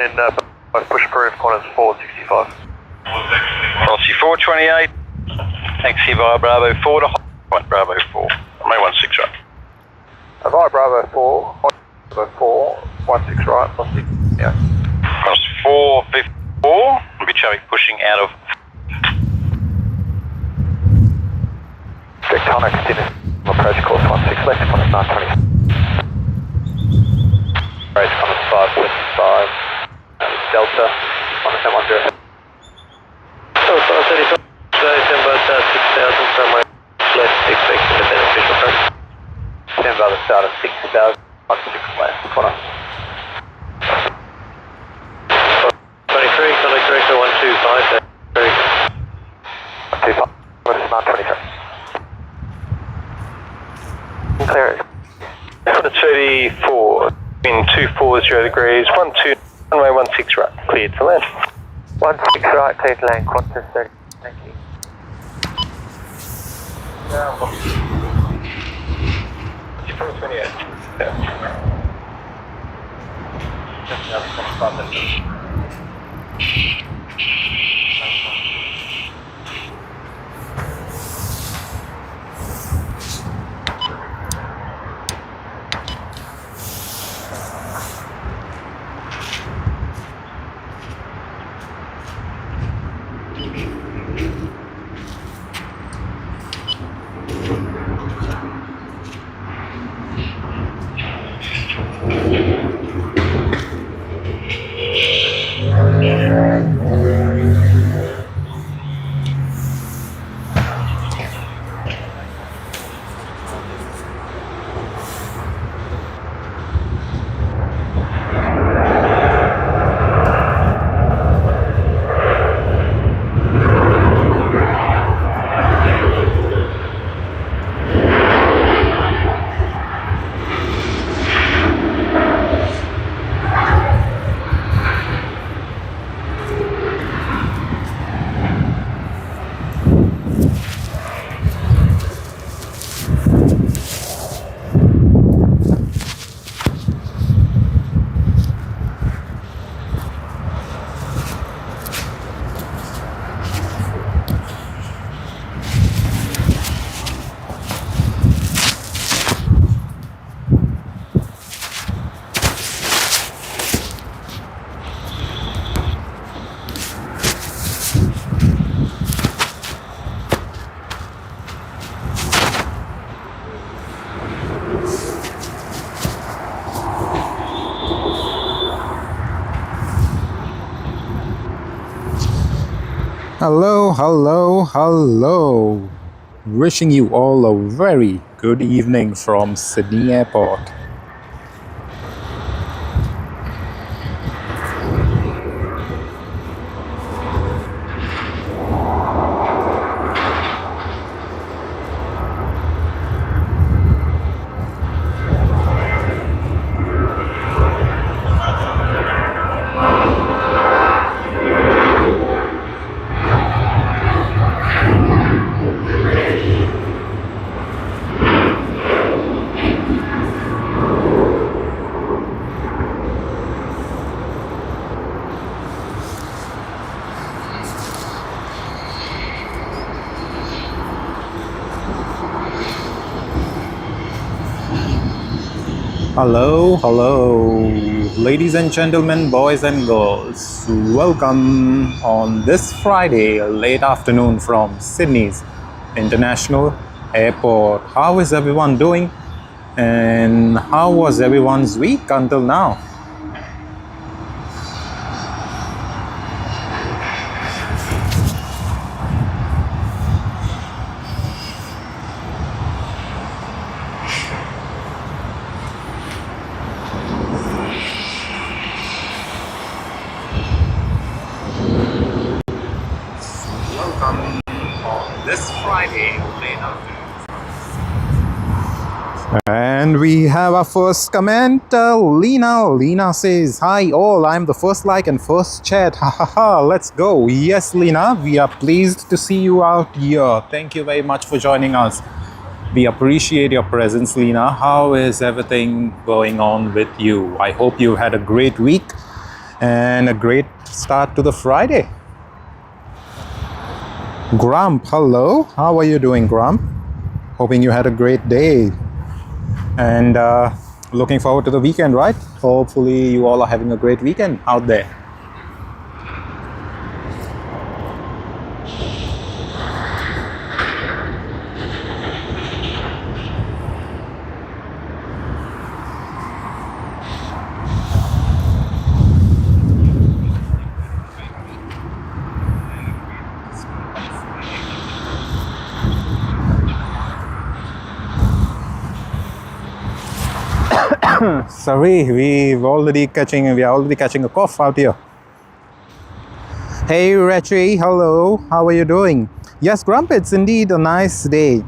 And push approved, corners 465. Policy 428, taxi via Bravo 4 to point Bravo 4. Runway 16 right. Via Bravo 4, Bravo 4, 16 right, 16, yeah. Cross 454, will be traffic pushing out of Tectonic continuous approach course 16 left, corners 920. Approach corners 575, Delta, corners 1010. So 35, December 6000 from my left, expecting the beneficial approach. December the start of 60,000, 16 left, corner. 23, contact director 125, 125, corners 923. Clear. For the 34, in 240 degrees, 12, runway 16 right, cleared to land. 16 right, cleared to land, Qantas 30, thank you. You're from 28. Yeah. Hello. Wishing you all a very good evening from Sydney Airport. Hello, ladies and gentlemen, boys and girls. Welcome on this Friday, late afternoon from Sydney's International Airport. How is everyone doing? And how was everyone's week until now? And we have our first comment, Lena. Lena says, hi all, I'm the first like and first chat. Let's go. Yes, Lena, we are pleased to see you out here. Thank you very much for joining us. We appreciate your presence, Lena. How is everything going on with you? I hope you had a great week. and a great start to the Friday. Grump, hello. How are you doing, Grump? Hoping you had a great day. And looking forward to the weekend, right? Hopefully you all are having a great weekend out there. Sorry, we are already catching a cough out here. Hey Rachi, hello, how are you doing? Yes, Grump, it's indeed a nice day.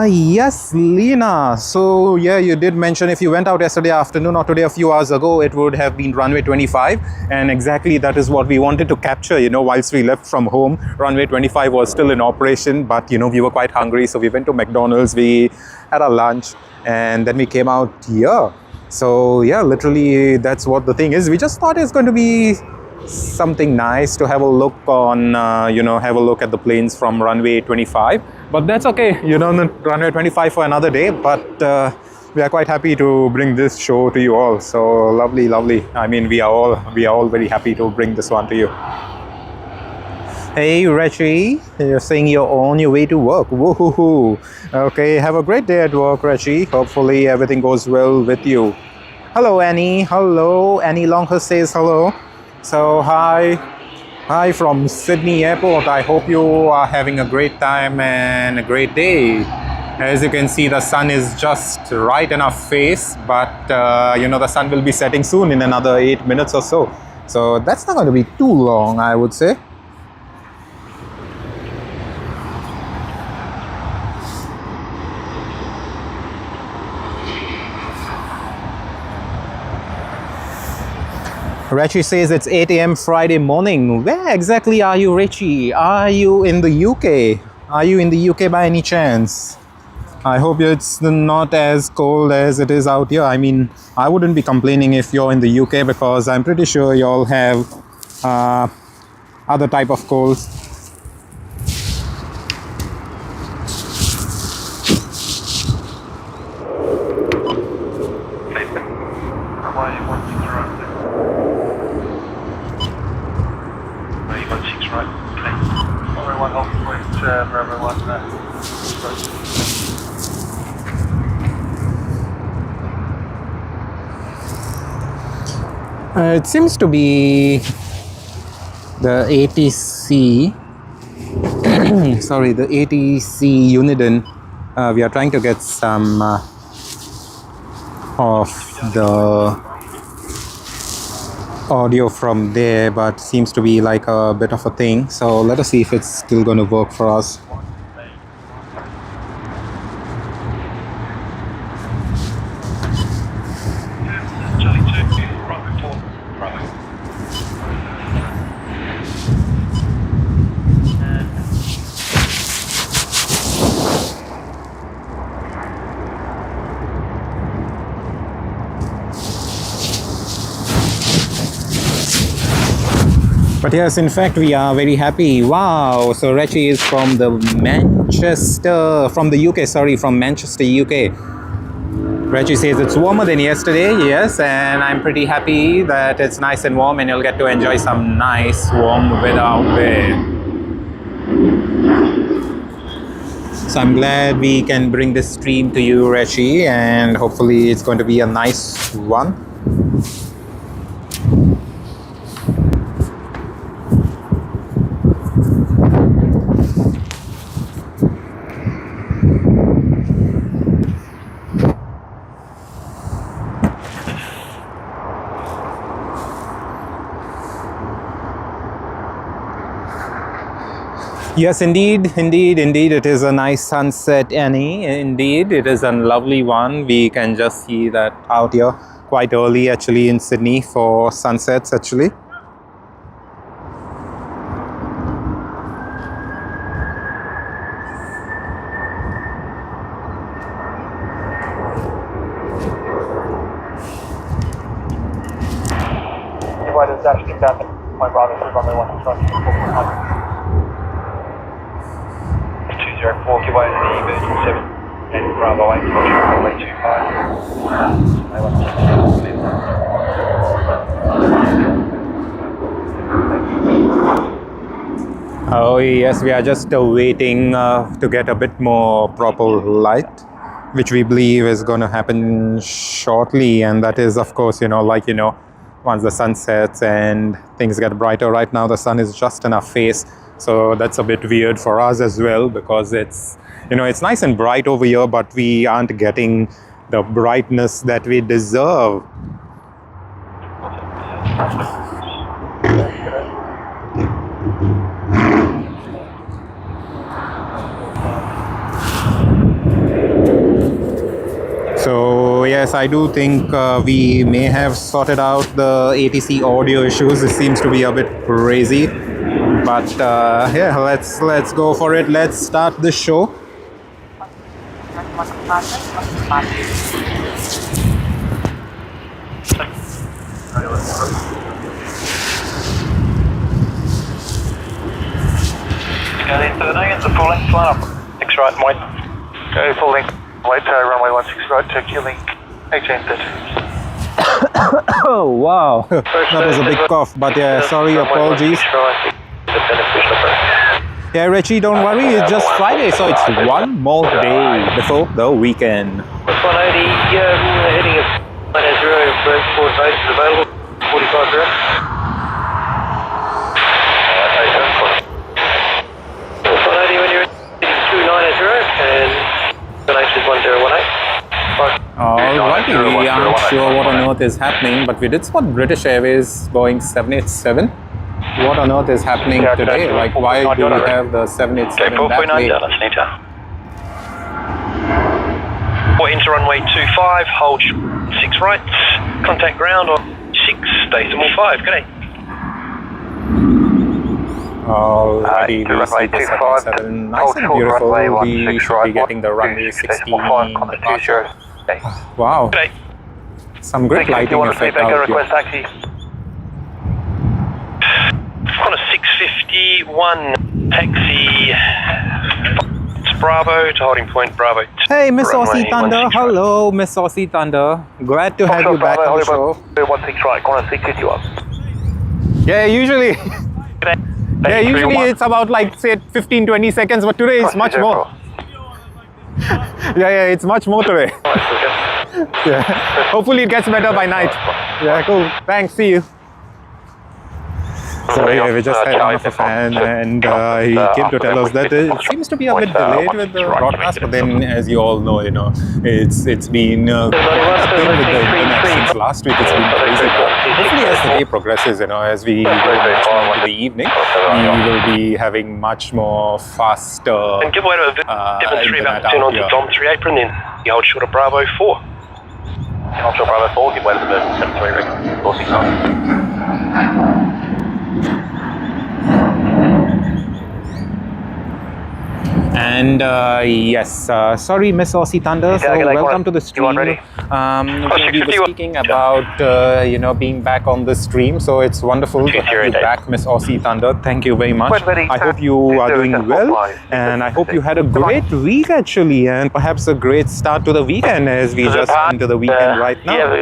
Yes, Lena. So yeah, you did mention if you went out yesterday afternoon or today a few hours ago, it would have been runway 25, and exactly that is what we wanted to capture. You know, whilst we left from home, runway 25 was still in operation, but you know, we were quite hungry, so we went to McDonald's, we had our lunch, and then we came out here. So yeah, literally that's what the thing is. We just thought it's going to be something nice to have a look on, have a look at the planes from runway 25. But that's okay, you know, runway 25 for another day. But we are quite happy to bring this show to you all. So lovely, lovely. I mean, we are all very happy to bring this one to you. Hey Rachi, you're saying you're on your way to work. Woohoo! Okay, have a great day at work, Rachi. Hopefully everything goes well with you. Hello Annie. Hello Annie Longhurst says hello. So hi from Sydney Airport. I hope you are having a great time and a great day. As you can see, the sun is just right in our face, but the sun will be setting soon in another 8 minutes or so. So that's not going to be too long, I would say. Rachi says it's 8 a.m. Friday morning. Where exactly are you, Rachi? Are you in the UK? Are you in the UK by any chance? I hope it's not as cold as it is out here. I mean, I wouldn't be complaining if you're in the UK, because I'm pretty sure you all have other type of colds. It seems to be the ATC, sorry, the ATC Uniden. We are trying to get some of the audio from there, but seems to be like a bit of a thing. So let us see if it's still going to work for us. But yes, in fact, we are very happy. Wow! So Rachi is from the Manchester, UK. Rachi says it's warmer than yesterday. Yes, and I'm pretty happy that it's nice and warm, and you'll get to enjoy some nice warm weather out there. So I'm glad we can bring this stream to you, Rachi, and hopefully it's going to be a nice one. Yes, indeed, it is a nice sunset, Annie. Indeed, it is a lovely one. We can just see that out here quite early actually in Sydney for sunsets actually. down my brother, runway 165, 204, give way to the emergency 7, and Bravo 8, runway 25. Oh yes, we are just waiting to get a bit more proper light, which we believe is going to happen shortly, and that is, of course, once the sun sets and things get brighter. Right now the sun is just in our face, so that's a bit weird for us as well, because it's it's nice and bright over here, but we aren't getting the brightness that we deserve. So yes, I do think we may have sorted out the ATC audio issues. It seems to be a bit crazy, but yeah, let's go for it. Let's start the show. Go into the name, it's a full length line up. 6 right and wait. Go full length, wait to runway 16 right, Turkey link, 1830. Oh wow, that was a big cough, but yeah, sorry, apologies. Yeah, Richie, don't worry, it's just Friday, so it's one more day before the weekend. 180, heading of 90, first forward base is available, 45 direct. 180 when you're heading 290 and donation is 1018. Alrighty, we aren't sure what on earth is happening, but we did spot British Airways Boeing 787. What on earth is happening today? Like, why do we have the 787 that late? Or into runway 25, hold 6 rights, contact ground on 6, decimal 5, good day. Alrighty, we see the 787, nice and beautiful. We should be getting the runway 16 departure. Wow, some great lighting effect out here. Taxi. On a 651 taxi, it's Bravo to holding point Bravo. Hey, Miss Aussie Thunder. Hello, Miss Aussie Thunder. Glad to have you back on the show. 16 right, on a 651. Yeah, usually it's about like say 15-20 seconds, but today it's much more. Yeah, it's much more today. Yeah. Hopefully it gets better by night. Yeah, cool. Thanks, see you. So yeah, we just had one of a fan, and he came to tell us that it seems to be a bit delayed with the broadcast, but then, as you all know, it's been a thing with the internet since last week. It's been crazy. Hopefully, as the day progresses, as we go much more into the evening, we will be having much more faster and give way to internet turn on out to Dom 3 apron, then you hold short of Bravo 4. Hold short Bravo 4, give way to the 73 record, 469. And yes, sorry, Miss Aussie Thunder. So welcome to the stream. We were speaking about being back on the stream, so it's wonderful to have you back, Miss Aussie Thunder. Thank you very much. I hope you are doing well, and I hope you had a great week actually, and perhaps a great start to the weekend as we just enter the weekend right now.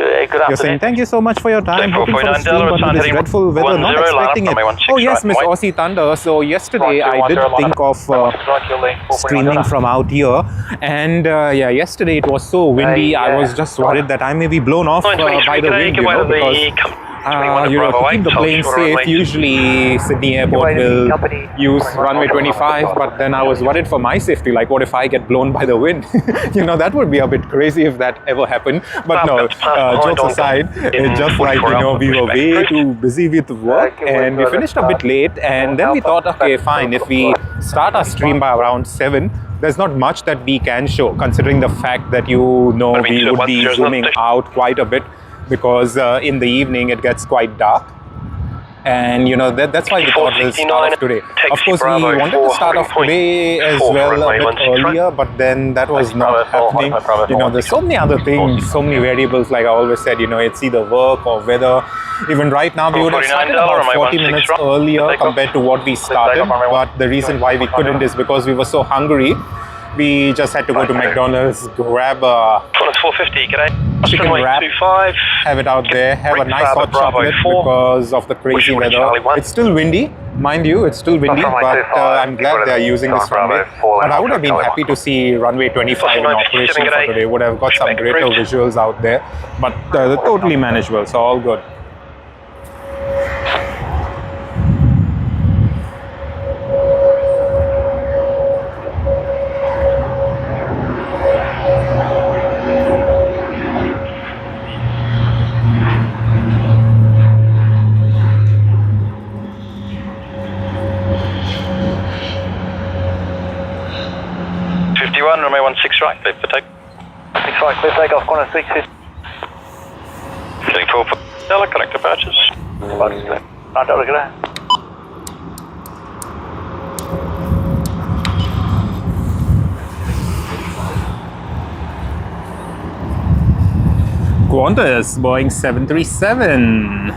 You're saying thank you so much for your time. Hoping for the stream, but with this dreadful weather, not expecting it. Oh yes, Miss Aussie Thunder. So yesterday I did think of streaming from out here, and yeah, yesterday it was so windy. I was just worried that I may be blown off by the wind, because to keep the plane safe, usually Sydney Airport will use runway 25, but then I was worried for my safety, like what if I get blown by the wind? That would be a bit crazy if that ever happened. But no, jokes aside, it's just like, we were way too busy with work, and we finished a bit late, and then we thought, okay, fine, if we start our stream by around 7, there's not much that we can show, considering the fact that we would be zooming out quite a bit, because in the evening it gets quite dark. And that's why we thought we'll start off today. Of course, we wanted to start off today as well a bit earlier, but then that was not happening. There's so many other things, so many variables. Like I always said, it's either work or weather. Even right now, we would have started about 40 minutes earlier compared to what we started. But the reason why we couldn't is because we were so hungry. We just had to go to McDonald's, grab a 450, chicken wrap, have it out there, have a nice hot chocolate because of the crazy weather. It's still windy, mind you, it's still windy, but I'm glad they're using this runway. But I would have been happy to see runway 25 in operation for today. Would have got some greater visuals out there, but totally manageable, so all good. Runway 16 right, clear for take. 6 right, clear take off, corner 6. Getting 12 Delta, connect approaches. Qantas, Boeing 737.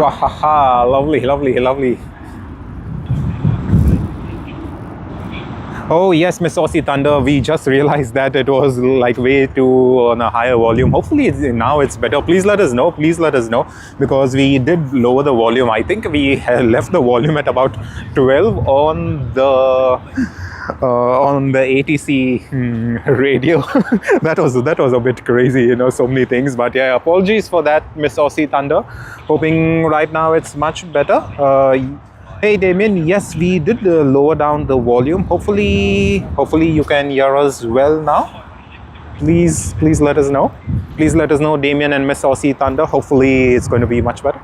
Wahaha, lovely, lovely, lovely. Oh yes, Miss Aussie Thunder, we just realized that it was like way too on a higher volume. Hopefully now it's better. Please let us know, because we did lower the volume. I think we left the volume at about 12 on the ATC radio. that was a bit crazy, so many things. But yeah, apologies for that, Miss Aussie Thunder. Hoping right now it's much better. Hey Damien, yes, we did lower down the volume. Hopefully you can hear us well now. Please let us know. Please let us know, Damien and Miss Aussie Thunder. Hopefully it's going to be much better.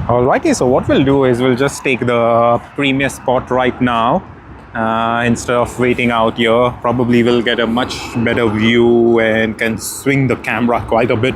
Alrighty, so what we'll do is we'll just take the premier spot right now instead of waiting out here. Probably we'll get a much better view and can swing the camera quite a bit.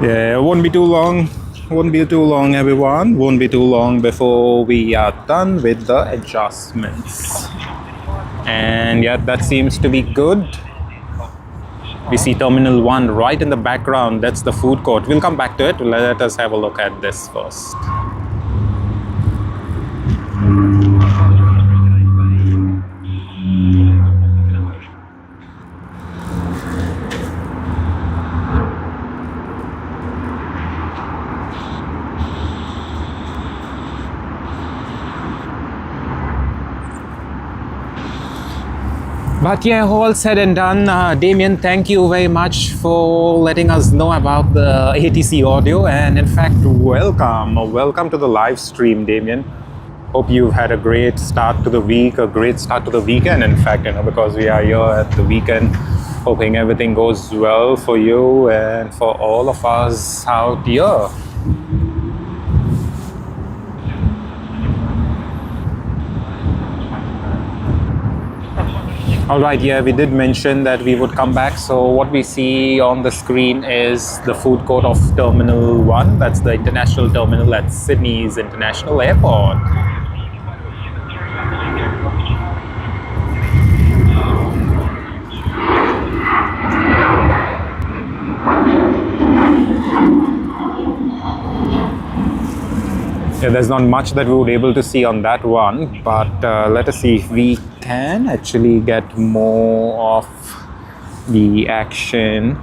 Yeah, it won't be too long. Won't be too long, everyone. Won't be too long before we are done with the adjustments. And yeah, that seems to be good. We see Terminal 1 right in the background. That's the food court. We'll come back to it. Let us have a look at this first. But yeah, all said and done, Damien, thank you very much for letting us know about the ATC audio, and in fact, welcome to the live stream, Damien. Hope you've had a great start to the week, a great start to the weekend, in fact, because we are here at the weekend, hoping everything goes well for you and for all of us out here. Alright, yeah, we did mention that we would come back. So what we see on the screen is the food court of Terminal 1. That's the international terminal at Sydney's International Airport. Yeah, there's not much that we would be able to see on that one, but let us see if we can actually get more of the action.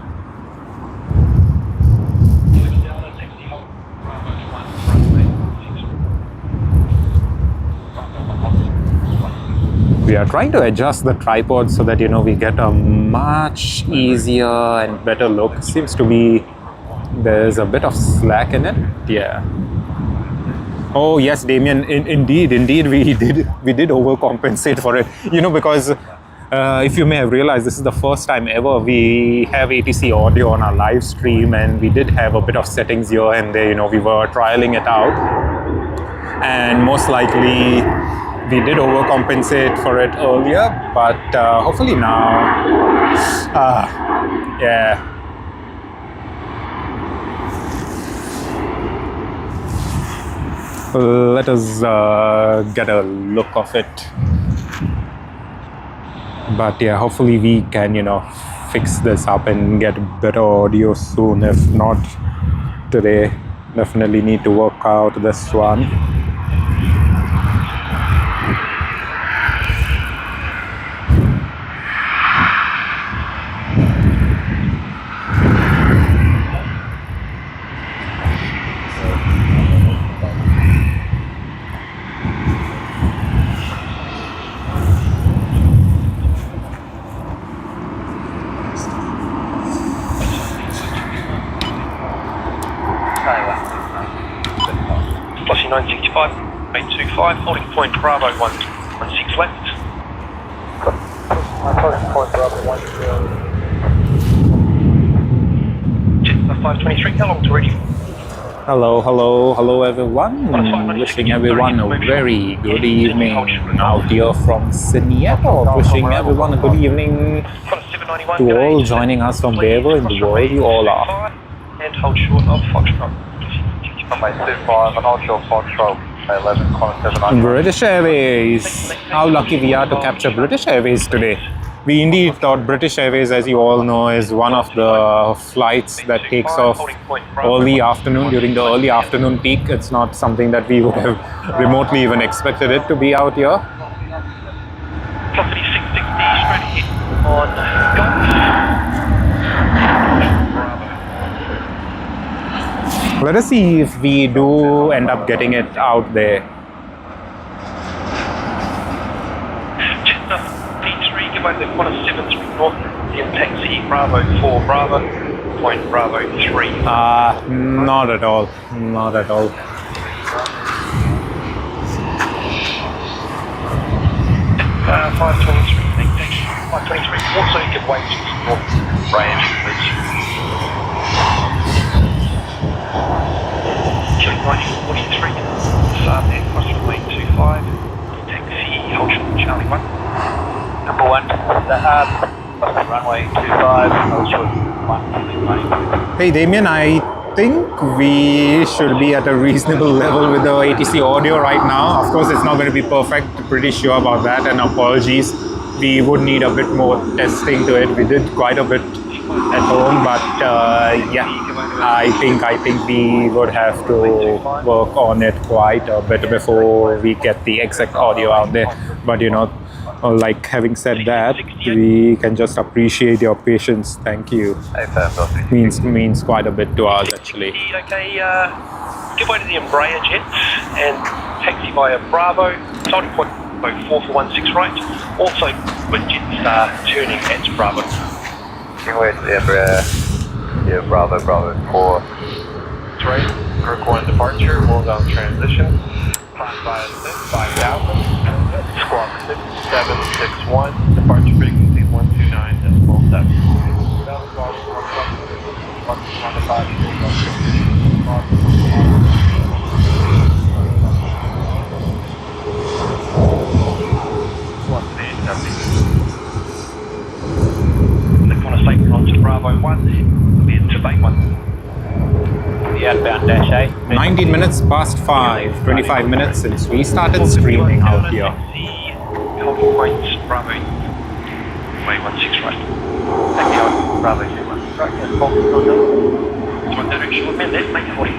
We are trying to adjust the tripod so that we get a much easier and better look. Seems to be there's a bit of slack in it. Yeah. Oh yes, Damien. Indeed, we did overcompensate for it. Because if you may have realized, this is the first time ever we have ATC audio on our live stream, and we did have a bit of settings here and there. We were trialing it out, and most likely we did overcompensate for it earlier. But hopefully now, yeah. Let us get a look of it. But yeah, hopefully we can, fix this up and get better audio soon. If not today, definitely need to work out this one. Plus 965, 825, holding point Bravo 116 left. Holding point Bravo 10. Jet 523, how long to ready? Hello everyone. Wishing everyone a very good evening out here from Sydney Airport. Wishing everyone a good evening to all joining us from wherever in the world you all are. And hold short of Foxtrot. Runway 25 and hold short Foxtrot 11, Connor 79. British Airways. How lucky we are to capture British Airways today. We indeed thought British Airways, as you all know, is one of the flights that takes off early afternoon, during the early afternoon peak. It's not something that we would have remotely even expected it to be out here. Property 660, straight ahead on Golf. Let us see if we do end up getting it out there. Jet P3, give over the 173 north, then taxi Bravo 4 Bravo, point Bravo 3. Not at all. Not at all. 523, make taxi 523, also give way to the north branch, please. Chilling 1943, Saab there, cross runway 25, taxi, hold short, Charlie 1. Number 1, Saab, crossing runway 25, hold short 1. Hey Damien, I think we should be at a reasonable level with the ATC audio right now. Of course, it's not going to be perfect, pretty sure about that, and apologies. We would need a bit more testing to it. We did quite a bit at home, but yeah, I think we would have to work on it quite a bit before we get the exact audio out there. But like having said that, we can just appreciate your patience. Thank you. Means quite a bit to us actually. Okay, give way to the Embraer jets and taxi via Bravo, starting point 4 for 16 right. Also, widgets turning at Bravo. Taxiway to Bravo 4. 3, Group 1 departure, hold on transition. Climb by 5,000. Squawk 6761, departure frequency 129.7. The corner statement on to Bravo 1, cleared to Bay 1. The outbound dash 8. 19 minutes past 5, 25 minutes since we started streaming out here. Holding points, Bravo. Way 16 right. Thank you, Bravo 2-1. Right, yes, One direction, man, left, make 40.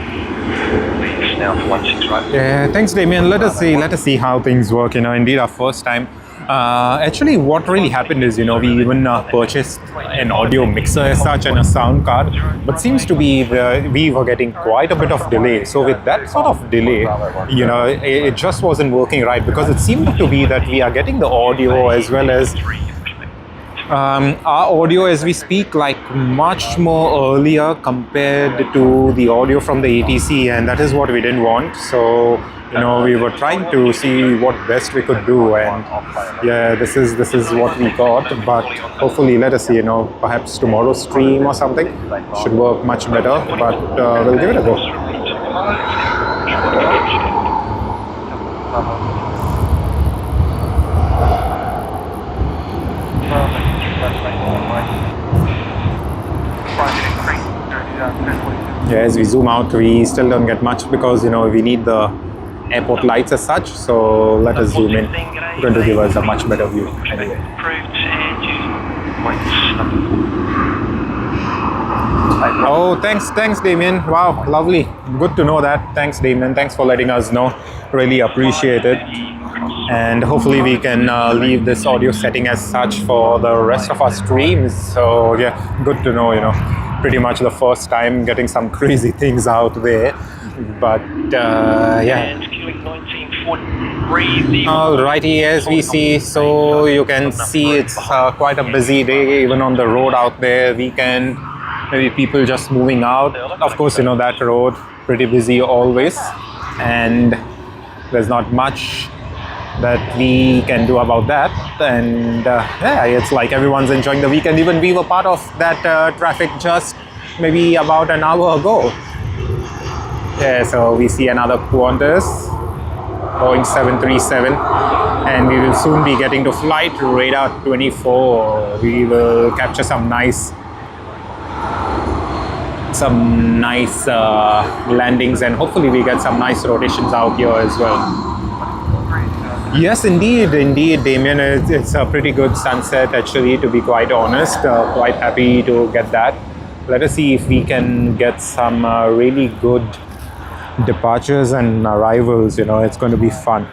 Leaves now for 16 right. Yeah, thanks Damien. Let us see how things work. Indeed our first time. Actually, what really happened is, we even purchased an audio mixer as such and a sound card, but seems to be we were getting quite a bit of delay. So with that sort of delay, it just wasn't working right, because it seemed to be that we are getting the audio as well as our audio as we speak like much more earlier compared to the audio from the ATC, and that is what we didn't want. So we were trying to see what best we could do, and yeah, this is what we got. But hopefully, let us see, perhaps tomorrow's stream or something should work much better, but we'll give it a go. Yeah, as we zoom out, we still don't get much because we need the airport lights as such. So let us zoom in. It's going to give us a much better view anyway. Oh, thanks Damien. Wow, lovely. Good to know that. Thanks Damien. Thanks for letting us know. Really appreciate it. And hopefully we can leave this audio setting as such for the rest of our streams. So yeah, good to know, pretty much the first time getting some crazy things out there. But yeah. Alrighty, as we see, so you can see it's quite a busy day even on the road out there. Weekend, maybe people just moving out. Of course, that road pretty busy always, and there's not much that we can do about that. And yeah, it's like everyone's enjoying the weekend. Even we were part of that traffic just maybe about an hour ago. Yeah, so we see another Qantas, Boeing 737, and we will soon be getting to flight radar 24. We will capture some nice landings, and hopefully we get some nice rotations out here as well. Yes, indeed, Damien. It's a pretty good sunset, actually, to be quite honest. Quite happy to get that. Let us see if we can get some really good departures and arrivals. It's going to be fun.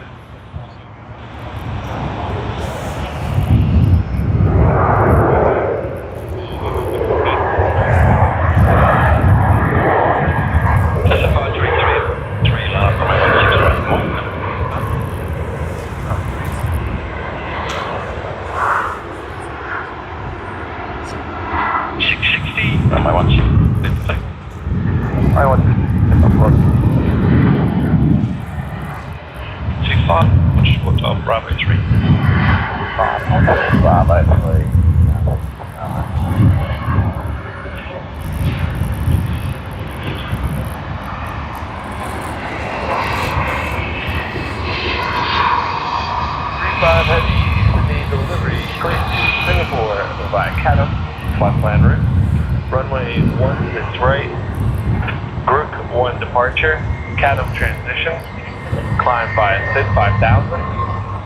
Bravo 3. Bravo 3. Heavy Sydney delivery, clear to Singapore via Chatham, flight plan route. Runway 16 right, Group 1 departure, Chatham transition, climb by SID 5000,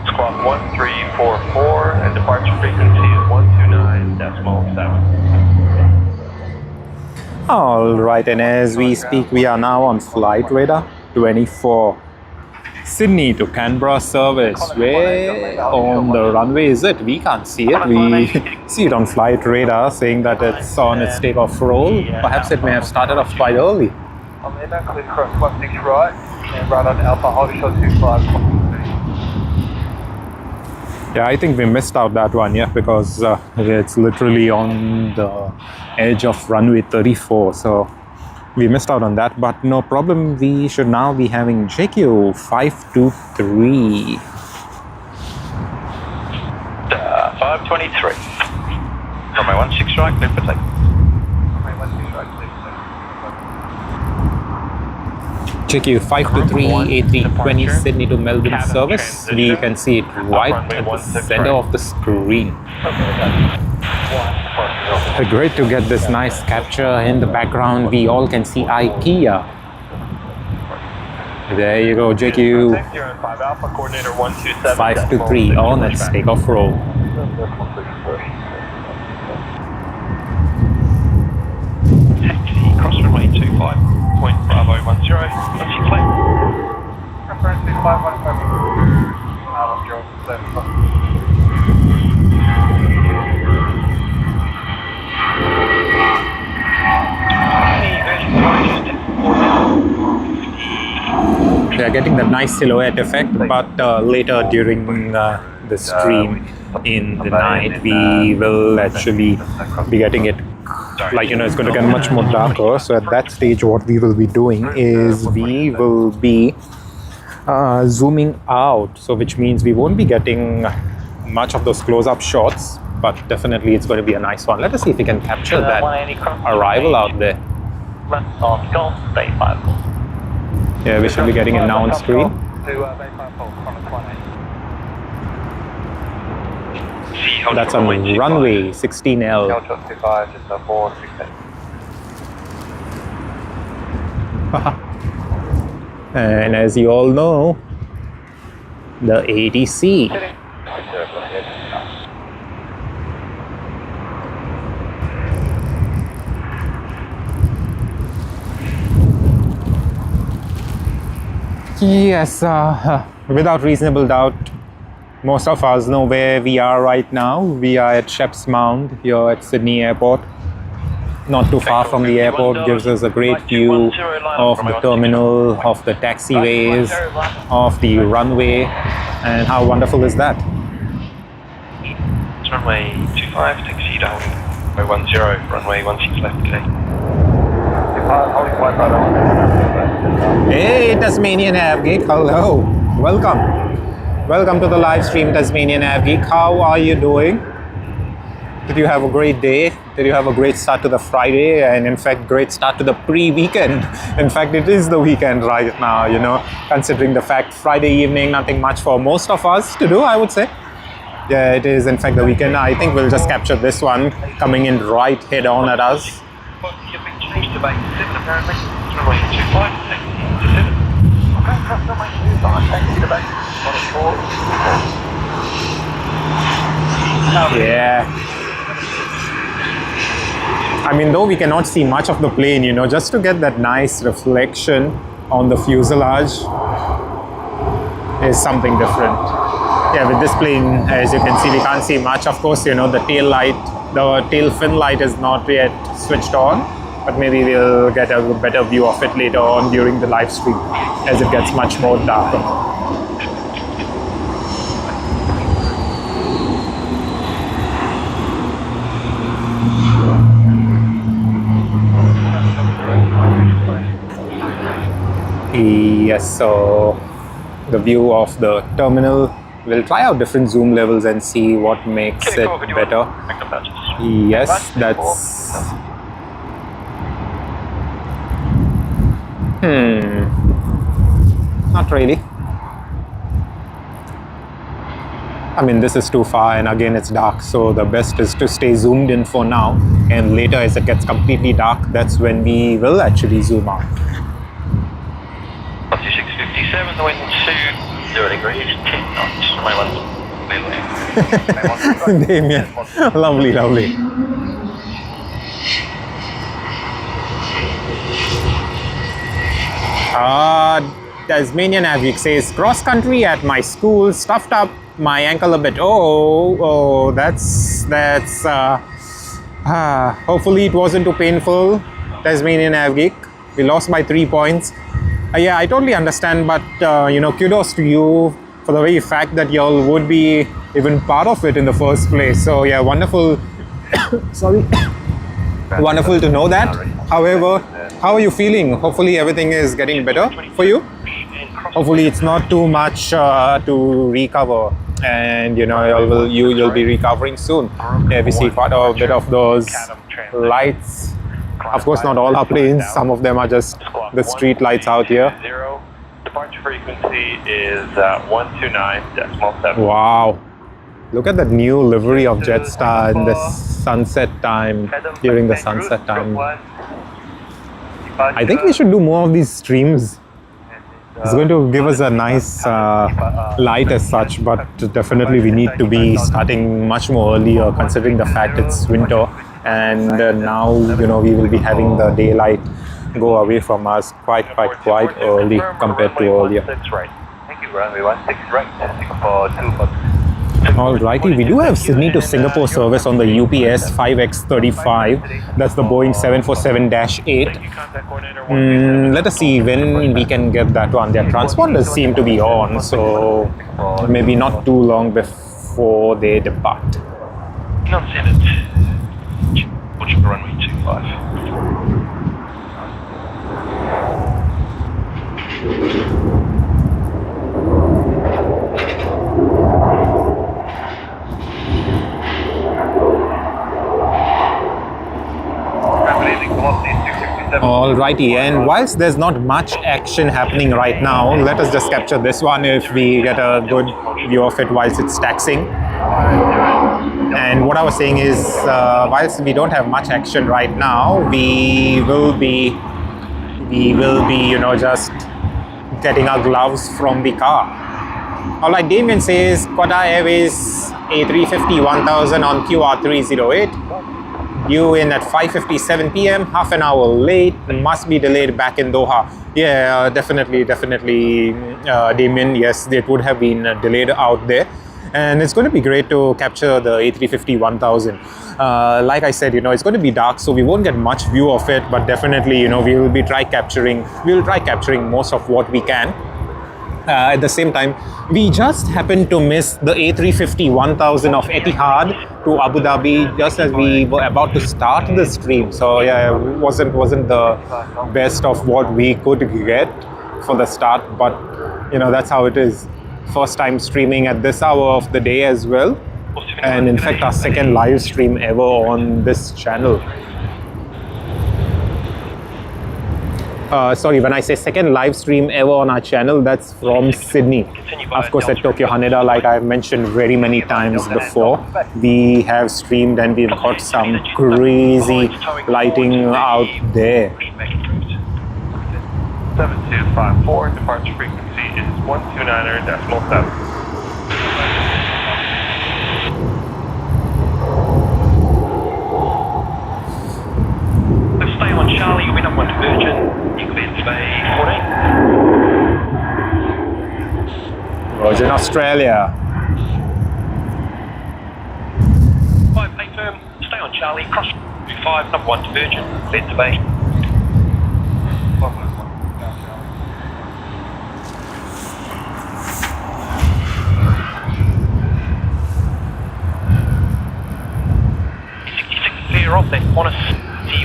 squawk 1344, and departure frequency is 129.7. Alright, and as we speak, we are now on flight radar 24. Sydney to Canberra service. Where on the runway is it? We can't see it. We see it on flight radar saying that it's on its takeoff roll. Perhaps it may have started off quite early. I'm in that clear cross 16 right, and run on Alpha Holding Shot 25. Yeah, I think we missed out that one, yeah, because it's literally on the edge of runway 34, so we missed out on that, but no problem. We should now be having JQ 523. 523. Runway 16 right, clear for take. Runway 16 right, clear for take. JQ 523 A320 Sydney to Melbourne Cabin service. We transition. can see it right Runway at the 16 center right. of the screen. Great to get this nice capture in the background. We all can see IKEA. There you go, JQ 5 Alpha, coordinator 127. 523 on. Let's take off roll. Taxi, cross runway 25, point Bravo 10, once you clear. Reference 515. We are getting that nice silhouette effect, but later during the stream in the night, we will actually be getting it, like, you know, it's going to get much more darker. So at that stage, what we will be doing is we will be zooming out, so which means we won't be getting much of those close-up shots, but definitely it's going to be a nice one. Let us see if we can capture that arrival out there. Yeah, we should be getting it now on screen. That's on runway 16L. And as you all know, the ATC. Yes, without reasonable doubt, most of us know where we are right now. We are at Shep's Mound here at Sydney Airport. Not too far from the airport, gives us a great view of the terminal, of the taxiways, of the runway, and how wonderful is that? It's runway 25, taxi to runway 10, runway 16 left today. Hey, Tasmanian Avgeek, hello, welcome. Welcome to the live stream, Tasmanian Avgeek. How are you doing? Did you have a great day? Did you have a great start to the Friday? And in fact, great start to the pre-weekend. In fact, it is the weekend right now, you know, considering the fact Friday evening, nothing much for most of us to do, I would say. Yeah, it is in fact the weekend. I think we'll just capture this one coming in right head on at us. Changed to base 7 apparently. It's runway 25, taxi to 7. Okay, cross runway 25, taxi to base 24. Yeah. I mean, though we cannot see much of the plane, you know, just to get that nice reflection on the fuselage is something different. Yeah, with this plane, as you can see, we can't see much. Of course, you know, the tail light, the tail fin light is not yet switched on. But maybe we'll get a better view of it later on during the live stream as it gets much more darker. Yes, so the view of the terminal, we'll try out different zoom levels and see what makes it better. Yes, that's... Not really. I mean, this is too far, and again it's dark, so the best is to stay zoomed in for now, and later as it gets completely dark, that's when we will actually zoom out. 657, the wind 0 degrees, 10 knots, runway 1. Damien, lovely, lovely. Tasmanian Avik says, cross country at my school, stuffed up my ankle a bit. Oh, that's hopefully it wasn't too painful, Tasmanian Avik. We lost by 3 points. Yeah, I totally understand, but you know, kudos to you for the very fact that y'all would be even part of it in the first place. So yeah, wonderful. Sorry. Wonderful to know that. However, how are you feeling? Hopefully everything is getting better for you. Hopefully it's not too much to recover, and you know you'll be recovering soon. Yeah, we see quite a bit of those lights. Of course, not all our planes. Some of them are just the street lights out here. Departure frequency is 129.7. Wow. Look at that new livery of Jetstar in the sunset time, during the sunset time. I think we should do more of these streams. It's going to give us a nice light as such, but definitely we need to be starting much more earlier considering the fact it's winter, and now we will be having the daylight go away from us quite early compared to earlier. Thank you, runway 16 right. Alrighty, we do have Sydney to Singapore service on the UPS 5X35. That's the Boeing 747-8. Let us see when we can get that one. Their transponders seem to be on, so maybe not too long before they depart. Non-Senate. Watch runway 25. Alrighty, and whilst there's not much action happening right now, let us just capture this one if we get a good view of it whilst it's taxiing. And what I was saying is, whilst we don't have much action right now, we will be just getting our gloves from the car. Alright, Damien says Qatar Airways A350-1000 on QR308. Due in at 5:57 p.m, half an hour late, must be delayed back in Doha. Yeah, definitely, Damien, yes, it would have been delayed out there. And it's going to be great to capture the A350-1000. Like I said, it's going to be dark, so we won't get much view of it, but definitely, we'll try capturing most of what we can. At the same time, we just happened to miss the A350-1000 of Etihad to Abu Dhabi just as we were about to start the stream. So yeah, it wasn't the best of what we could get for the start, but that's how it is. First time streaming at this hour of the day as well, and in fact our second live stream ever on this channel. Sorry, when I say second live stream ever on our channel, that's from Sydney. Of course, at Tokyo Haneda, like I've mentioned very many times before, we have streamed and we've got some crazy lighting out there. 7254, departure frequency is 129.7. Stay on Charlie, you'll be number 1 to Virgin. You can be in Bay 14. Virgin Australia. 5 Bay firm, stay on Charlie, cross 5, number 1 to Virgin, bed to Bay. Clear off then, on us.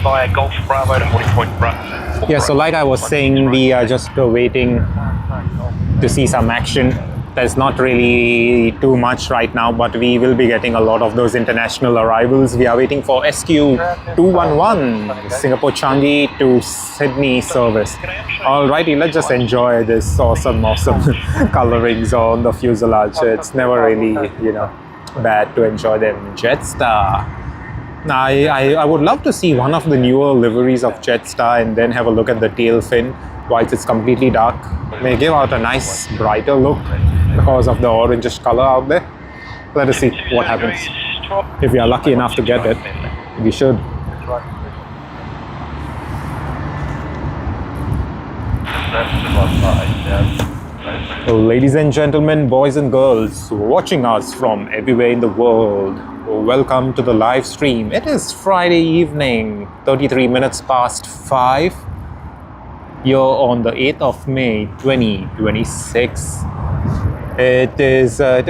Via Golf Bravo to 40 Point Bravo. Yeah, so like I was saying, we are just waiting to see some action. There's not really too much right now, but we will be getting a lot of those international arrivals. We are waiting for SQ211, Singapore Changi to Sydney service. Alrighty, let's just enjoy this awesome colorings on the fuselage. It's never really, bad to enjoy them. Jetstar. I would love to see one of the newer liveries of Jetstar and then have a look at the tail fin whilst it's completely dark. May give out a nice brighter look because of the orangish color out there. Let us see what happens. If we are lucky enough to get it, we should. Ladies and gentlemen, boys and girls watching us from everywhere in the world, welcome to the live stream. It is Friday evening, 33 minutes past 5. You're on the 8th of May 2026. It is a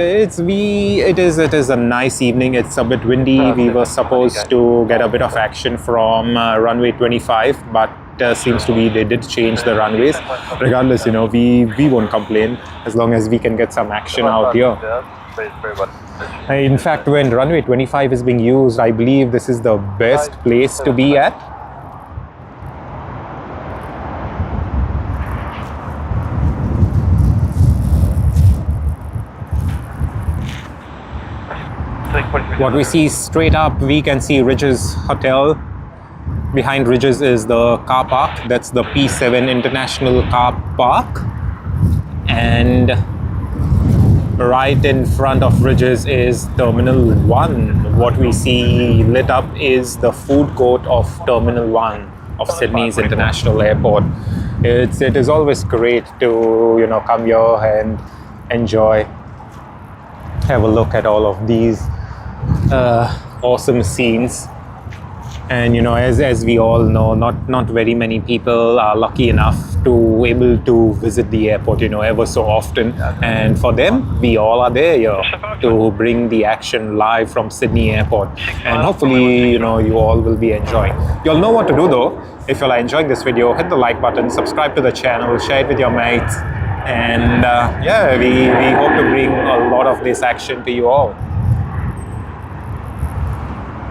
nice evening. It's a bit windy. We were supposed to get a bit of action from runway 25, but seems to be they did change the runways. Regardless, you know, we won't complain as long as we can get some action out here. In fact, when runway 25 is being used, I believe this is the best place to be at. What we see straight up, we can see Ridges Hotel. Behind Ridges is the car park. That's the P7 International Car Park. And right in front of Ridges is Terminal 1. What we see lit up is the food court of Terminal 1 of Sydney's International Airport. It is always great to, you know, come here and enjoy, have a look at all of these awesome scenes. And you know, as we all know, not very many people are lucky enough to able to visit the airport, you know, ever so often. And for them, we all are there here to bring the action live from Sydney Airport. And hopefully, you know, you all will be enjoying. You'll know what to do though. If you're enjoying this video, hit the like button, subscribe to the channel, share it with your mates. And yeah, we hope to bring a lot of this action to you all.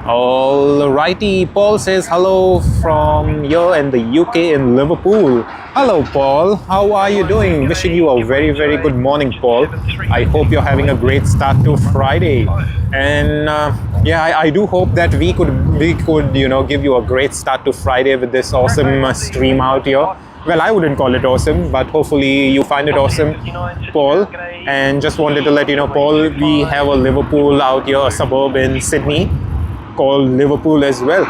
Alrighty, Paul says hello from here in the UK in Liverpool. Hello Paul, how are you doing? Wishing you a very good morning, Paul. I hope you're having a great start to Friday. And yeah, I do hope that we could, you know, give you a great start to Friday with this awesome stream out here. Well, I wouldn't call it awesome, but hopefully you find it awesome, Paul. And just wanted to let you know, Paul, we have a Liverpool out here, a suburb in Sydney, called Liverpool as well.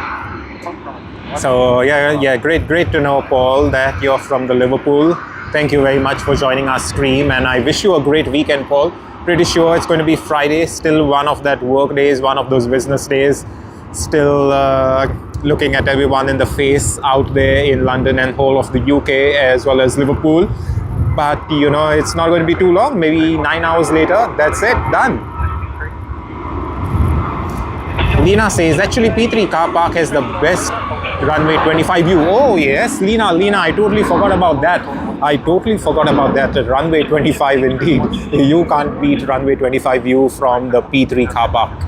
So yeah, great to know, Paul, that you're from the Liverpool. Thank you very much for joining our stream, and I wish you a great weekend, Paul. Pretty sure it's going to be Friday, still one of that work days, one of those business days. Still looking at everyone in the face out there in London and whole of the UK as well as Liverpool. But you know, it's not going to be too long, maybe 9 hours later, that's it, done. Lena says, actually P3 car park has the best runway 25 view. Oh yes, Lena, I totally forgot about that. The runway 25 indeed. You can't beat runway 25 view from the P3 car park.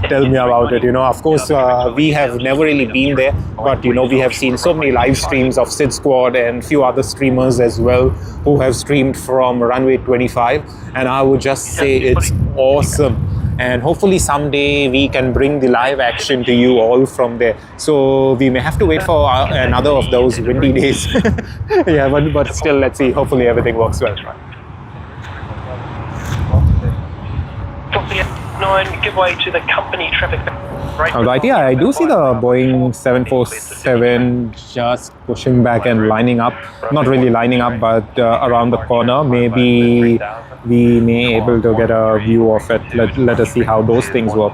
Tell me about it. You know, of course, we have never really been there, but you know, we have seen so many live streams of Sid Squad and few other streamers as well who have streamed from runway 25, and I would just say it's awesome. And hopefully someday we can bring the live action to you all from there. So we may have to wait for another of those windy days. Yeah, but still, let's see. Hopefully everything works well. Giveaway to the company traffic. Alright, yeah, I do see the Boeing 747 just pushing back and lining up. Not really lining up, but around the corner. Maybe we may able to get a view of it. Let us see how those things work.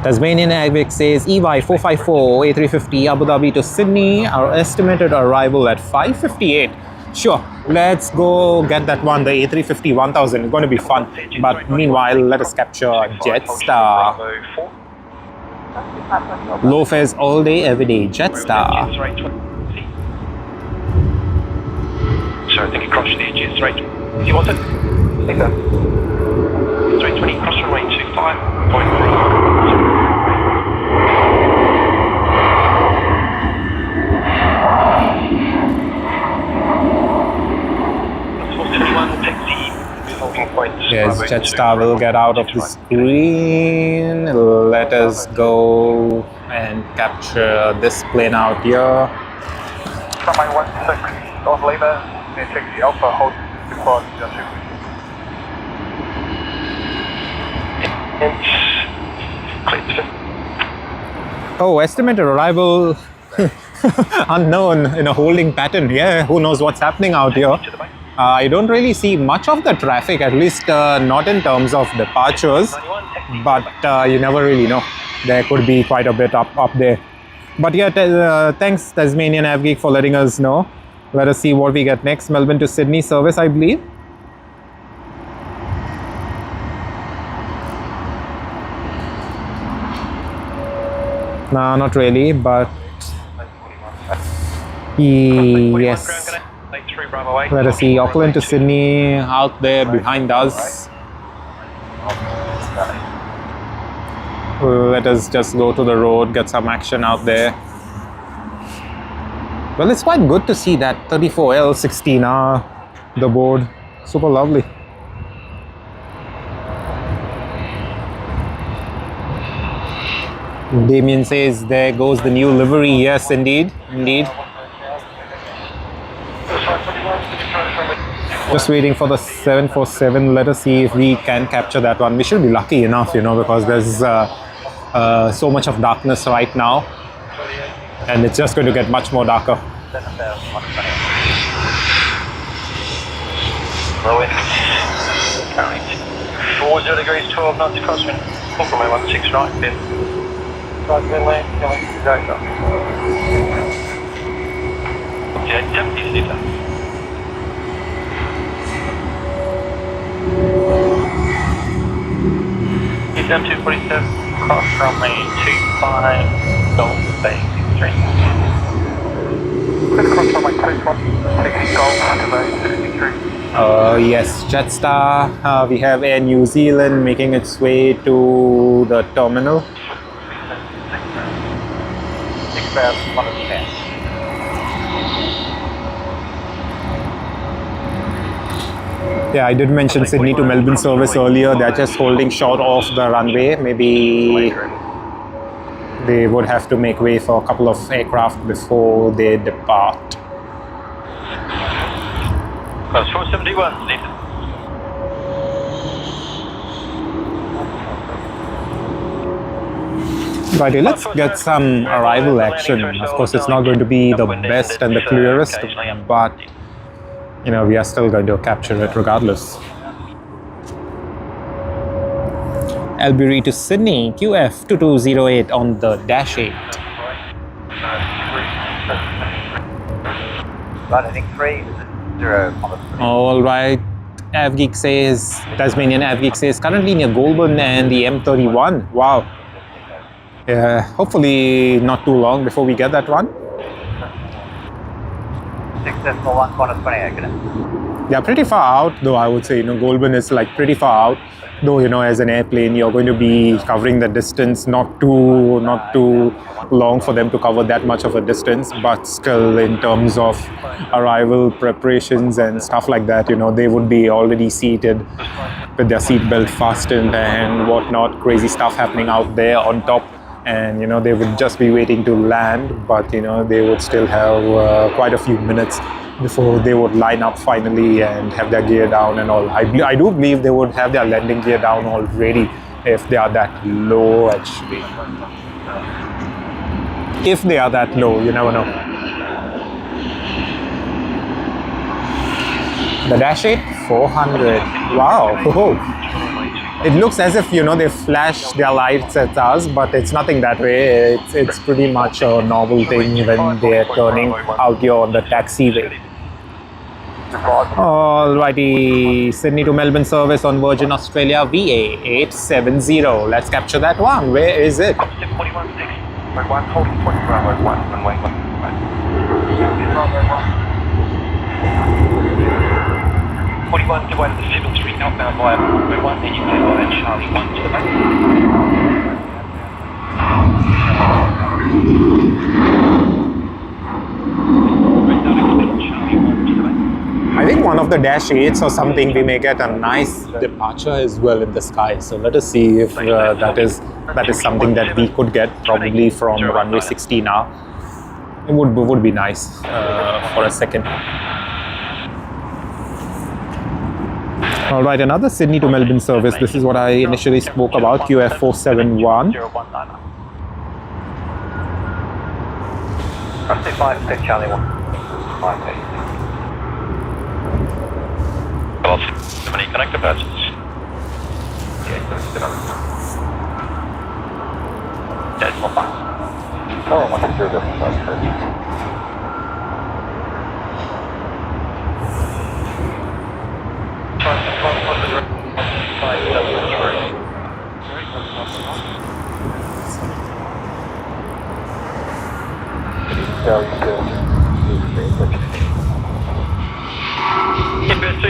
Tasmanian Avic says EY 454 A350 Abu Dhabi to Sydney. Our estimated arrival at 5:58. Sure, let's go get that one, the A350-1000. It's going to be fun. But meanwhile, let us capture Jetstar. Low fares all day, every day. Jetstar. Sorry, I think it crossed the edge. It's right. Do you want it? I think so. It's right 20, cross runway 25.3. Yes, Jetstar will get out of the screen. Let us go and capture this plane out here. Runway 16, on lever, near taxi Alpha, hold depart, Oh, estimated arrival unknown in a holding pattern. Yeah, who knows what's happening out here. I don't really see much of the traffic, at least not in terms of departures, but you never really know. There could be quite a bit up there. But yeah, thanks Tasmanian AvGeek for letting us know. Let us see what we get next. Melbourne to Sydney service, I believe. No, not really, but yes. Let us see, Auckland to Sydney out there behind us. Let us just go to the road, get some action out there. Well, it's quite good to see that 34L 16R, the board. Super lovely. Damien says there goes the new livery. Yes, indeed, indeed. Just waiting for the 747. Let us see if we can capture that one. We should be lucky enough, you know, because there's so much of darkness right now, and it's just going to get much more darker. 40 degrees, 12 knots crosswind. Runway 16 right, bin. Right, bin lane, going direct up. Yeah, definitely see that. He's down 247, cross runway 25, Golf Bay 63. Quick cross runway 21, 60 Golf Bay 63. Yes, Jetstar. We have Air New Zealand making its way to the terminal. 6,110. Yeah, I did mention Sydney to Melbourne service earlier. They're just holding short of the runway. Maybe they would have to make way for a couple of aircraft before they depart. Class 471, Nathan. Righty, let's get some arrival action. Of course, it's not going to be the best and the clearest, but you know, we are still going to capture it regardless. Albury to Sydney, QF 2208 on the dash 8. Landing 3, 0 on the All right, AvGeek says, Tasmanian AvGeek says, currently near Goulburn and the M31. Wow. Yeah, hopefully not too long before we get that one. 6.1, 28, Yeah, pretty far out, though, I would say. You know, Goulburn is like pretty far out. Though, you know, as an airplane, you're going to be covering the distance, not too long for them to cover that much of a distance, but still in terms of arrival preparations and stuff like that, you know, they would be already seated with their seatbelt fastened and whatnot, crazy stuff happening out there on top. And, you know, they would just be waiting to land, but, you know, they would still have quite a few minutes before they would line up finally and have their gear down and all. I do believe they would have their landing gear down already if they are that low, actually. If they are that low, you never know. The Dash 8 400. Wow. It looks as if, you know, they flash their lights at us, but it's nothing that way. It's pretty much a normal thing when they're turning out here on the taxiway. Alrighty, Sydney to Melbourne service on Virgin Australia VA 870. Let's capture that one. Where is it? 41 to 173 outbound via runway 1, and you can go at Charlie 1 to the back. I think one of the Dash 8s or something, we may get a nice departure as well in the sky. So let us see if that is something that we could get probably from runway 16R. It would be nice for a second. All right, another Sydney to Melbourne service. This is what I initially spoke about, QF 471. Runway 5, 6, Charlie 1. 5, 8. How many connector patches? Decimal 5. Oh, I want to do this first.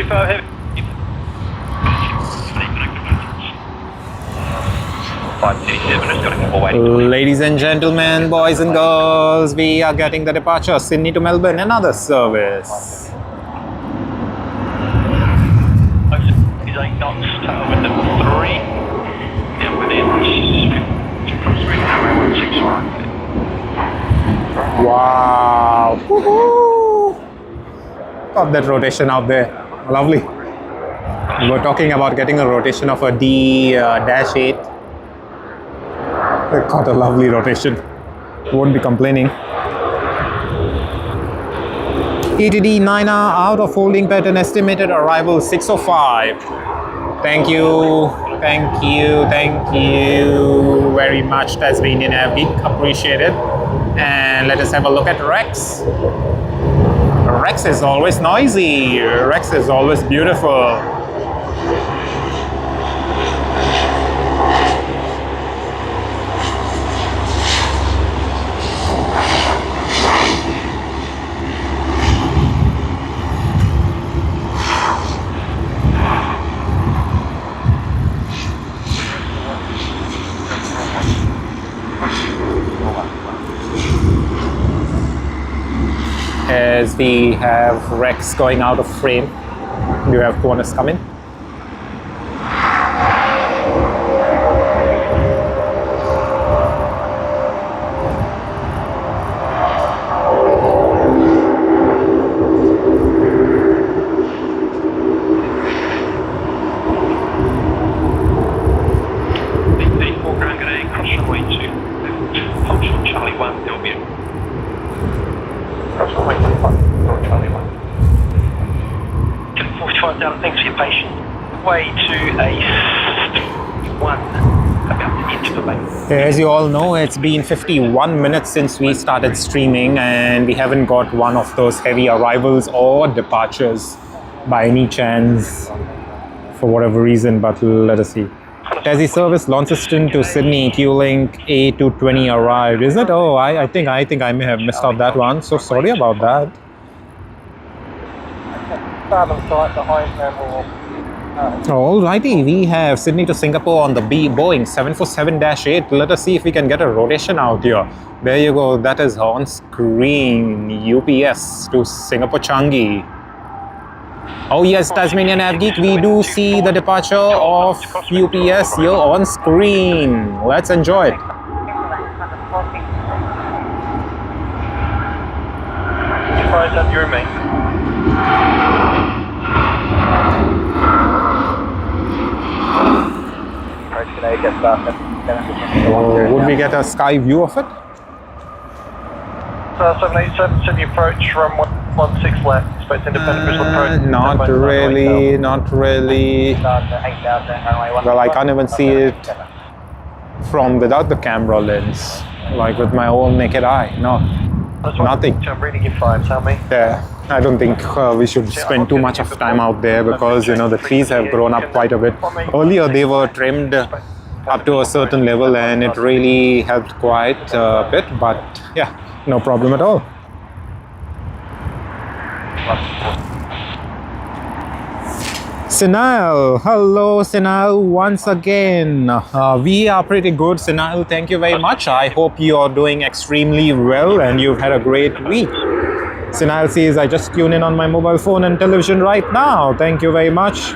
25 heavy. 527 has got a couple waiting. Ladies and gentlemen, boys and girls, we are getting the departure Sydney to Melbourne, another service. He's 8 knots, tail wind at 3. Yeah, within 3 Wow! Woohoo! Got that rotation out there. Lovely. We were talking about getting a rotation of a D-8. Got a lovely rotation. Won't be complaining. ETD 9 out of holding pattern, estimated arrival 6:05. Thank you, thank you, thank you very much, Tasmanian Airbeat. Appreciate it. And let us have a look at Rex. Rex is always noisy. Rex is always beautiful. As we have Rex going out of frame, you have Qantas coming. cross runway 2. Hold short Charlie 1, there'll be a Cross runway 1, Charlie 1. 45 down, thanks for your patience. Way to A1, about to enter the bay. As you all know, it's been 51 minutes since we started streaming and we haven't got one of those heavy arrivals or departures by any chance for whatever reason, but let us see. Tassie service Launceston to Sydney, Q-Link A220 arrived. Is it? Oh, I think I may have missed out that one. So sorry about that. Alrighty, we have Sydney to Singapore on the Boeing 747-8. Let us see if we can get a rotation out here. There you go. That is on screen. UPS to Singapore Changi. Oh yes, Tasmanian AvGeek, we do see the departure of UPS here on screen. Let's enjoy it. Surprise have you remain. Would we get a sky view of it? 787, Sydney approach, runway 16 left, expect independent visual approach. Not really, not really. Well, I can't even see it from without the camera lens, like with my own naked eye. No, nothing. I'm reading your 5, tell me. Yeah, I don't think we should spend too much of time out there because, you know, the trees have grown up quite a bit. Earlier, they were trimmed up to a certain level and it really helped quite a bit, but yeah, no problem at all. Sinal, hello Sinal once again. We are pretty good, Sinal, thank you very much. I hope you are doing extremely well and you've had a great week. Sinal says, I just tune in on my mobile phone and television right now. Thank you very much.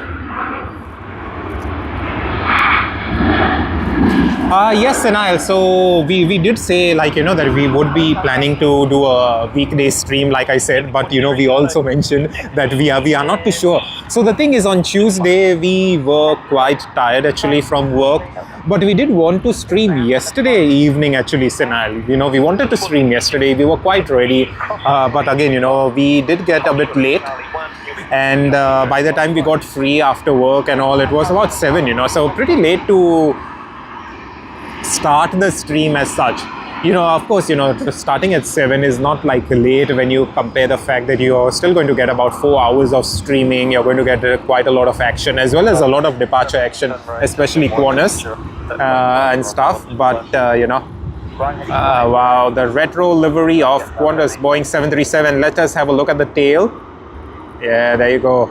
Yes, Sinal. So we did say, like, you know, that we would be planning to do a weekday stream, like I said, but you know, we also mentioned that we are not too sure. So the thing is, on Tuesday we were quite tired actually from work, but we did want to stream yesterday evening actually, Sinal. You know, we wanted to stream yesterday. We were quite ready, but again, you know, we did get a bit late. And by the time we got free after work and all, it was about 7, you know, so pretty late to start the stream as such. You know, of course, you know, starting at 7 is not like late when you compare the fact that you're still going to get about 4 hours of streaming. You're going to get quite a lot of action as well as a lot of departure action, especially Qantas and stuff. But you know, wow, the retro livery of Qantas Boeing 737. Let us have a look at the tail. Yeah, there you go.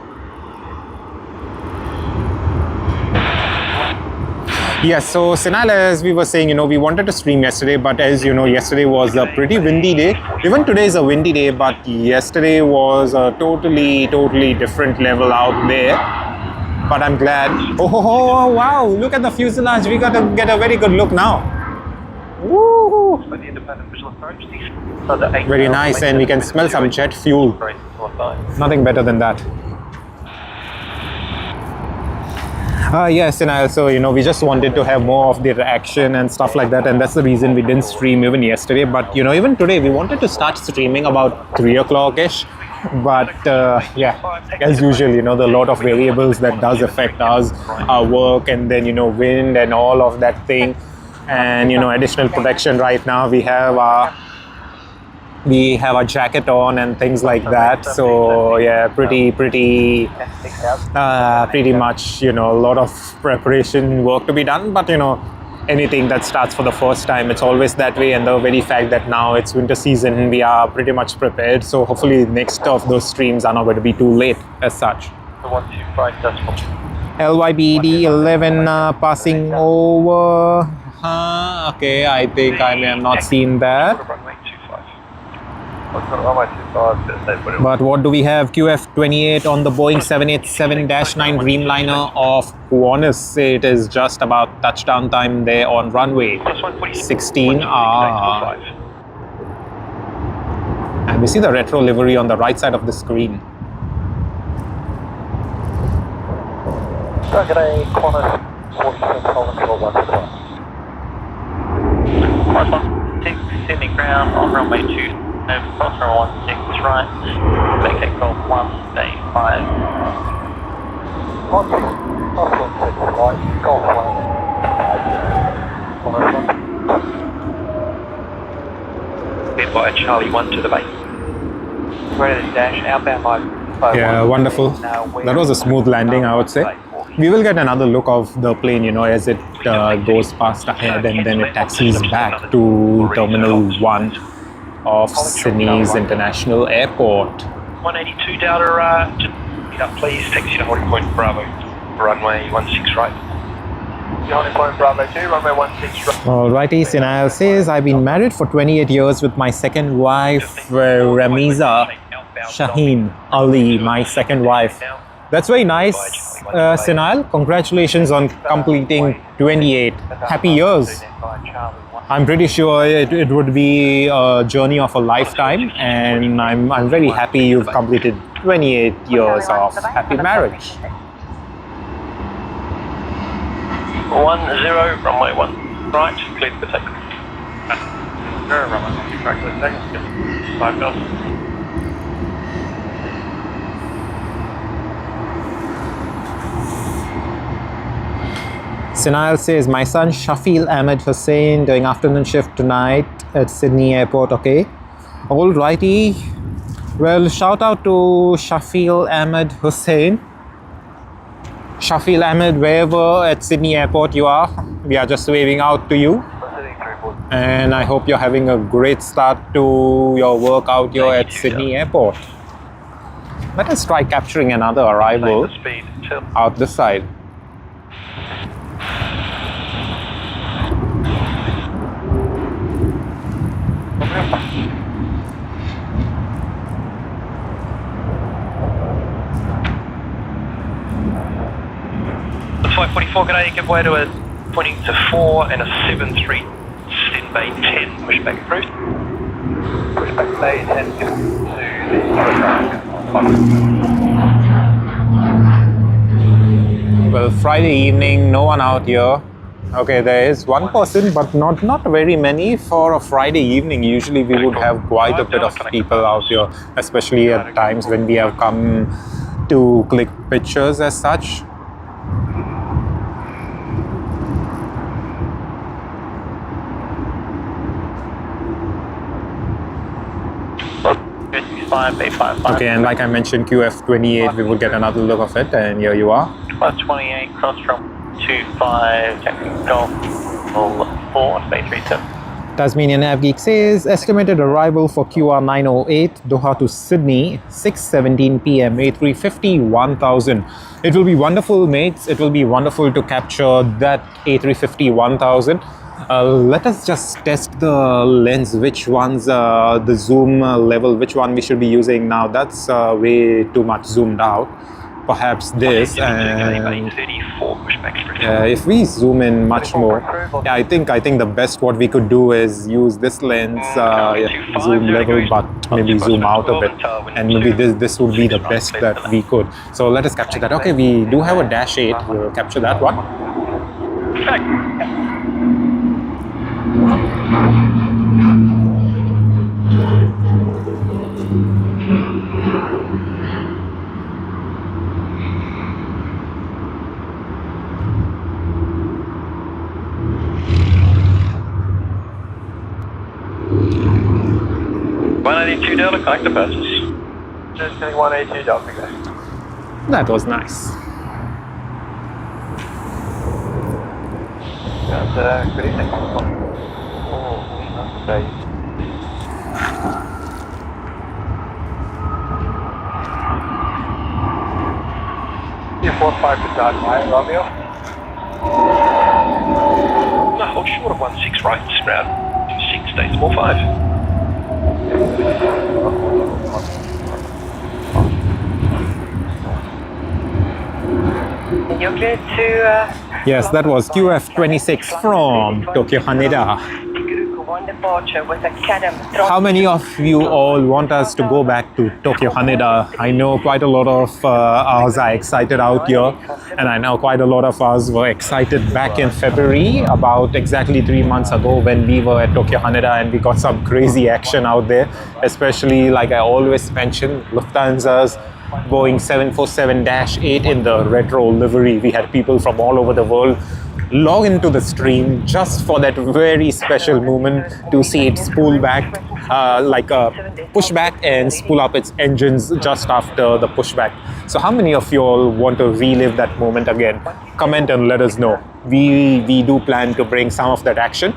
Yes, so Sinal, as we were saying, we wanted to stream yesterday, but as you know, yesterday was a pretty windy day. Even today is a windy day, but yesterday was a totally different level out there. But I'm glad. Oh, wow, look at the fuselage. We got to get a very good look now. Woo! Very nice, and we can smell some jet fuel. Nothing better than that. Yes, and also, we just wanted to have more of the reaction and stuff like that, and that's the reason we didn't stream even yesterday. But even today, we wanted to start streaming about 3 o'clock-ish. But yeah, as usual, there are a lot of variables that does affect us, our work, and then wind and all of that thing, and additional protection. Right now, we have a jacket on and things like that. So yeah, pretty much a lot of preparation work to be done. But anything that starts for the first time, it's always that way. And the very fact that now it's winter season, we are pretty much prepared. So hopefully next of those streams are not going to be too late as such. LYBD 11 passing over. Okay, I think I may have not seen that. But what do we have? QF28 on the Boeing 787-9 Dreamliner of Qantas. It is just about touchdown time there on runway 16. And we see the retro livery on the right side of the screen. Sydney ground on runway 2. Cross runway 16 right. Vacate Golf 1, day 5. Been by Charlie 1 to the base. Ready to dash outbound by. Yeah, wonderful. That was a smooth landing, I would say. We will get another look of the plane, as it goes past ahead and then it taxis back to Terminal 1 of Sydney's International Airport. 182 Delta, just get up please, taxi to holding point Bravo, runway 16 right. Holding point Bravo 2, runway 16 right. Alrighty, Sinal says, I've been married for 28 years with my second wife, Ramiza Shaheen Ali, my second wife. That's very nice, Sinal. Congratulations on completing 28 happy years. I'm pretty sure it would be a journey of a lifetime, and I'm very happy you've completed 28 years of happy marriage. 10, runway 1 right, clear for takeoff. 0, runway 1 right, clear for takeoff. 5 knots. Sinal says, my son Shafil Ahmed Hussain doing afternoon shift tonight at Sydney Airport. Okay. Alrighty. Well, shout out to Shafil Ahmed Hussain. Shafil Ahmed, wherever at Sydney Airport you are, we are just waving out to you. And I hope you're having a great start to your work out here at Sydney Airport. Let us try capturing another arrival out this side. The 544, g'day, give way to a 20 to 4 and a 7-3, stand bay 10, push back approved. Push back bay 10 to the Well, Friday evening, no one out here. Okay, there is one person, but not very many for a Friday evening. Usually we would have quite a bit of people out here, especially at times when we have come to click pictures as such. Okay, and like I mentioned, QF28, we will get another look of it, and here you are. 128, cross from 25, taxi Golf 4, bay 37. Tasmanian AvGeek says estimated arrival for QR 908 Doha to Sydney 6:17 p.m. A350-1000. It will be wonderful, mates. It will be wonderful to capture that A350-1000. Let us just test the lens, which one's the zoom level, which one we should be using now. That's way too much zoomed out. Perhaps this, and if we zoom in much more, yeah, I think the best what we could do is use this lens, zoom level, but maybe zoom out a bit, and maybe this would be the best that we could. So let us capture that. Okay, we do have a dash 8. We'll capture that one. Delta, connect the buses. Just getting 182 Delta, guys. That was nice. Good evening. Oh, that's 45 to Dodge Line, Romeo. No, hold short of 16 right, round 26, states 45. You're clear to... Yes, that was QF26 from Tokyo Haneda. One departure with a Cadam. How many of you all want us to go back to Tokyo Haneda? I know quite a lot of us are excited out here, and I know quite a lot of us were excited back in February, about exactly 3 months ago, when we were at Tokyo Haneda and we got some crazy action out there, especially, like I always mention, Lufthansa's Boeing 747-8 in the retro livery. We had people from all over the world log into the stream just for that very special moment to see it spool back, like a pushback, and spool up its engines just after the pushback. So how many of you all want to relive that moment again? Comment and let us know. We do plan to bring some of that action.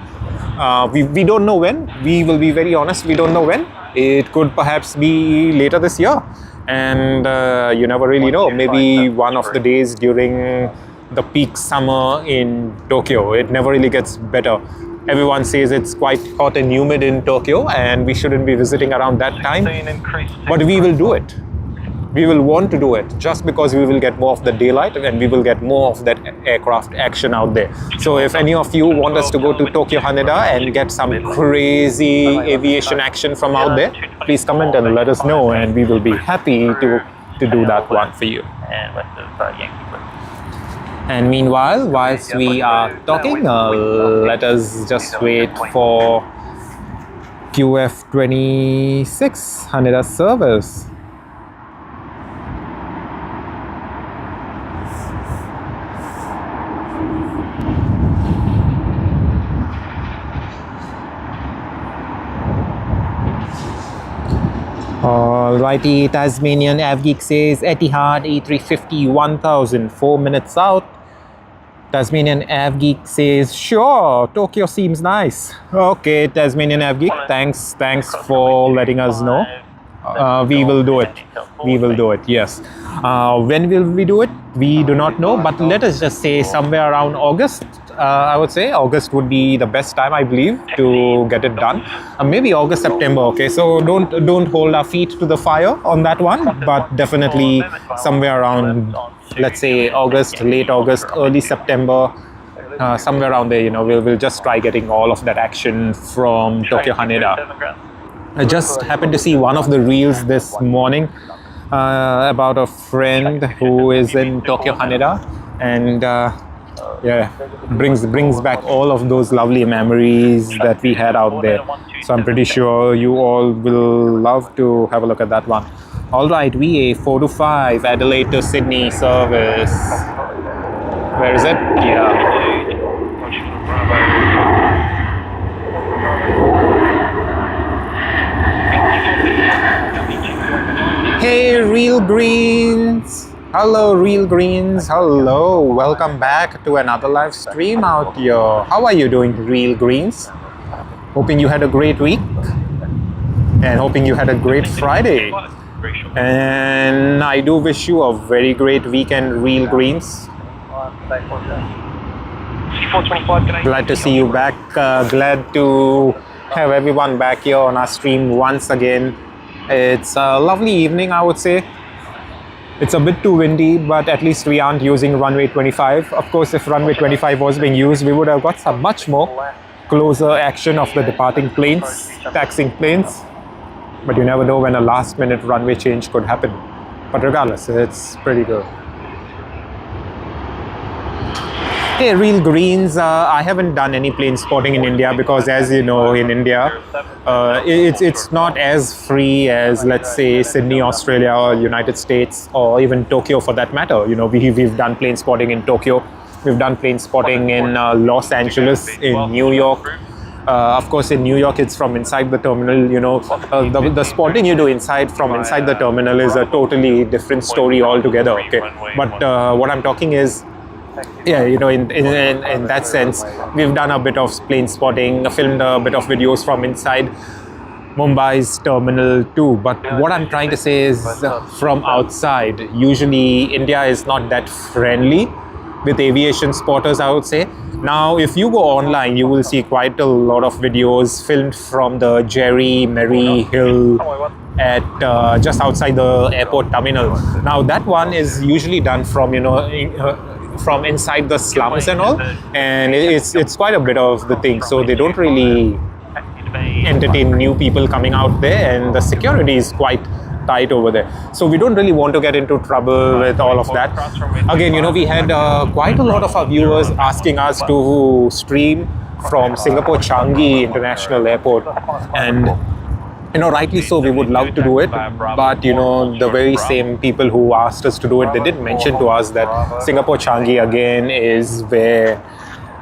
We don't know when. We will be very honest, we don't know when. It could perhaps be later this year. And you never really know. Maybe one of the days during the peak summer in Tokyo. It never really gets better. Everyone says it's quite hot and humid in Tokyo and we shouldn't be visiting around that time. But we will do it. We will want to do it just because we will get more of the daylight and we will get more of that aircraft action out there. So if any of you want us to go to Tokyo Haneda and get some crazy aviation action from out there, please comment and let us know, and we will be happy to do that one for you. And meanwhile, whilst we are talking, let us just wait for QF26 Haneda service. Alrighty, Tasmanian AvGeek says Etihad A350-1000, 4 minutes out. Tasmanian AvGeek says, sure, Tokyo seems nice. Okay, Tasmanian AvGeek, thanks for letting us know. We will do it. We will do it, yes. When will we do it? We do not know, but let us just say somewhere around August. I would say August would be the best time, I believe, to get it done. Maybe August, September, okay? So don't hold our feet to the fire on that one, but definitely somewhere around, let's say August, late August, early September, somewhere around there, you know, we'll just try getting all of that action from Tokyo Haneda. I just happened to see one of the reels this morning about a friend who is in Tokyo Haneda, and yeah, brings back all of those lovely memories that we had out there. So I'm pretty sure you all will love to have a look at that one. All right, VA 425 Adelaide to Sydney service. Where is it? Yeah. Hey, Real Greens. Hello, Real Greens. Hello. Welcome back to another live stream out here. How are you doing, Real Greens? Hoping you had a great week and hoping you had a great Friday. And I do wish you a very great weekend, Real Greens. Glad to see you back. Glad to have everyone back here on our stream once again. It's a lovely evening, I would say. It's a bit too windy, but at least we aren't using runway 25. Of course, if runway 25 was being used, we would have got some much more closer action of the departing planes, taxiing planes. But you never know when a last minute runway change could happen. But regardless, it's pretty good. Hey, Real Greens, I haven't done any plane spotting in India because, as you know, in India, it's not as free as, let's say, Sydney, Australia, or United States, or even Tokyo for that matter. You know, we've done plane spotting in Tokyo. We've done plane spotting in Los Angeles, in New York. Of course, in New York, it's from inside the terminal. You know, the spotting you do from inside the terminal is a totally different story altogether. Okay, but what I'm talking is, yeah, you know, in that sense, we've done a bit of plane spotting, filmed a bit of videos from inside Mumbai's terminal too. But what I'm trying to say is, from outside, usually India is not that friendly with aviation spotters, I would say. Now, if you go online, you will see quite a lot of videos filmed from the Jerry Merry Hill at just outside the airport terminal. Now, that one is usually done from, you know, from inside the slums and all, and it's quite a bit of the thing. So they don't really entertain new people coming out there, and the security is quite tight over there. So we don't really want to get into trouble with all of that. Again, you know, we had quite a lot of our viewers asking us to stream from Singapore Changi International Airport, and you know, rightly so, we would love to do it, but you know, the very same people who asked us to do it, they did mention to us that Singapore Changi again is where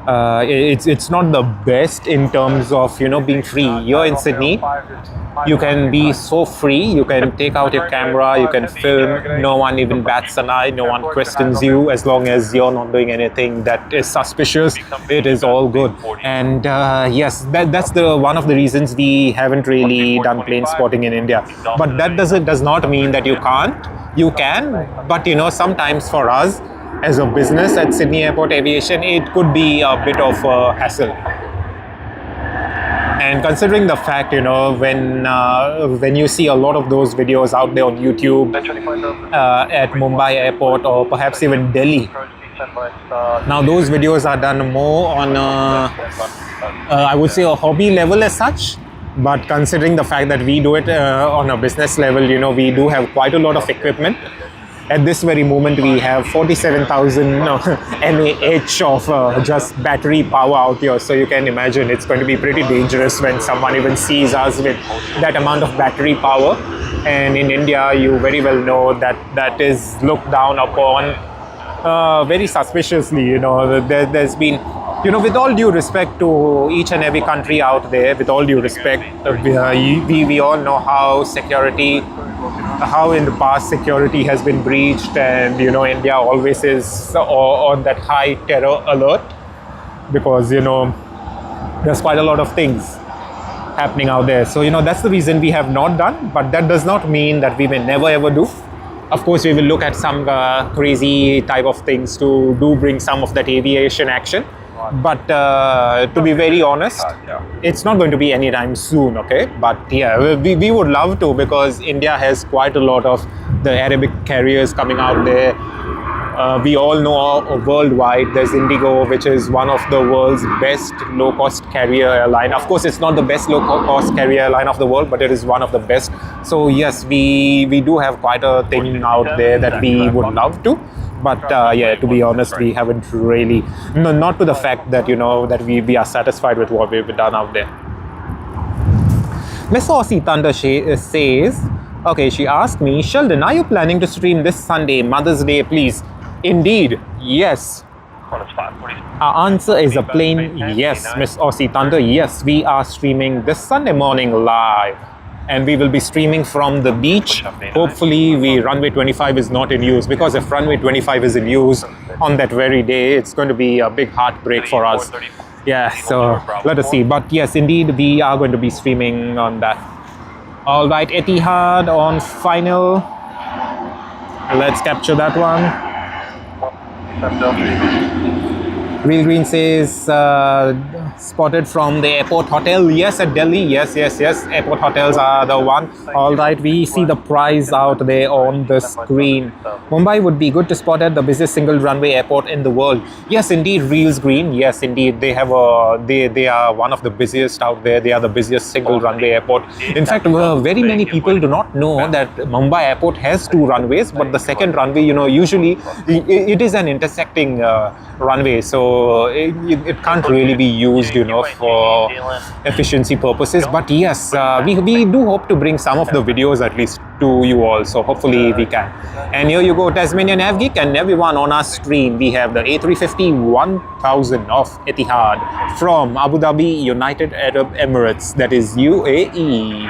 it's not the best in terms of, you know, being free. Here in Sydney, you can be so free. You can take out your camera, you can film. No one even bats an eye. No one questions you as long as you're not doing anything that is suspicious. It is all good. And yes, that's the one of the reasons we haven't really done plane spotting in India. But that does not mean that you can't. You can. But you know, sometimes for us as a business at Sydney Airport Aviation, it could be a bit of a hassle. And considering the fact, you know, when you see a lot of those videos out there on YouTube at Mumbai Airport or perhaps even Delhi, now those videos are done more on I would say a hobby level as such. But considering the fact that we do it on a business level, you know, we do have quite a lot of equipment. At this very moment, we have 47,000 mAh of just battery power out here. So you can imagine it's going to be pretty dangerous when someone even sees us with that amount of battery power. And in India, you very well know that that is looked down upon very suspiciously. You know, there's been, you know, with all due respect to each and every country out there, with all due respect, we all know how in the past security has been breached, and you know, India always is on that high terror alert because, you know, there's quite a lot of things happening out there. So, you know, that's the reason we have not done, but that does not mean that we may never ever do. Of course, we will look at some crazy type of things to do bring some of that aviation action. But to be very honest, it's not going to be anytime soon, okay? But yeah, we would love to, because India has quite a lot of the Arabic carriers coming out there. We all know worldwide there's Indigo, which is one of the world's best low-cost carrier airline. Of course, it's not the best low-cost carrier airline of the world, but it is one of the best. So yes, we do have quite a thing out there that we would love to. But yeah, to be honest, we haven't really, not to the fact that, you know, that we are satisfied with what we've done out there. Miss Aussie Thunder says, okay, she asked me, Sheldon, are you planning to stream this Sunday, Mother's Day, please? Indeed, yes. Our answer is a plain yes, Miss Aussie Thunder. Yes, we are streaming this Sunday morning live. And we will be streaming from the beach. Hopefully, runway 25 is not in use, because if runway 25 is in use on that very day, it's going to be a big heartbreak for us. Yeah, so let us see. But yes, indeed, we are going to be streaming on that. All right, Etihad on final. Let's capture that one. Real Green says spotted from the airport hotel. Yes, at Delhi. Yes. Airport hotels are the one. All right, we see the price out there on the screen. Mumbai would be good to spot at the busiest single runway airport in the world. Yes, indeed, Reels Green. Yes, indeed, they have they are one of the busiest out there. They are the busiest single runway airport. In fact, very many people do not know that Mumbai airport has 2 runways, but the second runway, usually it is an intersecting runway, so it can't really be used, for efficiency purposes. But yes, we do hope to bring some of the videos at least to you all, so hopefully we can. And here you go, Tasmanian AvGeek and everyone on our stream. We have the A350-1000 of Etihad from Abu Dhabi, United Arab Emirates, that is UAE.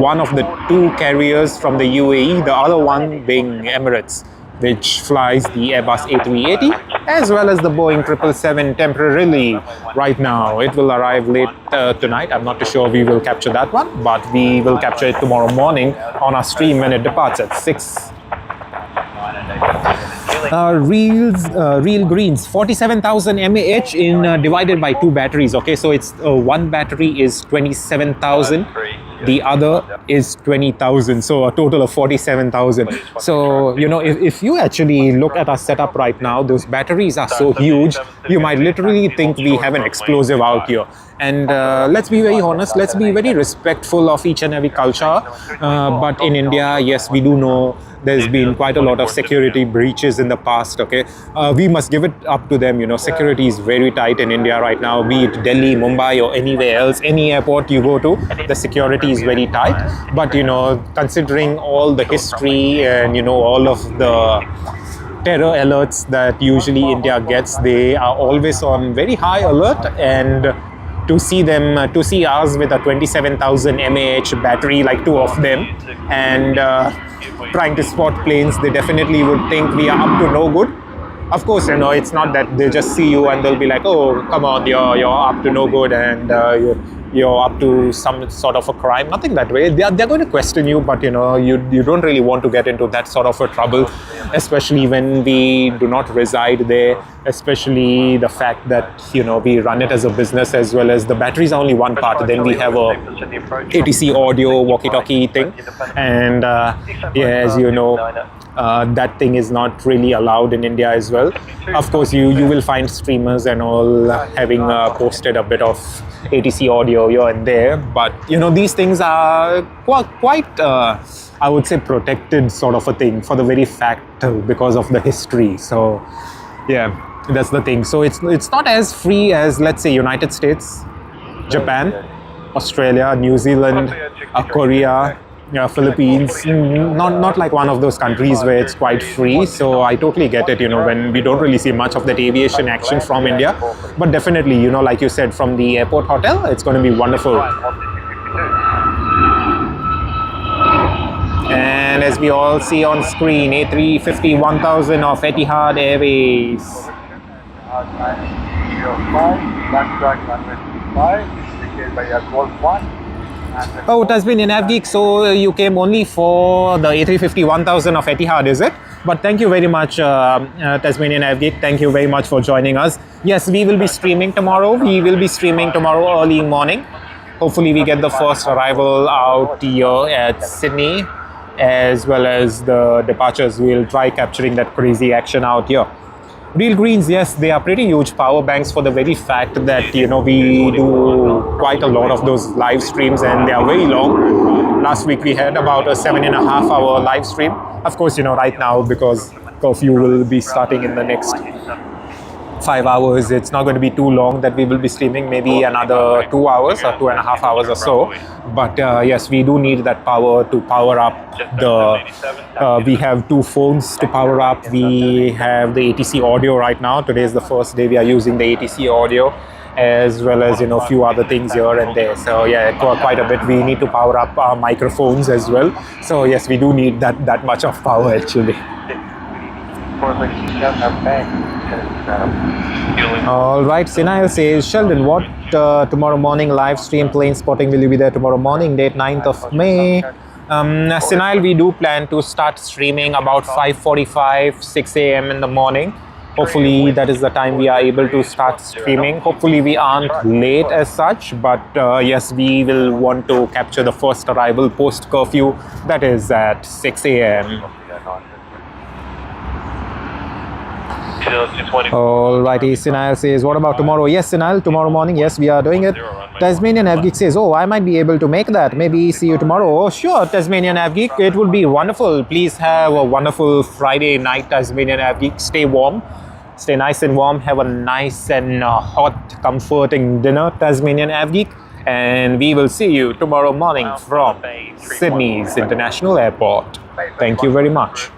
One of the 2 carriers from the UAE, the other one being Emirates, which flies the Airbus A380 as well as the Boeing 777 temporarily right now. It will arrive late tonight. I'm not too sure we will capture that one, but we will capture it tomorrow morning on our stream when it departs at 6. Real Greens, 47,000 mAh in divided by 2 batteries. Okay, so it's one battery is 27,000. The other is 20,000, so a total of 47,000. So, if you actually look at our setup right now, those batteries are so huge, you might literally think we have an explosive out here. And let's be very honest, let's be very respectful of each and every culture. But in India, yes, we do know there's been quite a lot of security breaches in the past, okay? We must give it up to them, security is very tight in India right now, be it Delhi, Mumbai or anywhere else, any airport you go to, the security is very tight. But, considering all the history and, all of the terror alerts that usually India gets, they are always on very high alert. And to see us with a 27,000 mAh battery, like 2 of them, and trying to spot planes, they definitely would think we are up to no good. Of course, it's not that they just see you and they'll be like, oh, come on, you're up to no good and you're up to some sort of a crime. Nothing that way. They're going to question you, but you don't really want to get into that sort of a trouble, especially when we do not reside there, especially the fact that we run it as a business, as well as the batteries are only one part. Then we have a ATC audio walkie-talkie thing, and as you know, that thing is not really allowed in India as well. Of course, you will find streamers and all having posted a bit of ATC audio here and there, but these things are quite I would say protected sort of a thing, for the very fact because of the history. So yeah, that's the thing. So it's not as free as, let's say, United States, Japan, Australia, New Zealand, Korea, Philippines, not like one of those countries where it's quite free. So I totally get it, when we don't really see much of that aviation action from India. But definitely, like you said, from the airport hotel, it's going to be wonderful. And as we all see on screen, A350-1000 of Etihad Airways. Oh, Tasmanian AvGeek, so you came only for the A350-1000 of Etihad, is it? But thank you very much, Tasmanian AvGeek. Thank you very much for joining us. Yes, we will be streaming tomorrow. We will be streaming tomorrow early morning. Hopefully we get the first arrival out here at Sydney, as well as the departures. We'll try capturing that crazy action out here. Real Greens, yes, they are pretty huge power banks, for the very fact that, we do quite a lot of those live streams and they are very long. Last week we had about a 7.5-hour live stream. Of course, right now, because curfew will be starting in the next 5 hours, it's not going to be too long that we will be streaming, maybe another 2 hours or 2.5 hours or so. But yes, we do need that power to power up we have 2 phones to power up. We have the ATC audio right now. Today is the first day we are using the ATC audio, as well as a few other things here and there. So yeah, quite a bit. We need to power up our microphones as well. So yes, we do need that much of power actually. Fueling. All right, Sinayal says, Sheldon, what tomorrow morning live stream plane spotting will you be there tomorrow morning, date 9th of May? Sinayal, we do plan to start streaming about 5:45, 6 a.m. in the morning. Hopefully that is the time we are able to start streaming. Hopefully we aren't late as such, but yes, we will want to capture the first arrival post curfew, that is at 6 a.m. Alrighty, Sinayal says, what about tomorrow? Yes, Sinayal, tomorrow morning, yes, we are doing it. Tasmanian Avgeek says, oh, I might be able to make that. Maybe see you tomorrow. Oh, sure, Tasmanian Avgeek, it would be wonderful. Please have a wonderful Friday night, Tasmanian Avgeek. Stay warm, stay nice and warm. Have a nice and hot, comforting dinner, Tasmanian Avgeek. And we will see you tomorrow morning from Sydney's International Airport. Thank you very much.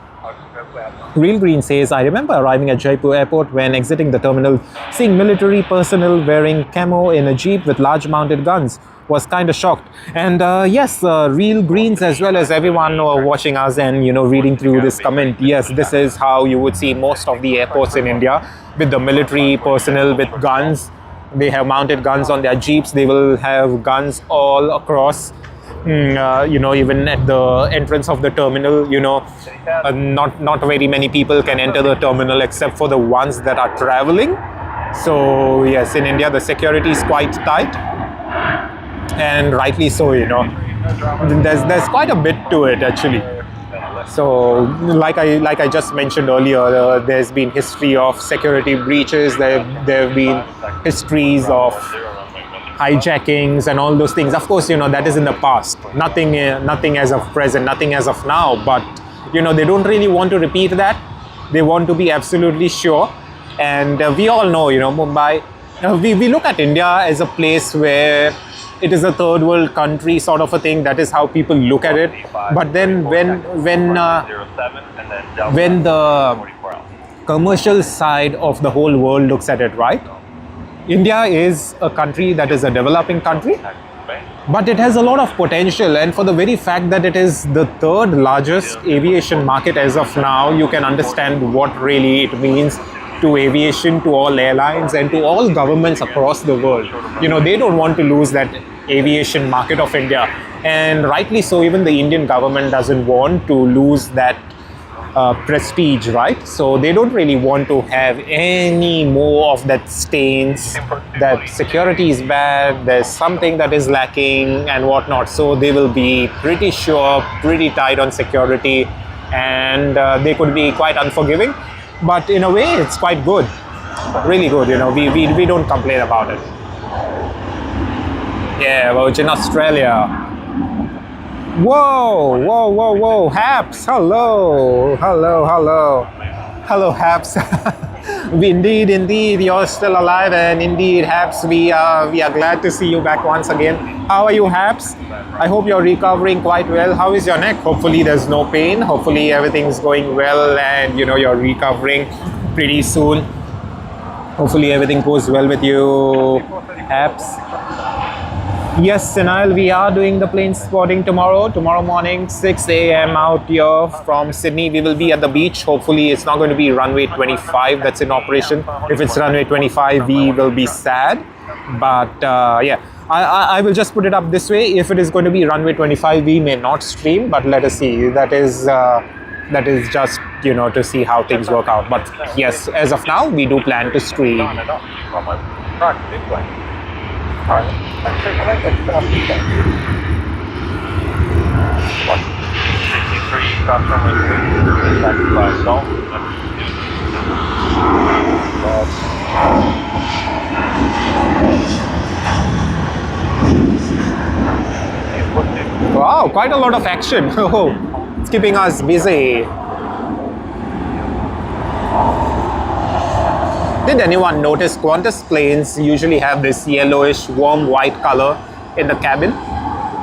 Real Green says, I remember arriving at Jaipur airport when exiting the terminal, seeing military personnel wearing camo in a jeep with large mounted guns. Was kind of shocked. And yes, Real Greens as well as everyone watching us and reading through this comment, yes, this is how you would see most of the airports in India, with the military personnel with guns. They have mounted guns on their jeeps. They will have guns all across. Even at the entrance of the terminal, not very many people can enter the terminal except for the ones that are traveling. So yes, in India the security is quite tight, and rightly so. There's quite a bit to it actually. So like I just mentioned earlier, there's been history of security breaches. There have been histories of hijackings and all those things. Of course, that is in the past. Nothing as of present, nothing as of now. But they don't really want to repeat that. They want to be absolutely sure. And we all know, Mumbai. We look at India as a place where it is a third world country sort of a thing. That is how people look at it. But then when the commercial side of the whole world looks at it, right? India is a country that is a developing country, but it has a lot of potential, and for the very fact that it is the third largest aviation market as of now, you can understand what really it means to aviation, to all airlines and to all governments across the world. They don't want to lose that aviation market of India, and rightly so. Even the Indian government doesn't want to lose that prestige, right? So they don't really want to have any more of that stains, that security is bad, there's something that is lacking and whatnot. So they will be pretty sure, pretty tight on security, and they could be quite unforgiving. But in a way, it's quite good, really good. We don't complain about it. Yeah, Virgin Australia. Whoa, Haps, hello, Haps. Indeed, you're still alive, and indeed, Haps, we are glad to see you back once again. How are you, Haps? I hope you're recovering quite well. How is your neck? Hopefully there's no pain. Hopefully everything's going well, and you're recovering pretty soon. Hopefully everything goes well with you, Haps. Yes, Sinayal, we are doing the plane spotting tomorrow morning, 6 a.m. out here from Sydney. We will be at the beach. Hopefully it's not going to be runway 25 that's in operation. If it's runway 25, we will be sad. But yeah, I will just put it up this way. If it is going to be runway 25, we may not stream, but let us see. That is just, to see how things work out. But yes, as of now, we do plan to stream. Alright, actually, I like that stuff. 63, cross runway 3, taxiway Golf. Wow, quite a lot of action. It's keeping us busy. Did anyone notice Qantas planes usually have this yellowish, warm white color in the cabin?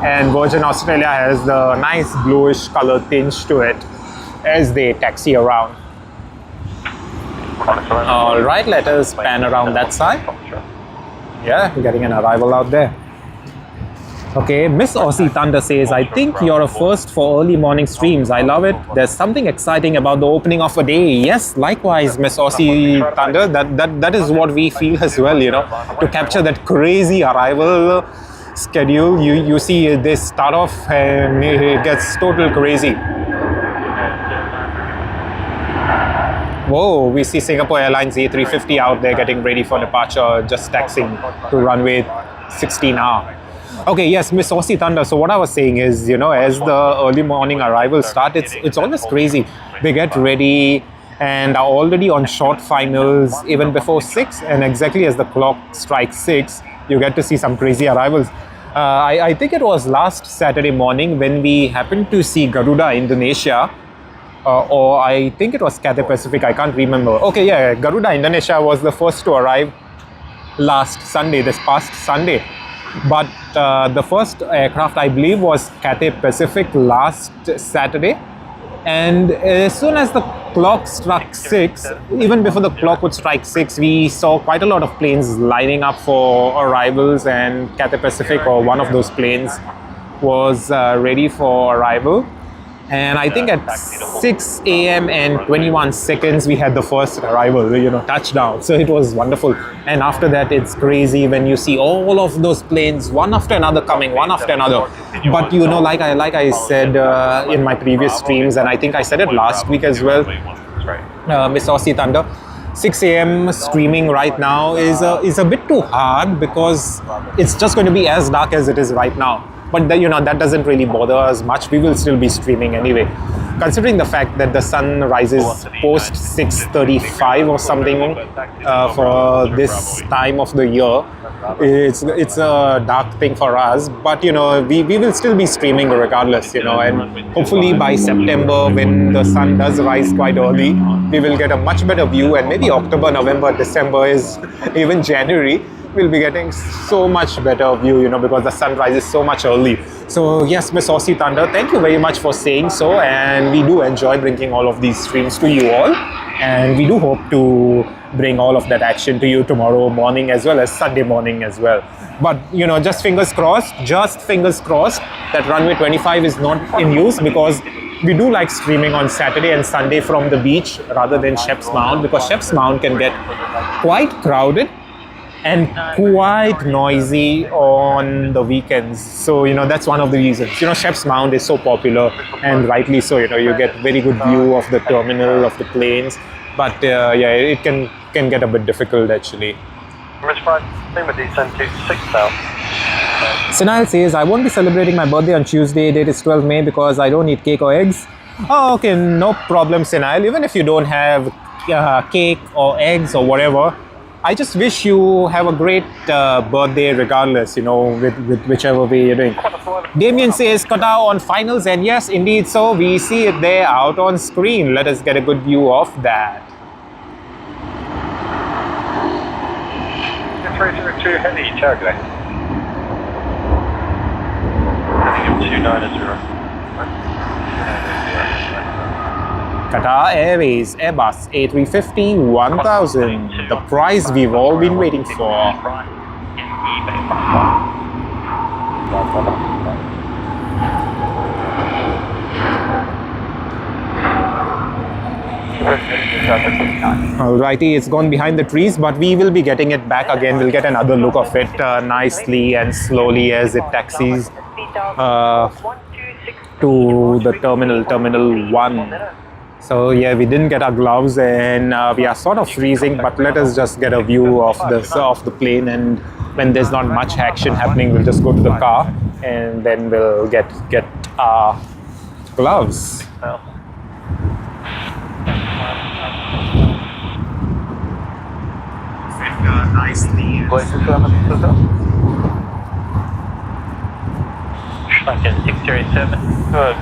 And Virgin Australia has the nice bluish color tinge to it as they taxi around. All right, let us pan around that side. Yeah, getting an arrival out there. Okay, Miss Aussie Thunder says, I think you're a first for early morning streams. I love it. There's something exciting about the opening of a day. Yes, likewise, Miss Aussie Thunder. That is what we feel as well, you know, to capture that crazy arrival schedule. You see they start off and it gets total crazy. Whoa, we see Singapore Airlines A350 out there getting ready for departure, just taxiing to runway 16R. Okay, yes, Miss Aussie Thunder. So what I was saying is, you know, as the early morning arrivals start, it's always crazy. They get ready and are already on short finals even before 6, and exactly as the clock strikes 6, you get to see some crazy arrivals. I think it was last Saturday morning when we happened to see Garuda Indonesia, or I think it was Cathay Pacific, I can't remember. Okay, yeah, Garuda Indonesia was the first to arrive last Sunday, this past Sunday. But the first aircraft, I believe, was Cathay Pacific last Saturday. And as soon as the clock struck 6, even before the clock would strike 6, we saw quite a lot of planes lining up for arrivals, and Cathay Pacific, or one of those planes, was ready for arrival. And I think at 6 a.m. and 21 seconds, we had the first arrival, you know, touchdown. So it was wonderful. And after that, it's crazy when you see all of those planes, one after another coming, one after another. But, you know, like I said in my previous streams, and I think I said it last week as well, Miss Aussie Thunder, 6 a.m. streaming right now is a bit too hard because it's just going to be as dark as it is right now. But you know, that doesn't really bother us much. We will still be streaming anyway. Considering the fact that the sun rises post 6:35 or something for this time of the year, it's a dark thing for us. But you know, we will still be streaming regardless, you know, and hopefully by September, when the sun does rise quite early, we will get a much better view, and maybe October, November, December, is even January, we'll be getting so much better view, you know, because the sun rises so much early. So yes, Miss Aussie Thunder, thank you very much for saying so, and we do enjoy bringing all of these streams to you all, and we do hope to bring all of that action to you tomorrow morning as well as Sunday morning as well. But you know, just fingers crossed that runway 25 is not in use, because we do like streaming on Saturday and Sunday from the beach rather than Shep's Mound, because Shep's Mound can get quite crowded and quite noisy on the weekends. So, you know, that's one of the reasons. You know, Shep's Mound is so popular, and rightly so. You know, you get very good view of the terminal, of the planes. But yeah, it can get a bit difficult actually. Sinal says, I won't be celebrating my birthday on Tuesday, date is 12 May, because I don't eat cake or eggs. Oh, okay, no problem, Sinal. Even if you don't have cake or eggs or whatever, I just wish you have a great birthday regardless, you know, with whichever way you're doing. Damien says, Qatar on finals, and yes, indeed so. We see it there out on screen. Let us get a good view of that. 302 heavy target. Heading 290. Qatar Airways Airbus A330-1000, the prize we've all been waiting for. Alrighty, it's gone behind the trees, but we will be getting it back again. We'll get another look of it nicely and slowly as it taxis to the terminal 1. So yeah, we didn't get our gloves, and we are sort of freezing, but let us just get a view of the plane, and when there's not much action happening, we'll just go to the car and then we'll get our gloves. Nicely. Shrunken 607.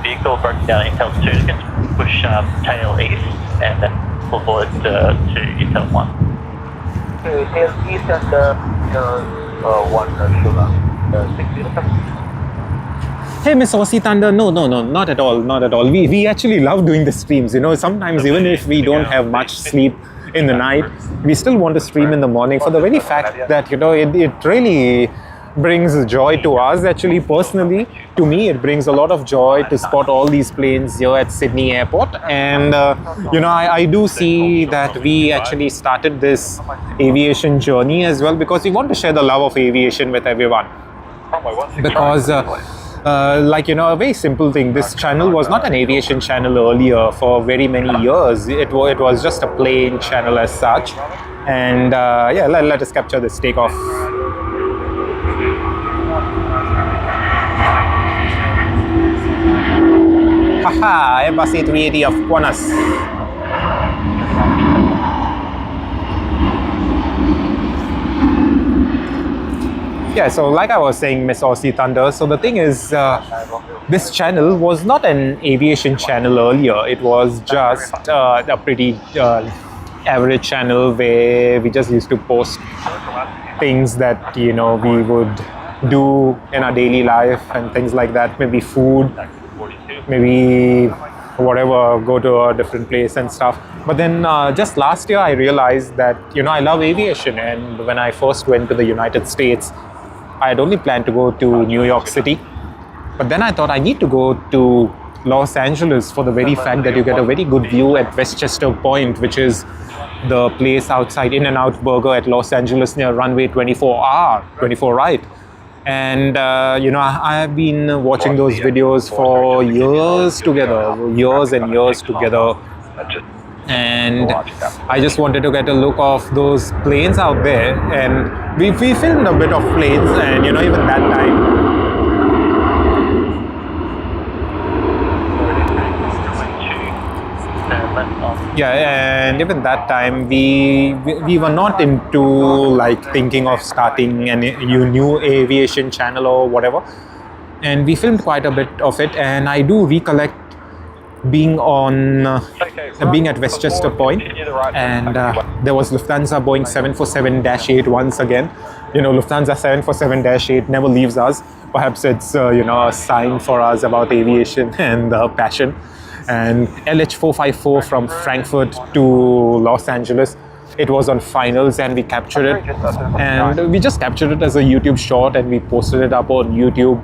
Vehicle broke down Intel 2 is going to push tail east and then pull forward to Intel 1. Tail east and 1 sugar. Hey, Miss Aussie Thunder, no, not at all. We actually love doing the streams, you know. Sometimes even if we don't have much sleep in the night, we still want to stream in the morning for the very fact that, you know, it really brings joy to us. Actually, personally, to me, it brings a lot of joy to spot all these planes here at Sydney Airport. And you know, I do see that we actually started this aviation journey as well because we want to share the love of aviation with everyone. Because like, you know, a very simple thing, this channel was not an aviation channel earlier for very many years. It was just a plane channel as such. And yeah, let us capture this takeoff. Haha, Airbus A380 of Qantas. Yeah, so like I was saying, Miss Aussie Thunder, so the thing is, this channel was not an aviation channel earlier. It was just a pretty average channel where we just used to post things that, you know, we would do in our daily life and things like that. Maybe food, maybe whatever, go to a different place and stuff. But then just last year I realized that, you know, I love aviation. And when I first went to the United States, I had only planned to go to New York City. But then I thought I need to go to Los Angeles for the very fact that you get a very good view at Westchester Point, which is the place outside In-N-Out Burger at Los Angeles near runway 24 right. And you know, I have been watching those videos for years and years together. And I just wanted to get a look of those planes out there. And we filmed a bit of planes, and you know, even that time, yeah, and even that time we were not into like thinking of starting a new aviation channel or whatever, and we filmed quite a bit of it. And I do recollect being at Westchester Point, and there was Lufthansa Boeing 747-8 once again. You know, Lufthansa 747-8 never leaves us. Perhaps it's you know, a sign for us about aviation and passion. And LH454 from Frankfurt to Los Angeles, it was on finals, and we captured it. And we just captured it as a YouTube short, and we posted it up on YouTube.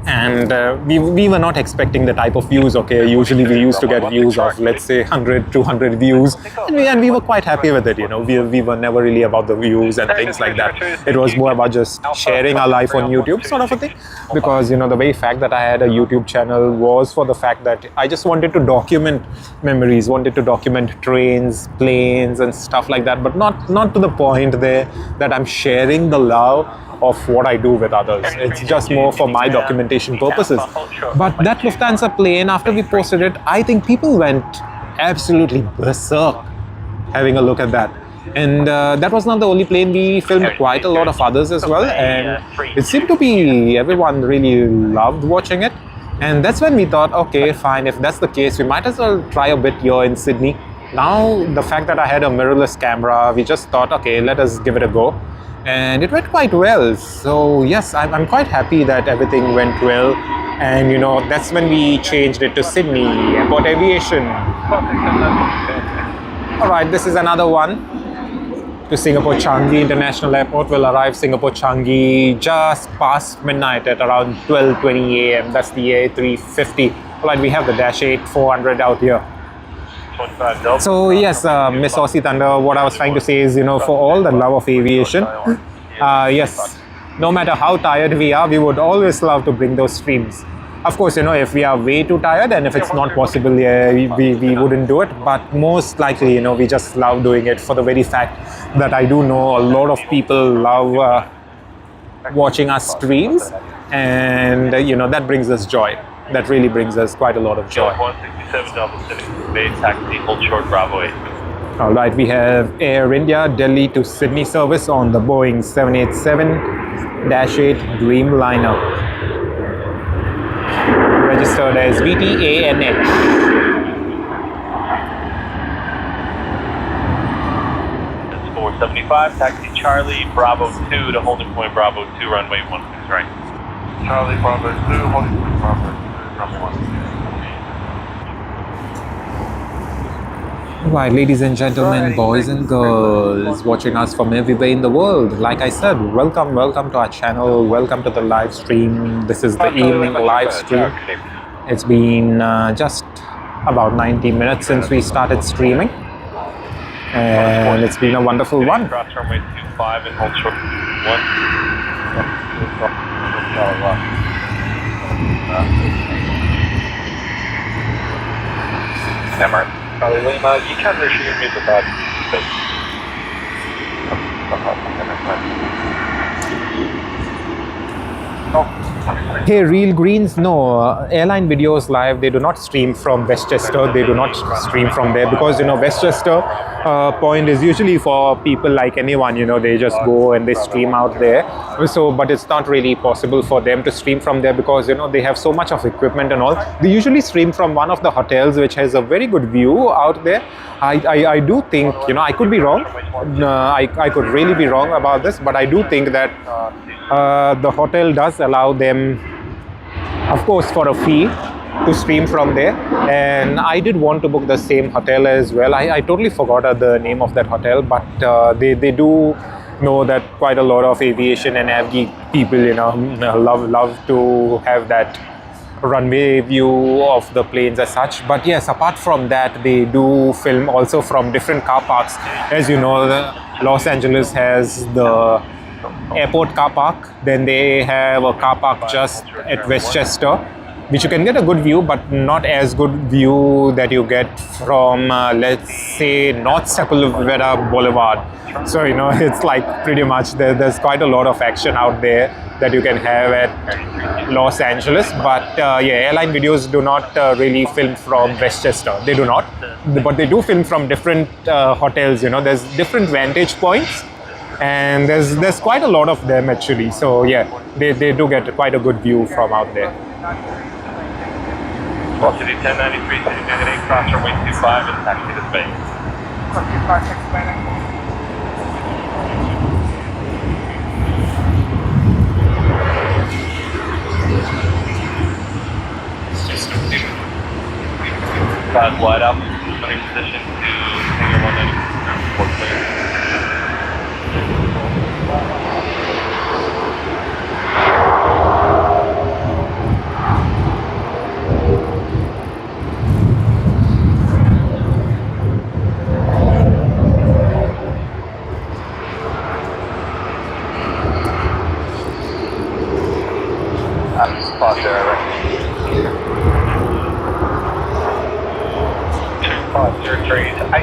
And we were not expecting the type of views. Okay, usually we used to get views of, let's say, 100, 200 views, and we were quite happy with it. You know, we were never really about the views and things like that. It was more about just sharing our life on YouTube, sort of a thing. Because, you know, the very fact that I had a YouTube channel was for the fact that I just wanted to document memories, wanted to document trains, planes, and stuff like that. But not to the point there that I'm sharing the love of what I do with others. It's just more for my documentation purposes. But that Lufthansa plane, after we posted it, I think people went absolutely berserk having a look at that. And that was not the only plane. We filmed quite a lot of others as well, and it seemed to be everyone really loved watching it. And that's when we thought, okay, fine, if that's the case, we might as well try a bit here in Sydney. Now, the fact that I had a mirrorless camera, we just thought, okay, let us give it a go. And it went quite well. So yes, I'm quite happy that everything went well. And you know, that's when we changed it to Sydney Airport Aviation. Alright, this is another one to Singapore Changi International Airport. We'll arrive Singapore Changi just past midnight at around 12:20 AM. That's the A350. Alright, we have the Dash 8-400 out here. So yes, Miss Aussie Thunder, what I was trying to say is, you know, for all the love of aviation, yes, no matter how tired we are, we would always love to bring those streams. Of course, you know, if we are way too tired and if it's not possible, yeah, we wouldn't do it. But most likely, you know, we just love doing it for the very fact that I do know a lot of people love watching our streams, and you know, that brings us joy. That really brings us quite a lot of joy. 167 Double City, Bay Taxi, hold short Bravo 8. All right, we have Air India Delhi to Sydney service on the Boeing 787-8 Dreamliner. Registered as VTANH. That's 475, taxi Charlie, Bravo 2 to holding point Bravo 2, runway 16 right. Charlie Bravo 2, holding point Bravo 2, runway 16. Right, ladies and gentlemen, boys and girls watching us from everywhere in the world. Like I said, welcome to our channel. Welcome to the live stream. This is the evening live stream. It's been just about 90 minutes since we started streaming, and it's been a wonderful one. Cross runway 25 and hold short 1. Hammer. Charlie Lima, you can resume me with that. Hey, Real Greens, no, airline videos live, they do not stream from Westchester, they do not stream from there because, Westchester point is usually for people like anyone, they just go and they stream out there. So, but it's not really possible for them to stream from there because, they have so much of equipment and all. They usually stream from one of the hotels which has a very good view out there. I do think, I could be wrong, I could really be wrong about this, but I do think that the hotel does allow them, of course, for a fee to stream from there. And I did want to book the same hotel as well. I totally forgot the name of that hotel, but they do know that quite a lot of aviation and avgeek people, love to have that runway view of the planes as such. But yes, apart from that, they do film also from different car parks. As you know, Los Angeles has the airport car park, then they have a car park just at Westchester, which you can get a good view, but not as good view that you get from let's say North Sepulveda Boulevard. So it's like pretty much there's quite a lot of action out there that you can have at Los Angeles. But airline videos do not really film from Westchester. They do not, but they do film from different hotels. There's different vantage points, and there's quite a lot of them actually. So yeah, they do get quite a good view from out there. Velocity 1093, sitting negative, cross runway 25 and taxi to space. Clouds wide up, running position to hangar 190, port clear. Spot there, I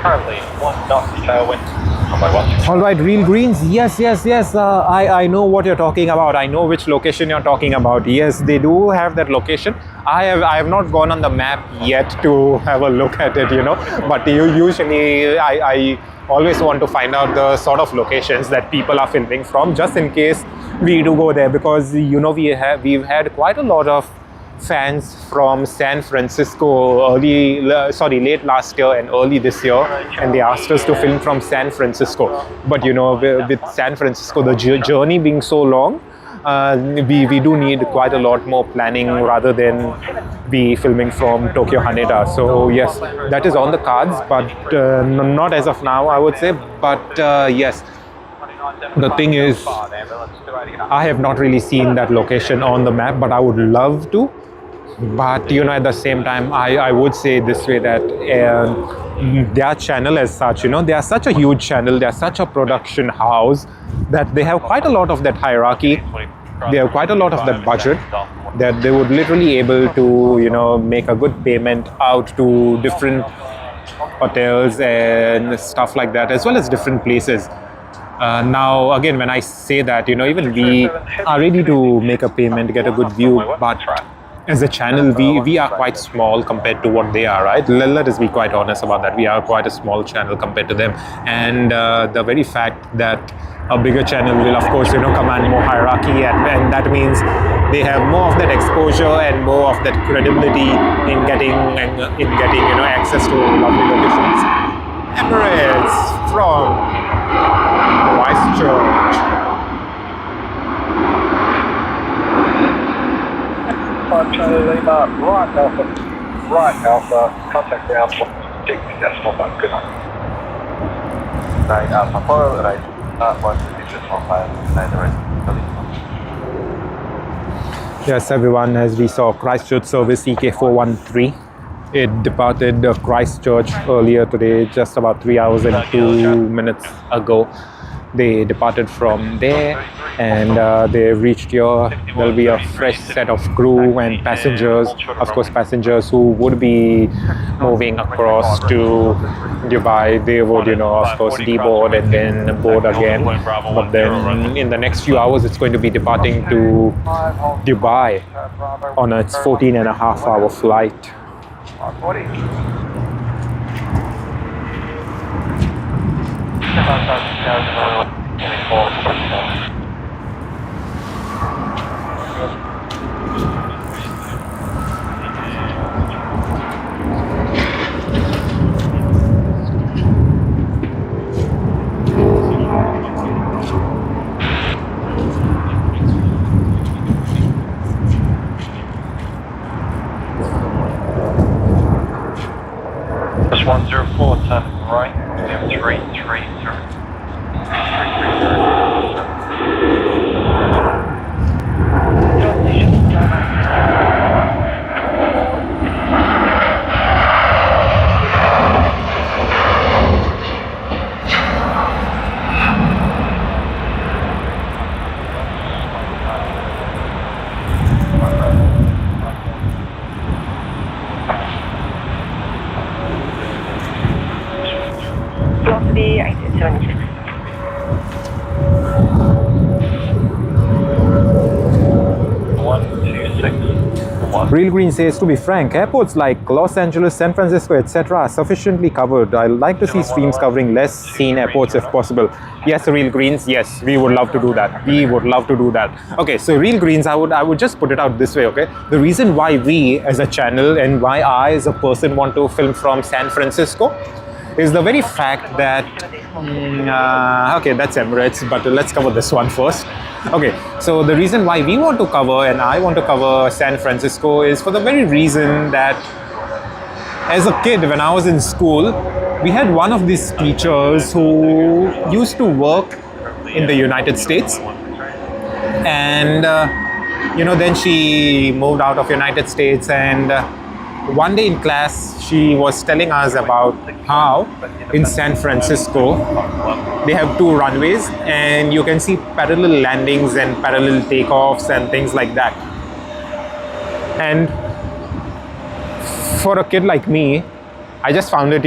currently 1 knot tailwind on my watch. All right, Real Greens, yes. I know what you're talking about. I know which location you're talking about. Yes, they do have that location. I have not gone on the map yet to have a look at it, but usually I always want to find out the sort of locations that people are filming from, just in case we do go there, because we've had quite a lot of fans from San Francisco late last year and early this year, and they asked us to film from San Francisco. But with San Francisco, the journey being so long, we do need quite a lot more planning rather than be filming from Tokyo Haneda. So yes, that is on the cards, but not as of now, I would say. But yes, the thing is, I have not really seen that location on the map, but I would love to. But at the same time, I would say this way, that their channel as such, they are such a huge channel, they are such a production house, that they have quite a lot of that hierarchy, they have quite a lot of that budget, that they would literally able to make a good payment out to different hotels and stuff like that, as well as different places. Now again, when I say that, even we are ready to make a payment, get a good view, but as a channel, we are quite small compared to what they are, right? Let us be quite honest about that. We are quite a small channel compared to them, and the very fact that a bigger channel will, of course, command more hierarchy, and that means they have more of that exposure and more of that credibility in getting access to lovely locations. Emirates from Christchurch. Charlie Lima, right Alpha, contact ground. 6 decimal mark. Good. Right, Papa, right, 1 decimal 5, 9, right. Yes, everyone, as we saw, Christchurch service EK413. It departed Christchurch earlier today, just about 3 hours and 2 minutes ago. They departed from there and they reached here. There'll be a fresh set of crew and passengers, of course passengers who would be moving across to Dubai. They would, of course deboard and then board again. But then in the next few hours it's going to be departing to Dubai on its 14.5-hour flight. That's 104, turn right, 330. Velocity 876. Real Green says, to be frank, airports like Los Angeles, San Francisco, etc. are sufficiently covered. I'd like to see streams covering less seen airports if possible. Yes, Real Greens, yes, we would love to do that. We would love to do that. Okay, so Real Greens, I would just put it out this way, okay? The reason why we as a channel and why I as a person want to film from San Francisco is the very fact that okay, that's Emirates, but let's cover this one first. Okay, so the reason why we want to cover and I want to cover San Francisco is for the very reason that as a kid, when I was in school, we had one of these teachers who used to work in the United States, and then she moved out of United States, and one day in class she was telling us about how in San Francisco they have 2 runways and you can see parallel landings and parallel takeoffs and things like that. And for a kid like me, I just found it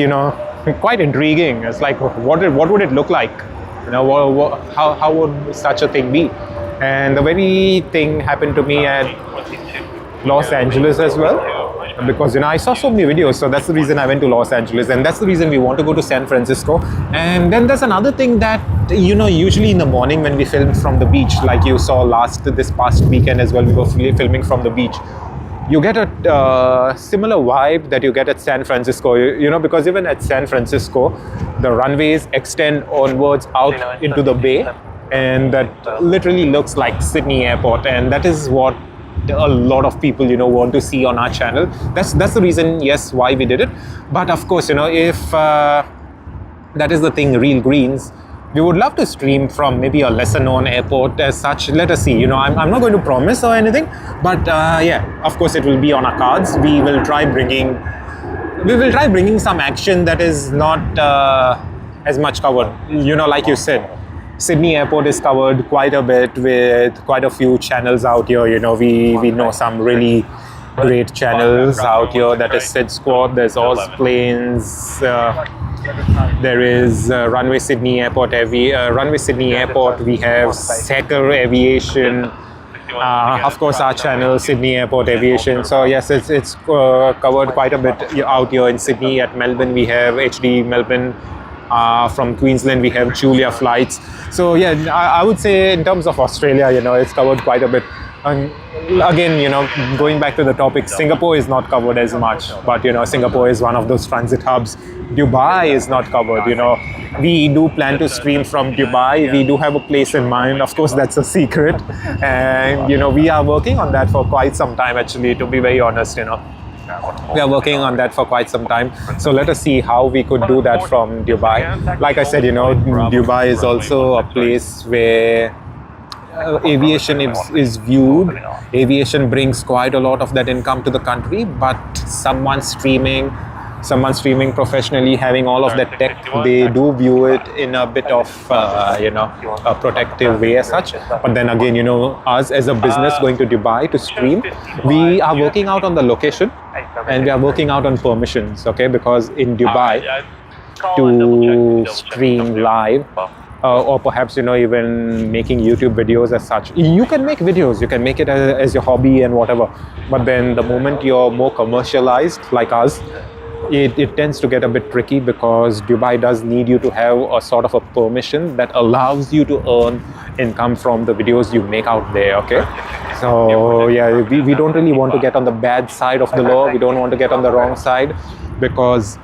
quite intriguing. It's like, what would it look like? How would such a thing be? And the very thing happened to me at Los Angeles as well, because I saw so many videos, so that's the reason I went to Los Angeles, and that's the reason we want to go to San Francisco. And then there's another thing that usually in the morning when we film from the beach, like you saw this past weekend as well, we were filming from the beach, you get a similar vibe that you get at San Francisco, because even at San Francisco the runways extend onwards out into the bay, and that literally looks like Sydney Airport, and that is what a lot of people want to see on our channel. That's the reason, yes, why we did it. But of course, if that is the thing, Real Greens, we would love to stream from maybe a lesser known airport as such. Let us see. I'm not going to promise or anything, but yeah, of course it will be on our cards. We will try bringing some action that is not as much covered. Like you said, Sydney Airport is covered quite a bit with quite a few channels out here. We know some really great channels out here. That is Sid Squad, there's Oz Planes, there is Runway Sydney Airport. Runway Sydney Airport, we have Saab Aviation, of course our channel Sydney Airport Aviation. So yes, it's covered quite a bit out here in Sydney. At Melbourne we have HD Melbourne. From Queensland we have Julia flights. So yeah, I would say in terms of Australia, it's covered quite a bit. And again, going back to the topic, Singapore is not covered as much, but Singapore is one of those transit hubs. Dubai is not covered. We do plan to stream from Dubai. We do have a place in mind. Of course, that's a secret, and we are working on that for quite some time actually, to be very honest. we are working on that for quite some time. So let us see how we could do that from Dubai. Like I said, you know, Dubai is also a place where aviation is viewed. Aviation brings quite a lot of that income to the country, but someone streaming professionally, having all of that tech, they do view it in a bit of you know, a protective way as such. But then again, you know, us as a business going to Dubai to stream, we are working out on the location and we are working out on permissions, okay? Because in Dubai, to stream live, or perhaps, you know, even making YouTube videos as such, you can make videos, you can make it as your hobby and whatever, but then the moment you're more commercialized like us, it tends to get a bit tricky, because Dubai does need you to have a sort of a permission that allows you to earn income from the videos you make out there, okay? So yeah, we don't really want to get on the bad side of the law, we don't want to get on the wrong side, because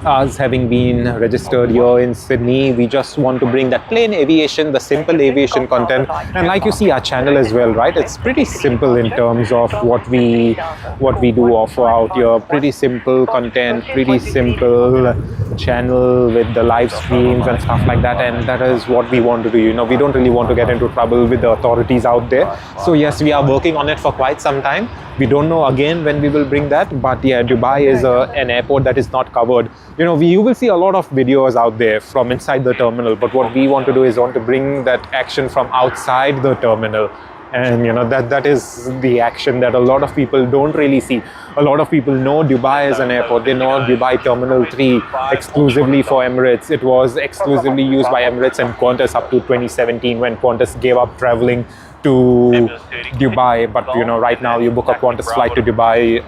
us having been registered here in Sydney, we just want to bring that plain aviation, the simple aviation content. And like you see our channel as well, right? It's pretty simple in terms of what we do offer out here. Pretty simple content, pretty simple channel with the live streams and stuff like that. And that is what we want to do. You know, we don't really want to get into trouble with the authorities out there. So yes, we are working on it for quite some time. We don't know again when we will bring that, but yeah, Dubai is an airport that is not covered. You know, you will see a lot of videos out there from inside the terminal, but what we want to do is want to bring that action from outside the terminal. And you know, that is the action that a lot of people don't really see. A lot of people know Dubai as an airport. They know Dubai Terminal 3 exclusively for Emirates. It was exclusively used by Emirates and Qantas up to 2017, when Qantas gave up traveling to Dubai. But you know, right now you book a Qantas flight to Dubai,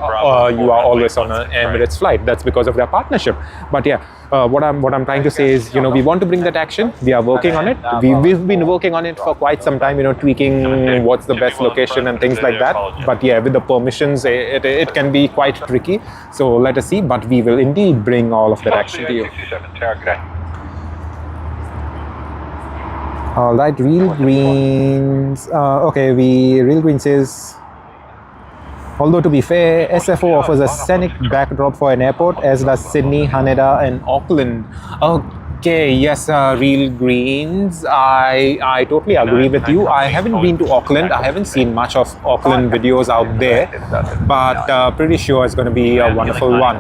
you are always on an Emirates flight. That's because of their partnership. But yeah, what I'm trying to say is, you know, we want to bring that action. We are working on it. We've been working on it for quite some time, you know, tweaking what's the best location and things like that. But yeah, with the permissions, it can be quite tricky. So let us see, but we will indeed bring all of that action to you. All right, Real Greens. Okay, Real Green says, although to be fair, SFO offers a scenic backdrop for an airport, as does Sydney, Haneda and Auckland. Okay, yes, Real Greens, I totally agree with you. I haven't been to Auckland. I haven't seen much of Auckland videos out there, but pretty sure it's going to be a wonderful one.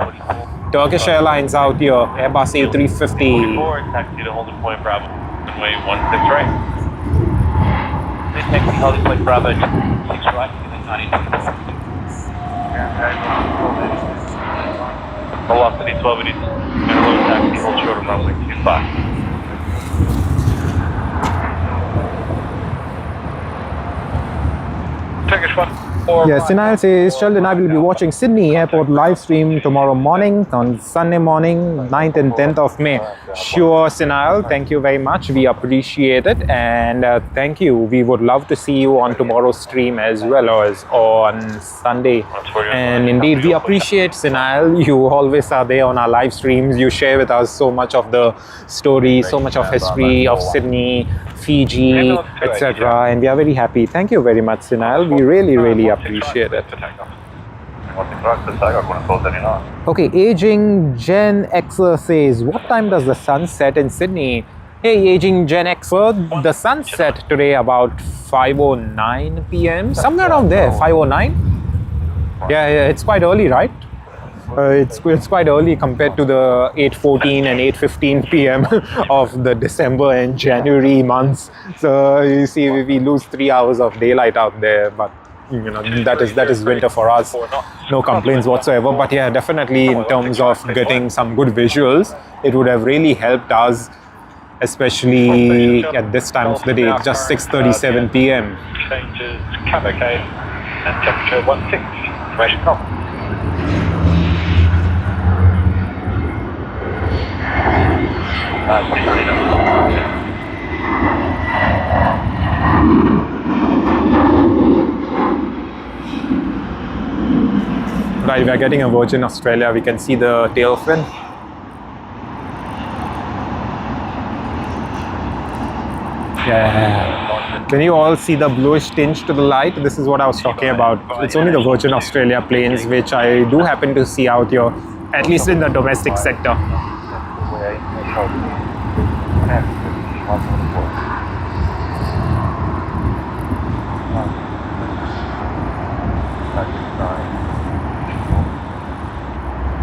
Turkish Airlines out here, Airbus A350. Taxi to holding point Bravo. Runway 16 right. Please take the holding point Bravo 6 right. Velocity 1280. Hello, taxi, hold short of runway 25. Turkish 1. Yes, Sinal says, Sheldon, I will be watching Sydney Airport live stream tomorrow morning, on Sunday morning, 9th and 10th of May. Sure, Sinal, thank you very much. We appreciate it, and thank you. We would love to see you on tomorrow's stream as well as on Sunday. And indeed, we appreciate, Sinal. You always are there on our live streams. You share with us so much of the story, so much of history of Sydney, Fiji, etc. And we are very happy. Thank you very much, Sinal. We really appreciate it. Okay, Aging Gen Xer says, what time does the sun set in Sydney? Hey, Aging Gen Xer, the sun set today about 5:09 p.m. Somewhere around there, 5:09. Yeah, it's quite early, right? It's quite early compared to the 8:14 and 8:15 p.m. of the December and January months. So you see, we lose 3 hours of daylight out there, but you know, that is winter for us. No complaints whatsoever. But yeah, definitely in terms of getting some good visuals, it would have really helped us, especially at this time of the day. It's just 6:37 p.m. Changes cavalcade and temperature 16. Information come. Right, we are getting a Virgin Australia. We can see the tail fin. Yeah. Can you all see the bluish tinge to the light? This is what I was talking about. It's only the Virgin Australia planes which I do happen to see out here, at least in the domestic sector.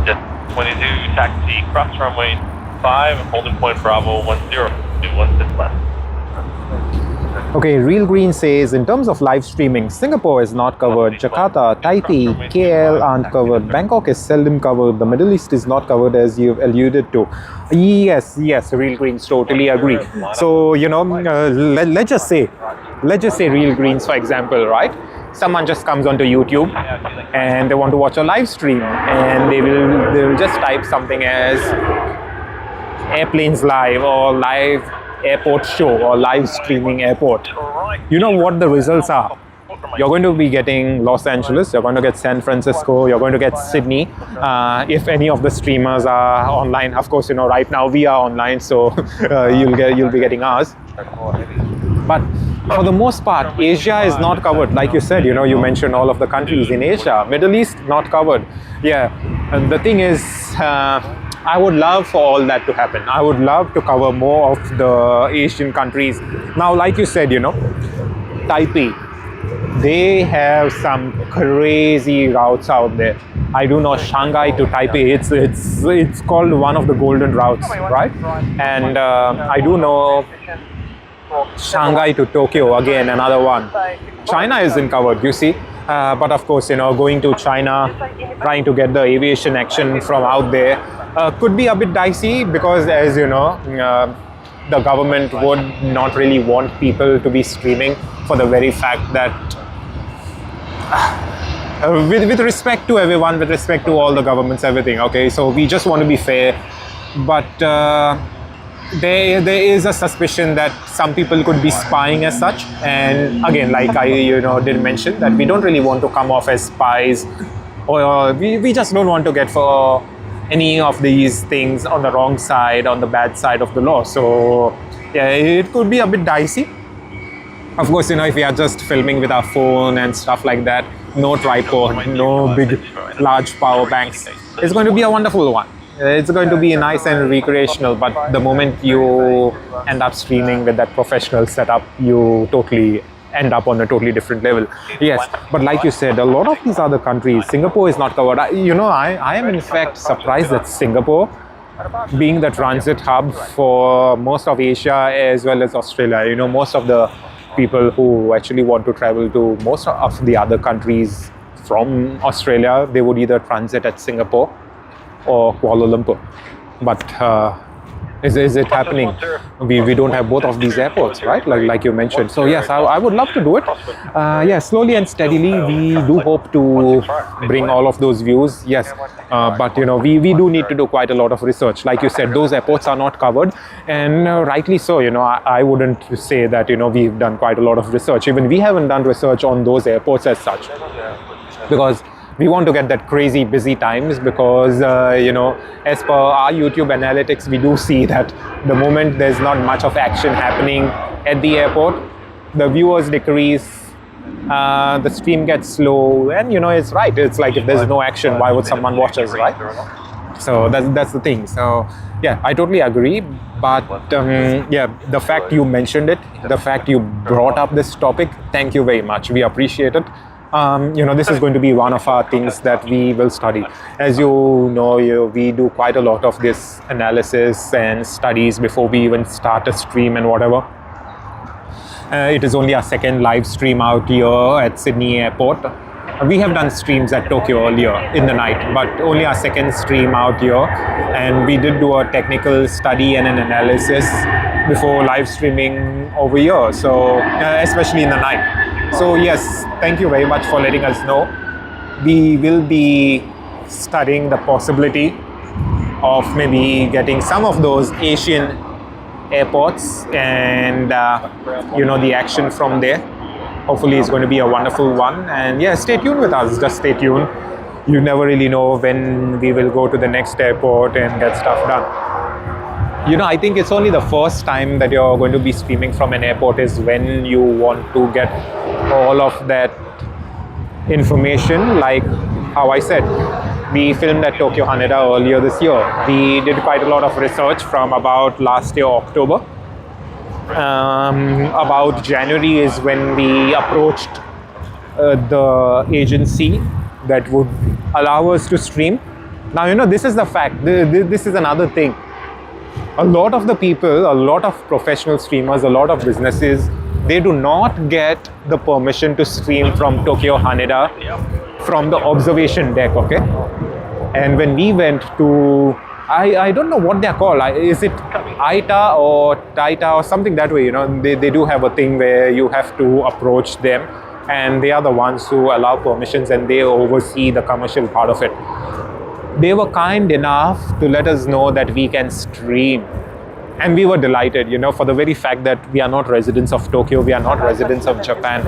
Just 22 taxi, cross runway 5, holding point Bravo 10, 216 left. Okay, Real Green says, in terms of live streaming, Singapore is not covered, Jakarta, Taipei, KL aren't covered, Bangkok is seldom covered, the Middle East is not covered as you've alluded to. Yes, Real Greens, totally agree. So, you know, let's just say Real Greens, for example, right? Someone just comes onto YouTube and they want to watch a live stream and they will just type something as Airplanes Live or Live Airport Show or live streaming airport. You know what the results are? You're going to be getting Los Angeles, you're going to get San Francisco, you're going to get Sydney. If any of the streamers are online, of course, you know, right now we are online, so you'll be getting ours. But for the most part, Asia is not covered. Like you said, you know, you mentioned all of the countries in Asia. Middle East, not covered. Yeah, and the thing is, I would love for all that to happen. I would love to cover more of the Asian countries. Now, like you said, you know, Taipei, they have some crazy routes out there. I do know Shanghai to Taipei, it's called one of the golden routes, right? And I do know Shanghai to Tokyo, again, another one. China isn't covered, you see. But of course, you know, going to China, trying to get the aviation action from out there could be a bit dicey because, as you know, the government would not really want people to be streaming for the very fact that with respect to everyone, with respect to all the governments, everything, okay, so we just want to be fair, but there is a suspicion that some people could be spying as such, and again, like I did mention, that we don't really want to come off as spies, or we just don't want to get for any of these things on the wrong side, on the bad side of the law. So yeah, it could be a bit dicey. Of course, you know, if we are just filming with our phone and stuff like that, no tripod, no big large power banks, it's going to be a wonderful one. It's going to be nice and recreational, but the moment you end up streaming with that professional setup, you totally end up on a totally different level. Yes, but like you said, a lot of these other countries, Singapore is not covered. I am in fact surprised that Singapore, being the transit hub for most of Asia as well as Australia, you know, most of the people who actually want to travel to most of the other countries from Australia, they would either transit at Singapore or Kuala Lumpur. But is it happening? We don't have both of these airports, right? Like you mentioned. So yes, I would love to do it. Yeah, slowly and steadily, we do hope to bring all of those views. Yes, but you know, we do need to do quite a lot of research. Like you said, those airports are not covered, and rightly so. You know, I wouldn't say that, you know, we've done quite a lot of research. Even we haven't done research on those airports as such, because we want to get that crazy busy times, because you know, as per our YouTube analytics, we do see that the moment there's not much of action happening at the airport, the viewers decrease, the stream gets slow, and you know, it's right. It's like, if there's no action, why would someone watch us, right? So that's the thing. So yeah, I totally agree. But yeah, the fact you mentioned it, the fact you brought up this topic, thank you very much. We appreciate it. You know, this is going to be one of our things that we will study. As you know, we do quite a lot of this analysis and studies before we even start a stream and whatever. It is only our second live stream out here at Sydney Airport. We have done streams at Tokyo earlier in the night, but only our second stream out here. And we did do a technical study and an analysis before live streaming over here, so especially in the night. So yes, thank you very much for letting us know. We will be studying the possibility of maybe getting some of those Asian airports and you know, the action from there. Hopefully it's going to be a wonderful one. And yeah, stay tuned with us, just stay tuned. You never really know when we will go to the next airport and get stuff done. I think it's only the first time that you're going to be streaming from an airport is when you want to get all of that information. Like how I said, we filmed at Tokyo Haneda earlier this year. We did quite a lot of research from about last year, October. About January is when we approached the agency that would allow us to stream. Now, this is the fact. This is another thing. A lot of the people, a lot of professional streamers, a lot of businesses, they do not get the permission to stream from Tokyo Haneda from the observation deck, okay? And when we went to, I don't know what they're called. Is it AITA or TAITA or something that way, They do have a thing where you have to approach them, and they are the ones who allow permissions and they oversee the commercial part of it. They were kind enough to let us know that we can stream. And we were delighted, for the very fact that we are not residents of Tokyo, we are not residents of Japan.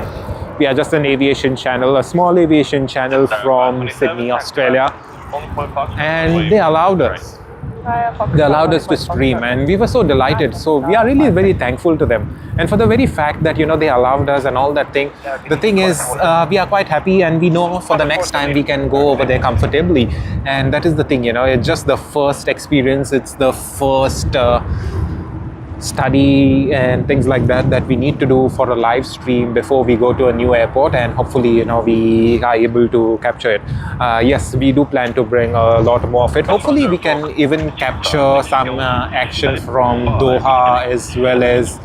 We are just an aviation channel, a small aviation channel from Sydney, Australia. And they allowed us. They allowed us to stream, and we were so delighted. So we are really very thankful to them. And for the very fact that, they allowed us and all that thing. The thing is, we are quite happy, and we know for the next time we can go over there comfortably. And that is the thing, it's just the first experience. It's the first study and things like that we need to do for a live stream before we go to a new airport, and hopefully we are able to capture it. Yes, we do plan to bring a lot more of it. Hopefully we can even capture some action from Doha as well as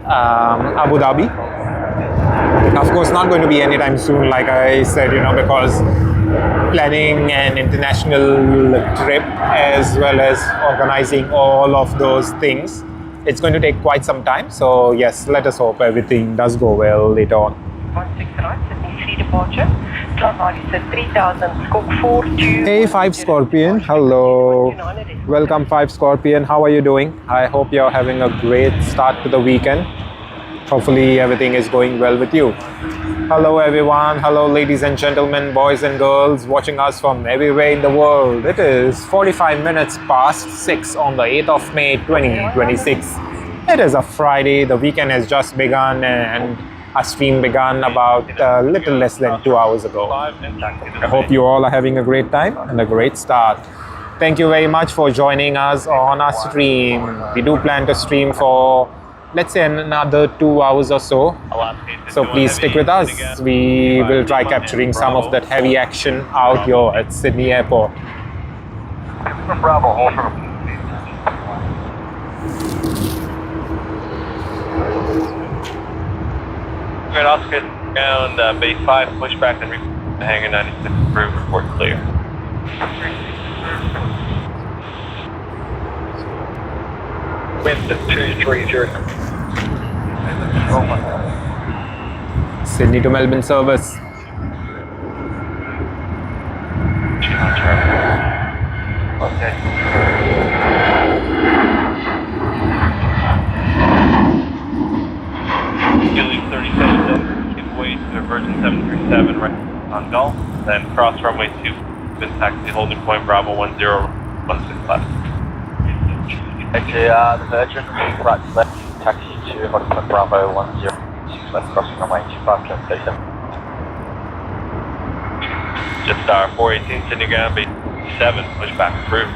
Abu Dhabi. Of course, not going to be anytime soon, like I said, because planning an international trip as well as organizing all of those things, it's going to take quite some time. So yes, let us hope everything does go well later on. 169, departure. Flight 3000, scope 42. Hey 5 Scorpion, hello. Welcome 5 Scorpion, how are you doing? I hope you're having a great start to the weekend. Hopefully everything is going well with you. Hello everyone, hello ladies and gentlemen, boys and girls watching us from everywhere in the world. It is 45 minutes past 6 on the 8th of May 2026. It is a Friday, the weekend has just begun, and our stream began about a little less than 2 hours ago. I hope you all are having a great time and a great start. Thank you very much for joining us on our stream. We do plan to stream for, let's say, another 2 hours or so. So please stick with us. We will try capturing some of that heavy action out here at Sydney Airport. Bravo, hold for Good, Oscar, down base 5, push back and hangar 96, approved, report clear. wind 230. Sydney to Melbourne service. Okay. Gilly 37, give way to Virgin 737 right on Gulf, then cross runway 2, then taxi holding point Bravo 1016 left. Okay, the Virgin, right left, taxi to holding point Bravo 106 left, crossing runway 25, station. Just star 418, Sydney ground, base 7, push back, approved.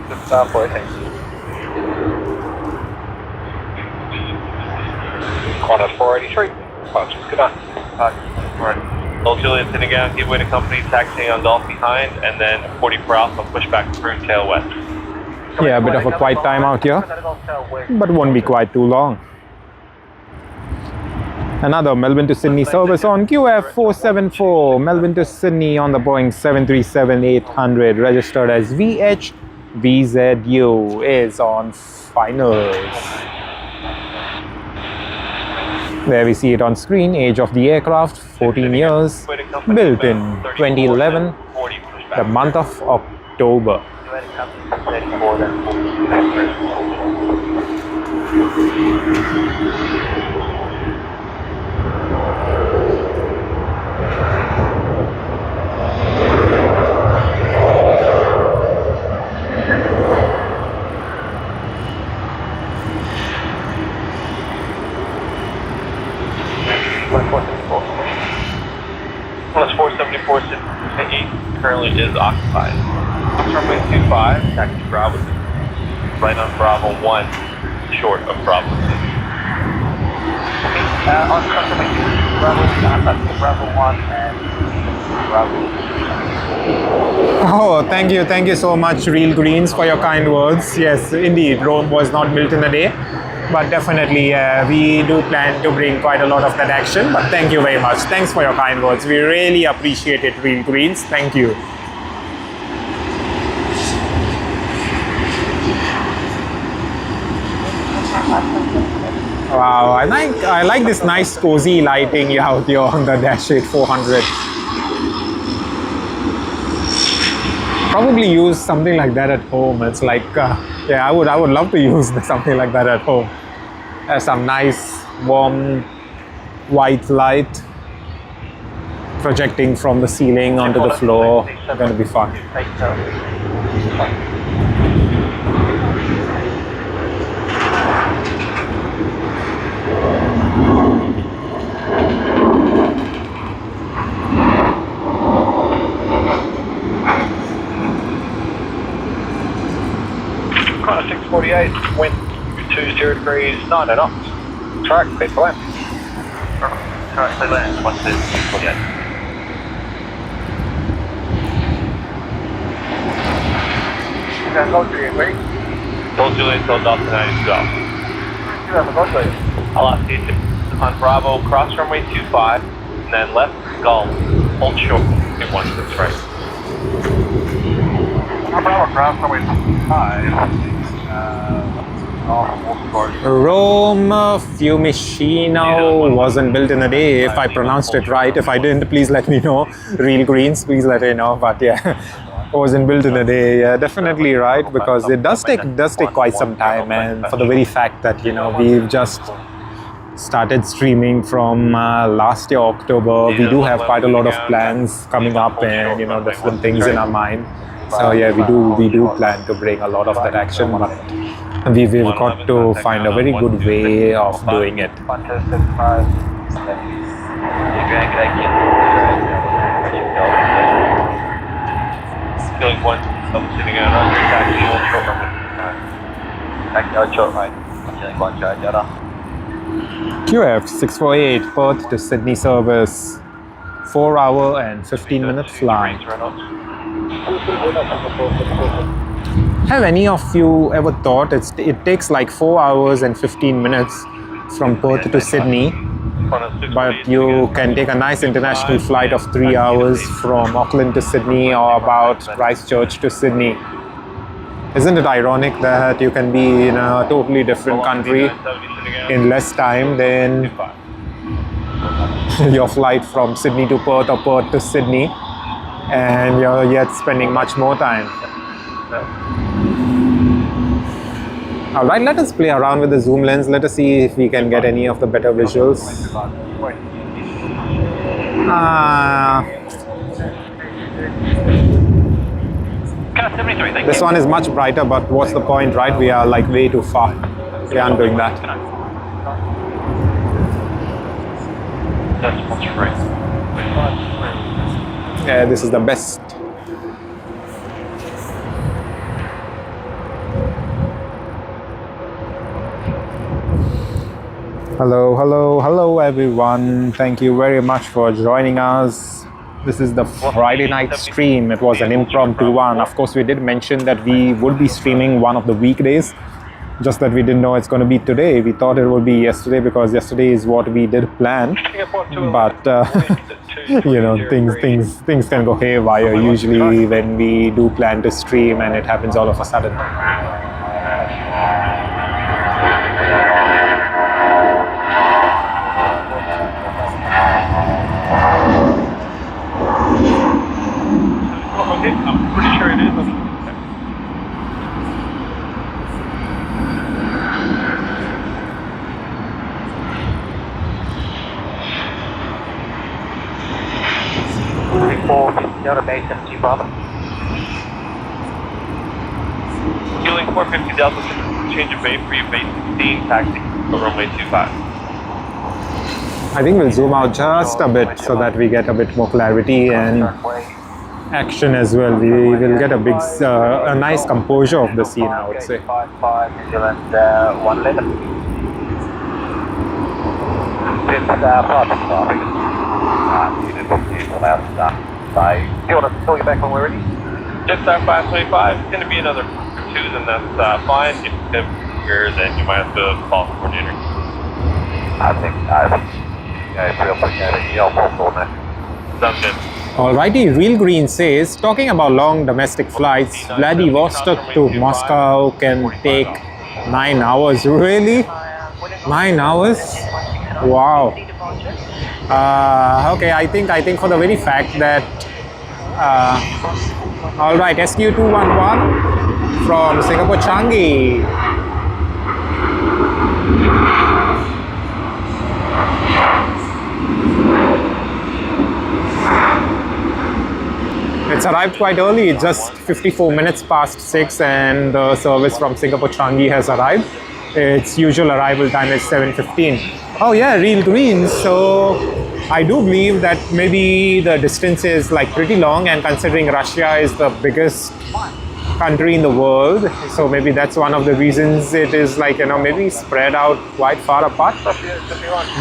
Just star 418. Corner 483. Good night. Alright. Old Julian Sydney ground, give way to company, taxiing on Gulf behind, and then 44 Alpha, push back, approved, tail west. Yeah, a bit of a quiet time out here, but won't be quite too long. Another Melbourne to Sydney service on QF 474, Melbourne to Sydney on the Boeing 737-800, registered as VHVZU, is on finals. There we see it on screen, age of the aircraft, 14 years, built in 2011, the month of October. currently is occupied. Runway 25, taxi Bravo 2. Right on Bravo 1, short of Bravo 2. On runway 2, Bravo, Bravo 1 and Bravo. Oh, thank you so much, Real Greens, for your kind words. Yes, indeed, Rome was not built in a day, but definitely we do plan to bring quite a lot of that action. But thank you very much. Thanks for your kind words. We really appreciate it, Real Greens. Thank you. Wow, I like this nice cozy lighting out here on the Dash 400. Probably use something like that at home. It's like, yeah, I would love to use something like that at home. Some nice warm white light projecting from the ceiling onto the floor. It's going to be fun. Connor 648, wind 20 degrees, 9 knots. Track, clear for land. Track, clear land, 648. Okay, go Juliet, wait. Told Juliet, told Delta 9 go. You have a go Juliet. I'll ask you to on Bravo, cross runway 25, and then left, Gulf, hold short, in 16 right. Bravo, cross runway 5. Rome Fiumicino wasn't built in a day, if I pronounced it right. If I didn't, please let me know. Real Greens, please let me know. But yeah, it wasn't built in a day. Yeah, definitely right, because it does take quite some time, and for the very fact that, you know, we've just started streaming from last year October. We do have quite a lot of plans coming up, and, you know, different things in our mind. So yeah, we do plan to bring a lot of that action, but we've got to find a very good way of doing it. Feeling one, sitting on under taxi, hold short runway. QF 648 Perth to Sydney service, 4 hour and 15 minute flight. Have any of you ever thought it takes like 4 hours and 15 minutes from Perth to Sydney, but you can take a nice international flight of 3 hours from Auckland to Sydney, or about Christchurch to Sydney? Isn't it ironic that you can be in a totally different country in less time than your flight from Sydney to Perth or Perth to Sydney, and you're yet spending much more time? Alright, let us play around with the zoom lens. Let us see if we can get any of the better visuals. This one is much brighter, but what's the point, right? We are like way too far. We aren't doing that. Yeah, this is the best. Hello everyone. Thank you very much for joining us. This is the Friday night stream. It was an impromptu one. Of course, we did mention that we would be streaming one of the weekdays, just that we didn't know it's going to be today. We thought it would be yesterday, because yesterday is what we did plan. But you know, things can go haywire usually when we do plan to stream, and it happens all of a sudden. I'm pretty sure it is. Feeling 450 Delta, change of base for you, base 16, taxi, runway 25. I think we'll zoom out just a bit so that we get a bit more clarity, and action as well. We will get a big, a nice composure of the scene, I would say. 55 New Zealand 111. Since parking traffic, unit booked is allowed to start. So, do you want to call you back when we're ready? Just 525. It's going to be another 2, then that's fine. If it's bigger, then you might have to call the coordinator. I think, if we appreciate it, you'll call on that. Sounds good. Alrighty, Real Green says, talking about long domestic flights, Vladivostok to Moscow can take 9 hours. Really? 9 hours? Wow. Okay, I think for the very fact that all right, SQ211 from Singapore Changi. It's arrived quite early. It's just 54 minutes past 6 and the service from Singapore Changi has arrived. Its usual arrival time is 7:15. Oh yeah, Real Green. So I do believe that maybe the distance is like pretty long, and considering Russia is the biggest country in the world, so maybe that's one of the reasons it is like, you know, maybe spread out quite far apart.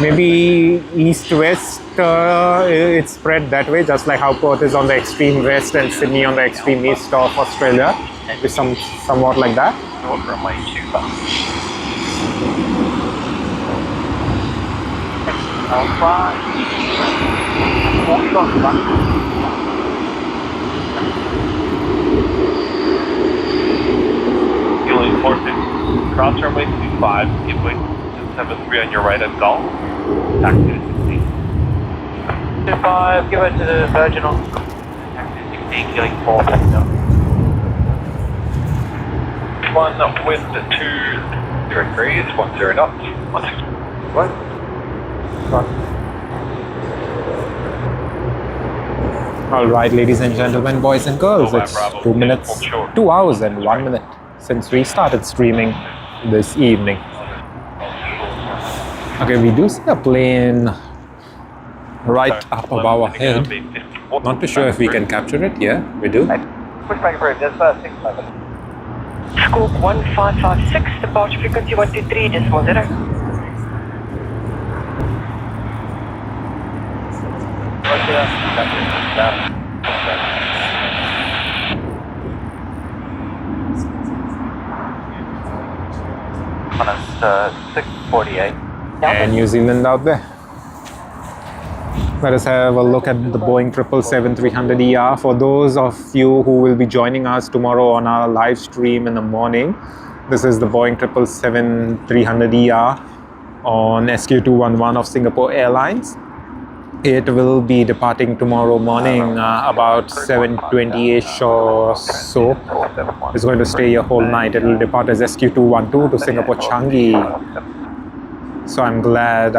Maybe east-west, it's spread that way, just like how Perth is on the extreme west and Sydney on the extreme east of Australia. It's somewhat like that. Runway 25. Fuel 46. Cross runway 25. Give way 73 on your right at Golf. Taxi to 16. 25, give it to the Virgin on. Taxi to 16, feeling 4. One wind 2 degrees, 10 knots, 16. What? All right, ladies and gentlemen, boys and girls, it's 2 hours and 1 minute since we started streaming this evening. Okay, we do see a plane right up above our head. Not too sure if we can capture it. Yeah, we do. Push back approved, there's 6 moments. Squawk 1556, departure frequency 123.0. On us 648. And New Zealand out there. Let us have a look at the Boeing 777-300ER. For those of you who will be joining us tomorrow on our live stream in the morning, this is the Boeing 777-300ER on SQ211 of Singapore Airlines. It will be departing tomorrow morning about 7:20ish or so. It's going to stay here whole night. It will depart as SQ212 to Singapore Changi. So I'm glad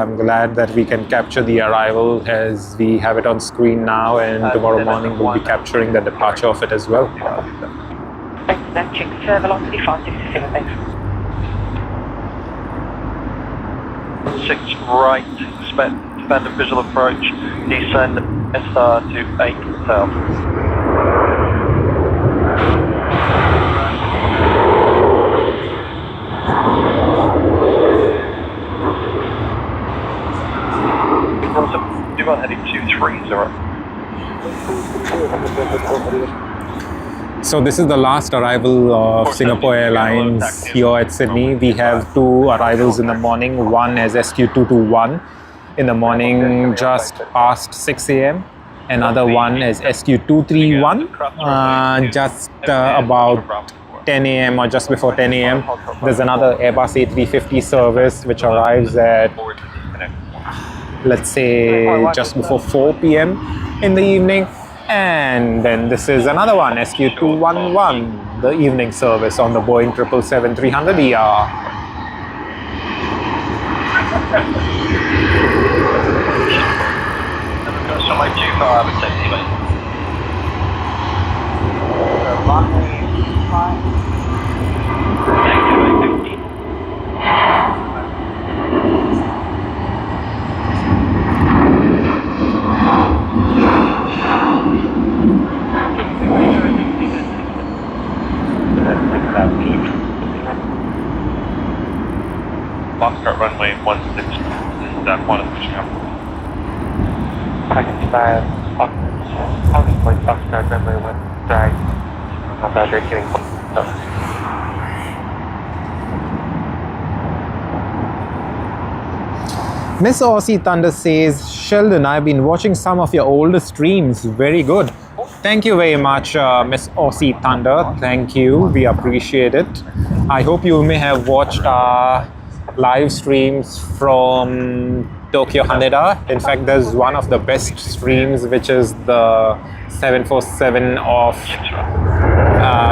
that we can capture the arrival as we have it on screen now, and tomorrow morning we'll be capturing the departure of it as well. Thanks, that check. Velocity 567, thanks. 6 right, expand visual approach, descend SR to 8 south. Do heading 230. So this is the last arrival of Singapore Airlines here at Sydney. We have 2 arrivals in the morning. One is SQ221 in the morning just past 6 a.m. Another one is SQ231 just about 10 a.m. or just before 10 a.m. There's another Airbus A350 service which arrives at, let's say, just before 4 p.m. in the evening. And then this is another one, SQ211, the evening service on the Boeing 777-300ER. Runway 25 and taxiway. Runway 5. Taxiway 15. Foxtrot runway 16. This is Qantas pushing up. Pakistan, holding point Foxtrot runway 16. About getting Miss Aussie Thunder says, Sheldon, I've been watching some of your older streams. Very good. Thank you very much, Miss Aussie Thunder. Thank you. We appreciate it. I hope you may have watched our live streams from Tokyo Haneda. In fact, there's one of the best streams, which is the 747 of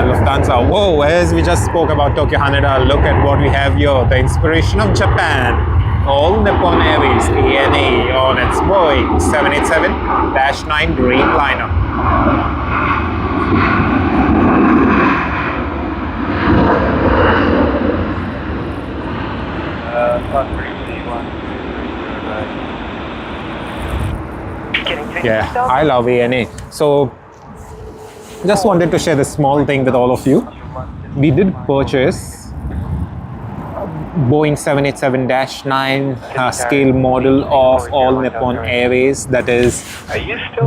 Lufthansa. Whoa, as we just spoke about Tokyo Haneda, look at what we have here. The inspiration of Japan. All Nippon Airways ANA on its Boeing 787-9 Dreamliner. Yeah, I love ANA. So, just wanted to share this small thing with all of you. We did purchase Boeing 787-9 scale model of all Nippon Airways. That is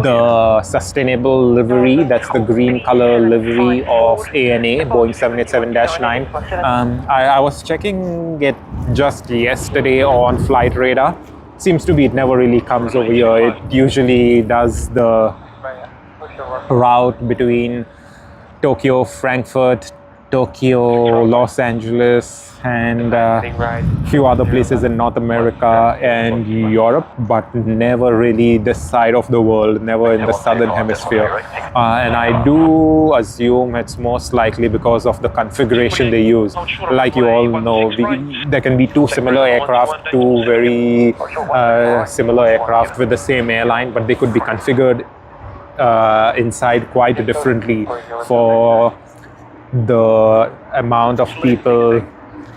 the sustainable livery. That's the green color livery of ANA, Boeing 787-9. I was checking it just yesterday on Flight Radar. Seems to be it never really comes over here. It usually does the route between Tokyo, Frankfurt, Tokyo, Los Angeles, and a few other places in North America and Europe, but never really this side of the world, never in the southern hemisphere. And I do assume it's most likely because of the configuration they use. Like you all know, there can be two similar aircraft, two very similar aircraft with the same airline, but they could be configured inside quite differently for the amount of people,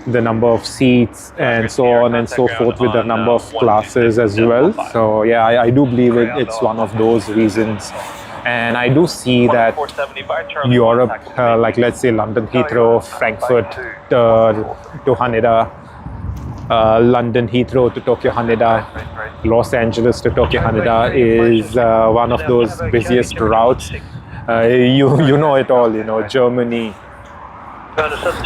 the number of seats, and so on and so forth, with the number of classes as well. So yeah, I do believe it's one of those reasons. And I do see that Europe, like let's say London Heathrow, Frankfurt to Haneda, London Heathrow to Tokyo Haneda, Los Angeles to Tokyo Haneda is one of those busiest routes. You know it all, you know, Germany,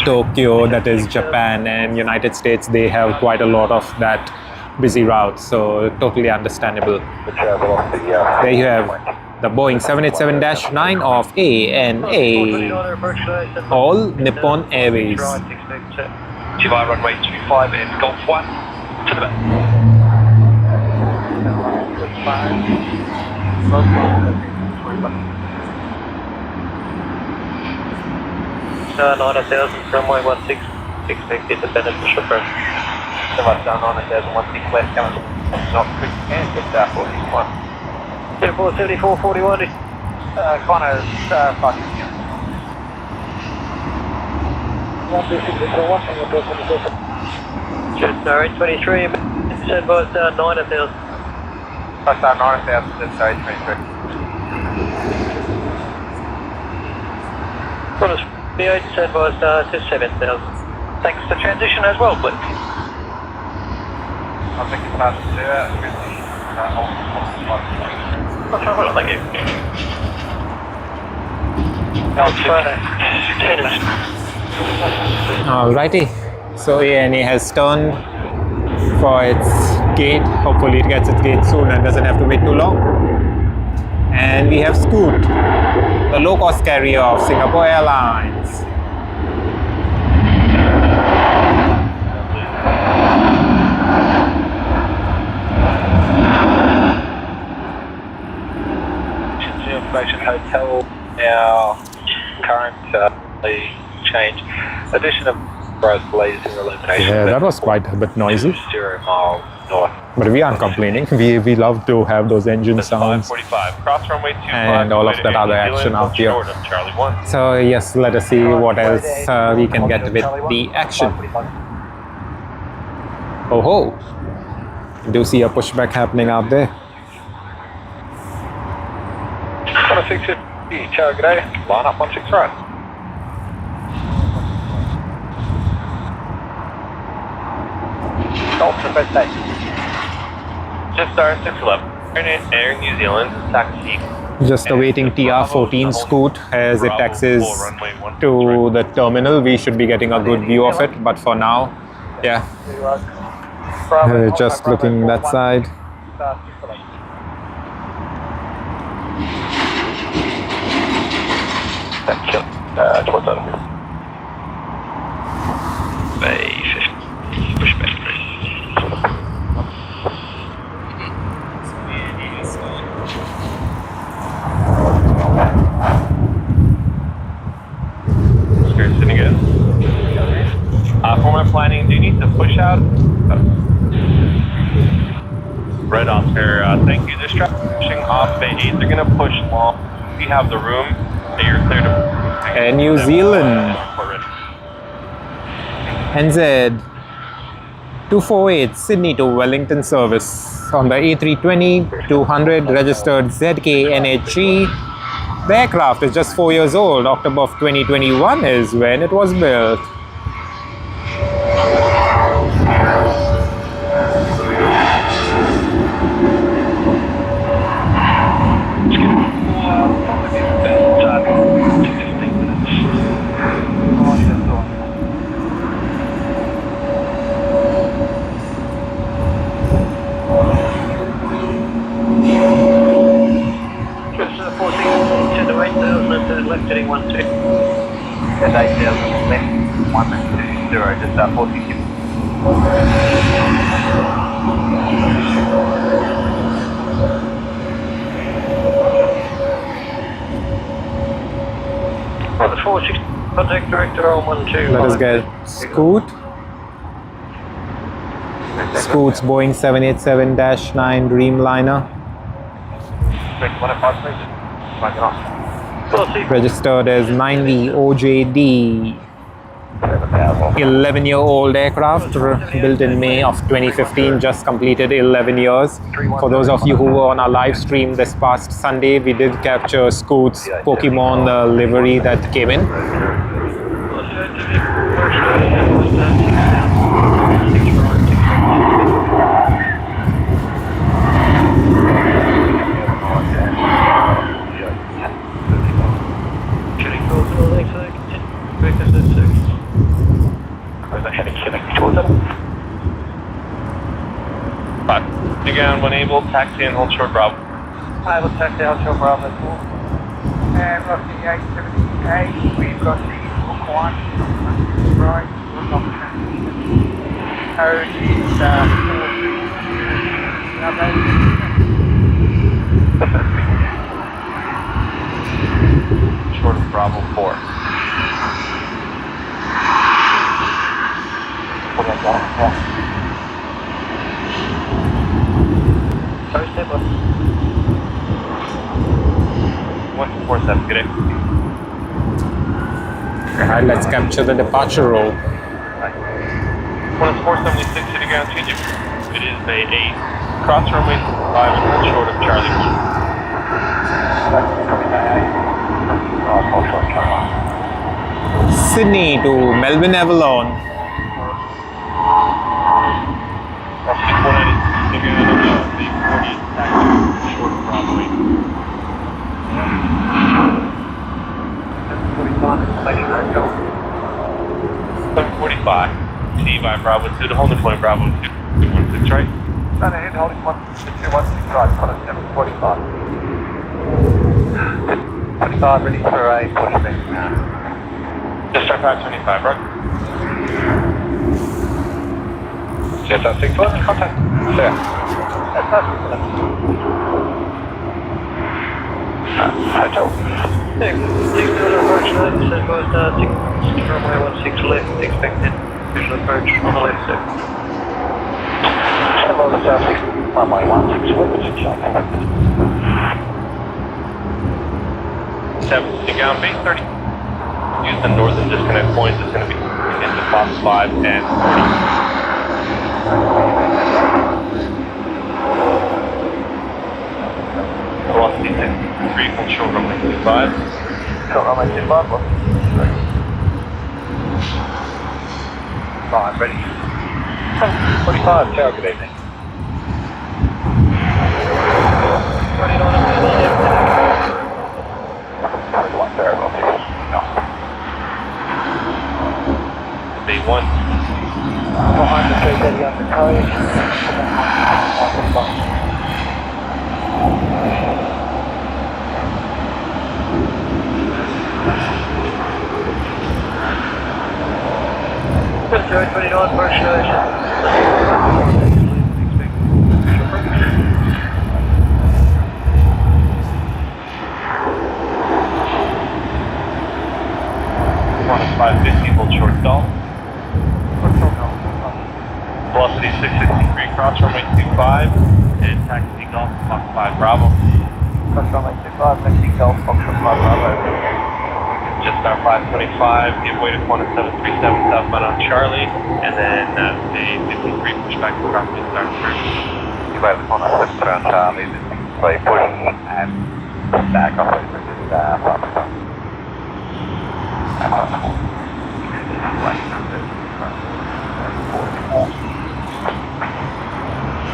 Tokyo, that is Japan, and United States, they have quite a lot of that busy route, so totally understandable. There you have the Boeing 787-9 of ANA, all Nippon Airways. Dubai runway 25 in Golf 1 to the back. 9000 runway 16, expected the beneficial first. So I've done 9000 west coming. Not quick and get that 41. 7441 Qantas fucking. Sorry, 23, send by 9000. I start 9000, sorry, 23. Qantas 48, send by to 7000. Thanks for transition as well, please. I think it's past 2 out. Thank you. Alrighty, so ANA has turned for its gate. Hopefully it gets its gate soon and doesn't have to wait too long. And we have Scoot, the low-cost carrier of Singapore Airlines. Information Hotel, our current change, addition of Rose Blaze in illumination. Yeah, that was quite a bit noisy. 0 mile north. But we aren't complaining. We love to have those engine sounds 545, cross runway 25, and all of that other action out here. So yes, let us see what else we can get with the action. Oh ho! Do see a pushback happening out there. 650, Charlie, good day. Line up 16 right. Ultra presentation. Just star 611. Air New Zealand, taxi. Just awaiting TR-14 Scoot as it taxis to the terminal. We should be getting a good view of it, but for now, yeah, just looking that side. Towards that. Bay 50. Push back, Sitting again. For my planning, do you need to push out? Red Oscar, thank you. Just pushing off Bay 8. They're going to push long. If you have the room, you're clear to. And New Zealand. NZ 248 Sydney to Wellington service on the A320-200 registered ZK-NHE. The aircraft is just 4 years old. October of 2021 is when it was built. Left heading 12. Yes, 8000 left, 120, just 40. On the 46, contact director on 12. Let us get Scoot. Scoot's Boeing 787-9 Dreamliner. 105, please. Back it off. Registered as 90 OJD. 11-year-old aircraft built in May of 2015, just completed 11 years. For those of you who were on our live stream this past Sunday, we did capture Scoot's Pokemon livery that came in. Again, when able, taxi and hold short Bravo. I will taxi out short Bravo. And roughly 878, we've got the hook one. Right, we're on transmission. Code is 43. Short of Bravo 4. Sorry, step up. 147, good day. Alright, let's capture the departure roll. 476 City Ground, change it. It is Bay 8. Cross runway 5 and hold short of Charlie 1. Sydney to Melbourne Avalon. Short of Bravo 8. 745. See by Bravo 2 to hold the point Bravo 216, right? Stand ahead, holding 216 right, got a 745. 45 ready for a 40 now. Just start 525, right? Just that 6 1, contact. Clear. Hotel. 6 approach, so goes 6 runway 16 left, expected visual approach on the left side. Hello, the South 6, runway 16 left, check. 7 City Ground, base 30. Use the northern disconnect points. It's going to be into Fox 5 and 40. Velocity 63, hold short runway 25. Short runway 25, what? 5, ready. 45, ciao, good evening. 21, very well. B1. Behind the 330 on the code. Good, 29, approach Minus 550, hold short stall. Velocity 663, cross runway 25, and taxi Golf, Fox 5 Bravo. Cross runway 25, taxi Golf, Fox 5 Bravo. Just about 525, give way to corner 737 southbound on Charlie, and then a 53 pushback to cross and start through. Give way to corner 737 on Charlie, play push and back off over to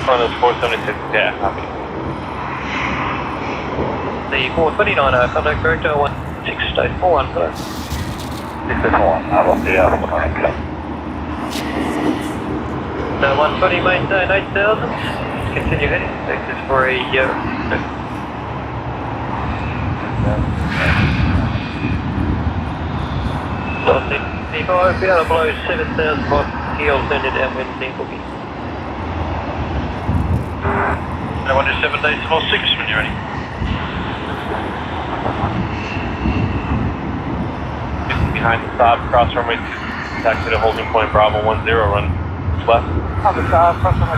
Corner's 476, yeah, copy. The 429, contact director 1641, hello. 641, I lost the So 120, maintain 8000, continue heading, vectors for a velocity 5, be able to blow 7000 watts, heels ended downwind, boogie. I want to 7 days to 6 when you're ready. Behind the Saab, cross runway 2, taxi to holding point Bravo 10, run left. On the Saab, cross runway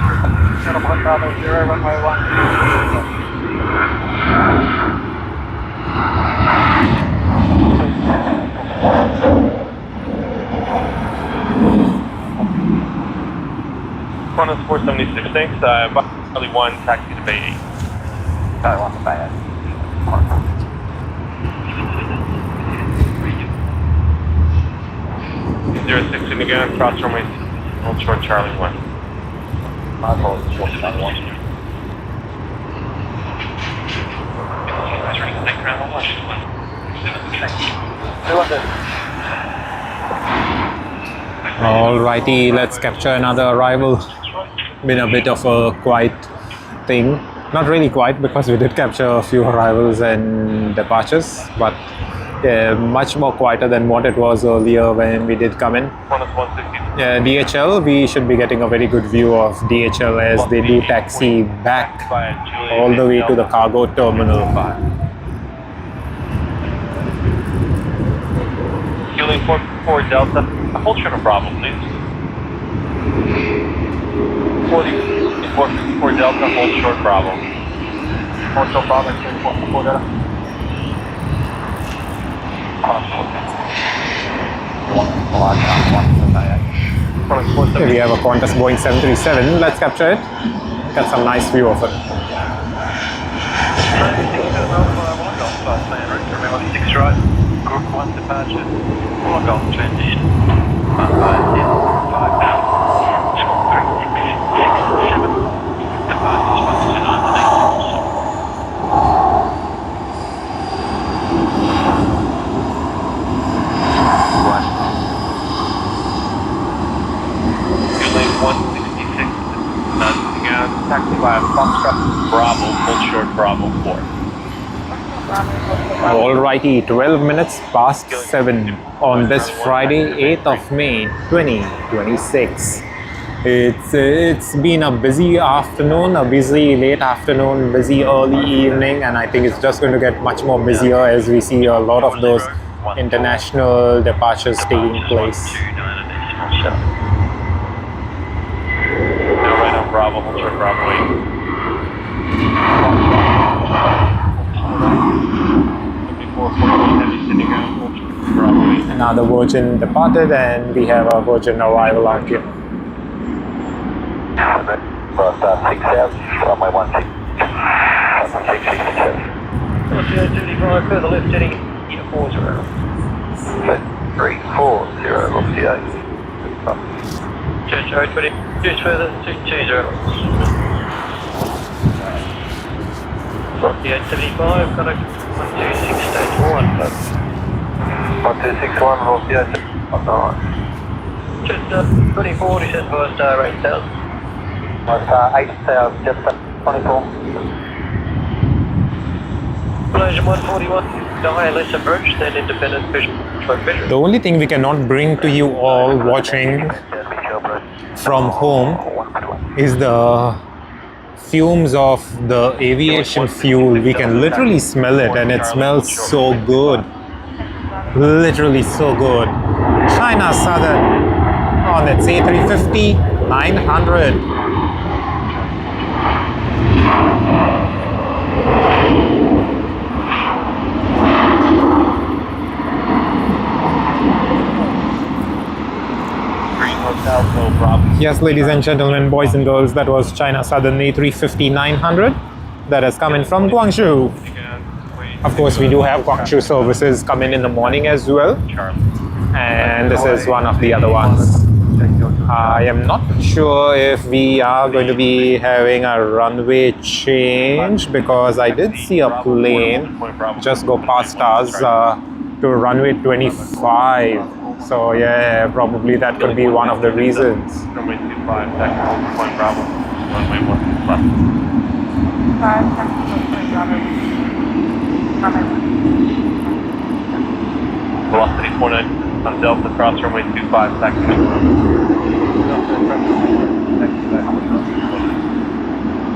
2, settle point Bravo 0, runway 1. Corner's 476, thanks. Charlie 1, taxi to Bay 8. Charlie 1 to Bay 8. 06 in again, cross runway, hold short Charlie 1. My apologies, 491. Alrighty, let's capture another arrival. Been a bit of a quiet thing. Not really quiet because we did capture a few arrivals and departures, but yeah, much more quieter than what it was earlier when we did come in. Corner's 160. DHL, we should be getting a very good view of DHL as they do taxi back all the way to the cargo terminal. Fueling 44 Delta, hold short of Bravo, please. 44 Delta, hold short Bravo. Hold short Bravo, 44 Delta. Here we have a Qantas Boeing 737. Let's capture it. Got some nice view of it. 6 right, group 1 departure, 4 Golf 20, 1 5 now, 36667, departures 1 166, taxiway Foxtrot Bravo, hold short Bravo 4. Alrighty, 12 minutes past 7 on this Friday, 8th of May 2026. It's been a busy afternoon, a busy late afternoon, busy early evening, and I think it's just going to get much more busier as we see a lot of those international departures taking place. Right on Bravo, hold short Bravo 8. Another Virgin departed, and we have a Virgin arrival out here. For 6000, runway 16. 35, further left heading into 40. 340, Luxia. Church 020. Just further 220. The 875, got a 126 stage 1. 1261, Rosie, Just 24, he said first 8,000. 8,000, just 24. Malaysian 141, ILS approach, then independent vision. The only thing we cannot bring to you all watching from home is the fumes of the aviation fuel. We can literally smell it and it smells so good. Literally so good. China Southern on its A350-900. Yes, ladies and gentlemen, boys and girls, that was China Southern A350-900 that has come in from Guangzhou. Of course, we do have Guangzhou services come in the morning as well. And this is one of the other ones. I am not sure if we are going to be having a runway change because I did see a plane just go past us to runway 25. So yeah, probably that could be one of the reasons. Runway 25, taxi point Bravo, runway 1 left. Velocity 49 on Delta, cross runway 25, taxi.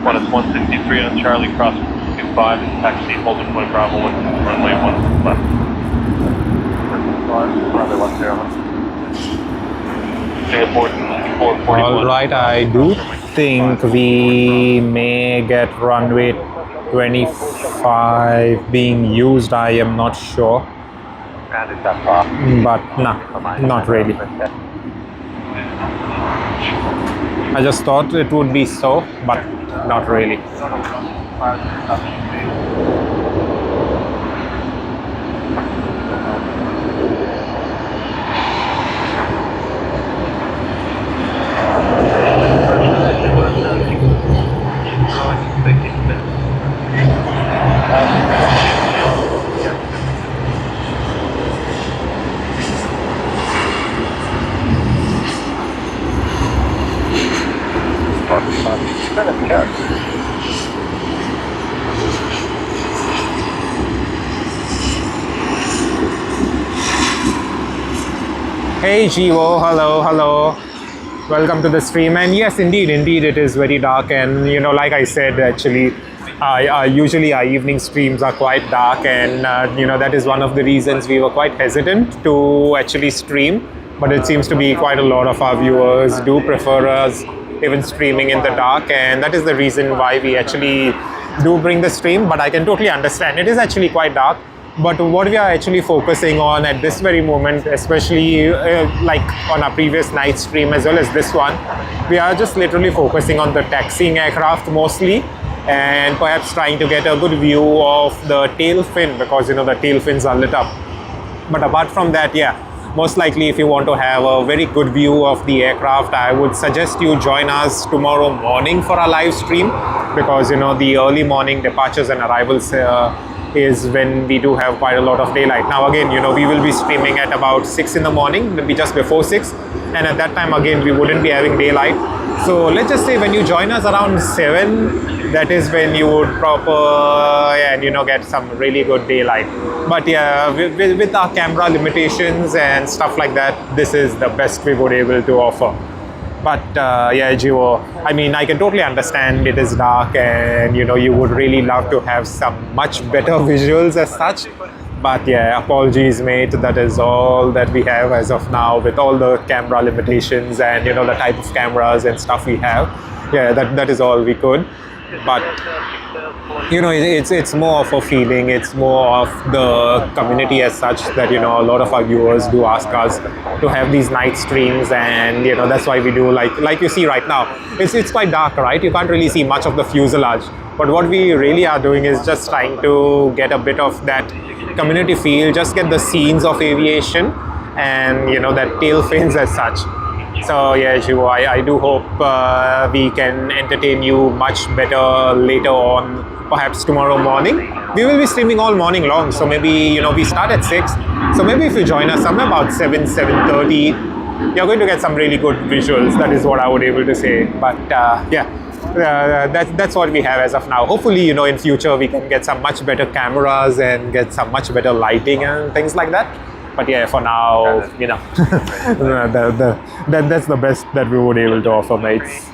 One is 163 on Charlie, cross 25, and taxi, holding point Bravo, runway 1 left. Singapore 441. Alright, I do think we may get runway 25 being used. I am not sure. But nah, not really. I just thought it would be so, but not really. Hey Jivo, hello. Welcome to the stream. And yes, indeed, it is very dark. And you know, like I said, actually, usually our evening streams are quite dark, and you know, that is one of the reasons we were quite hesitant to actually stream. But it seems to be quite a lot of our viewers do prefer us even streaming in the dark, and that is the reason why we actually do bring the stream. But I can totally understand it is actually quite dark. But what we are actually focusing on at this very moment, especially like on our previous night stream as well as this one, we are just literally focusing on the taxiing aircraft mostly, and perhaps trying to get a good view of the tail fin, because you know the tail fins are lit up. But apart from that, yeah, most likely if you want to have a very good view of the aircraft, I would suggest you join us tomorrow morning for a live stream, because you know the early morning departures and arrivals is when we do have quite a lot of daylight. Now again, you know, we will be streaming at about 6 in the morning, maybe just before 6, and at that time again we wouldn't be having daylight. So let's just say when you join us around 7, that is when you would and you know, get some really good daylight. But yeah, with our camera limitations and stuff like that, this is the best we would able to offer. But yeah, Gio, I mean, I can totally understand it is dark, and you know, you would really love to have some much better visuals as such. But yeah, apologies mate, that is all that we have as of now, with all the camera limitations and you know, the type of cameras and stuff we have. Yeah, that is all we could. But you know, it's more of a feeling, it's more of the community as such, that you know, a lot of our viewers do ask us to have these night streams, and you know, that's why we do, like you see right now, it's quite dark, right? You can't really see much of the fuselage, but what we really are doing is just trying to get a bit of that community feel, just get the scenes of aviation and you know, that tail fins as such. So yeah, Shivo, I do hope we can entertain you much better later on, perhaps tomorrow morning. We will be streaming all morning long, so maybe, you know, we start at 6. So maybe if you join us somewhere about 7:30, you're going to get some really good visuals. That is what I would be able to say. But yeah, that's what we have as of now. Hopefully, you know, in future we can get some much better cameras and get some much better lighting and things like that. But yeah, for now, you know, that's the best that we would be able to offer, mates.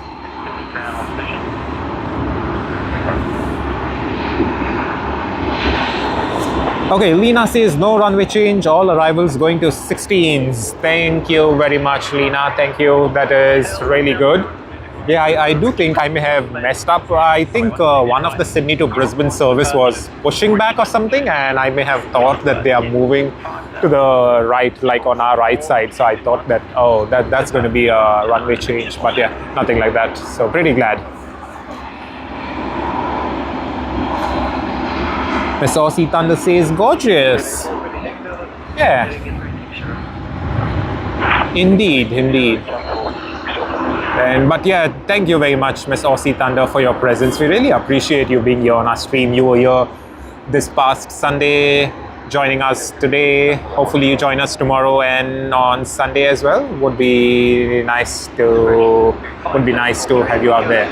Okay, Lena says no runway change, all arrivals going to 16s. Thank you very much, Lena. Thank you. That is really good. Yeah, I do think I may have messed up. I think one of the Sydney to Brisbane service was pushing back or something, and I may have thought that they are moving to the right, like on our right side. So I thought that, oh, that's going to be a runway change. But yeah, nothing like that. So pretty glad. Miss Aussie Thunder says, gorgeous. Yeah. Indeed, indeed. But yeah, thank you very much, Miss Aussie Thunder, for your presence. We really appreciate you being here on our stream. You were here this past Sunday, joining us today. Hopefully you join us tomorrow and on Sunday as well. Would be nice to have you out there.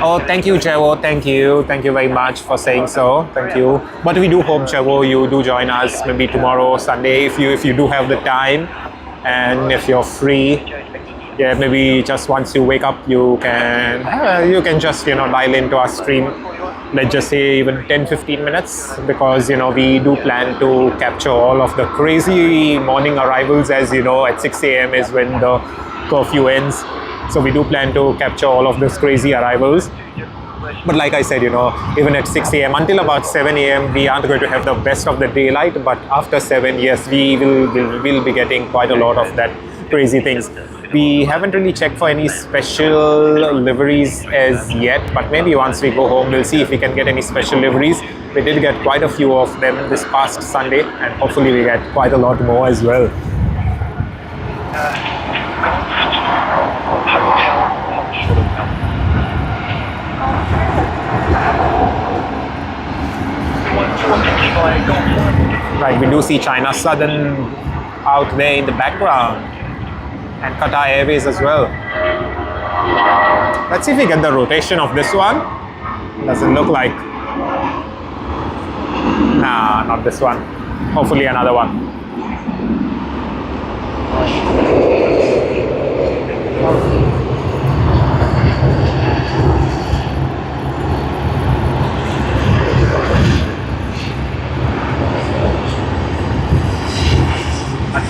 Oh, thank you, Jevo. Thank you very much for saying so. Thank you. But we do hope, Jevo, you do join us maybe tomorrow or Sunday if you do have the time and if you're free. Yeah, maybe just once you wake up, you can just, you know, dial into our stream. Let's just say even 10-15 minutes, because, you know, we do plan to capture all of the crazy morning arrivals. As you know, at 6 a.m. is when the curfew ends. So we do plan to capture all of those crazy arrivals. But like I said, you know, even at 6 a.m. until about 7 a.m. we aren't going to have the best of the daylight. But after 7, yes, we will be getting quite a lot of that crazy things. We haven't really checked for any special liveries as yet, but maybe once we go home, we'll see if we can get any special liveries. We did get quite a few of them this past Sunday, and hopefully we get quite a lot more as well. Right, we do see China Southern out there in the background, and Qatar Airways as well. Let's see if we get the rotation of this one. Doesn't look like. Nah, not this one. Hopefully another one.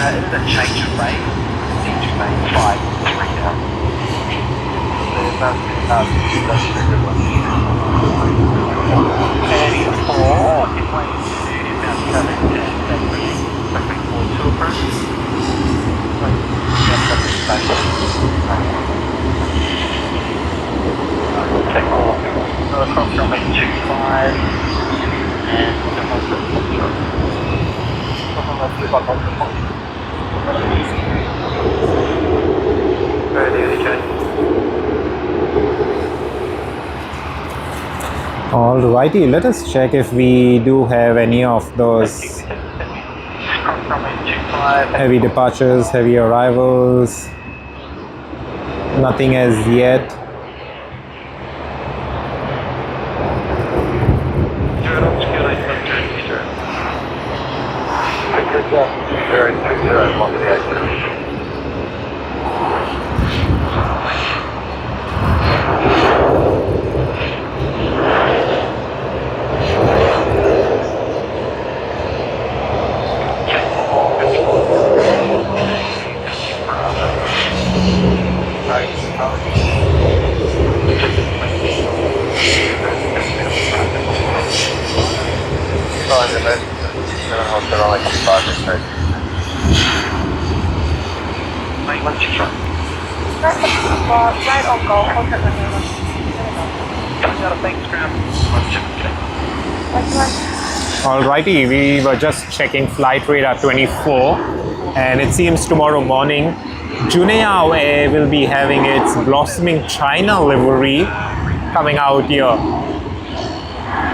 It's a change of rate. Change of rate 5 3 down. That's a good one. Heading 4, inland inbound traffic, traffic 42 approach. Take off. Another cross runway 25 and Alrighty, let us check if we do have any of those heavy departures, heavy arrivals. Nothing as yet. Alrighty, we were just checking flight radar 24, and it seems tomorrow morning Juneao Air will be having its blossoming China livery coming out here.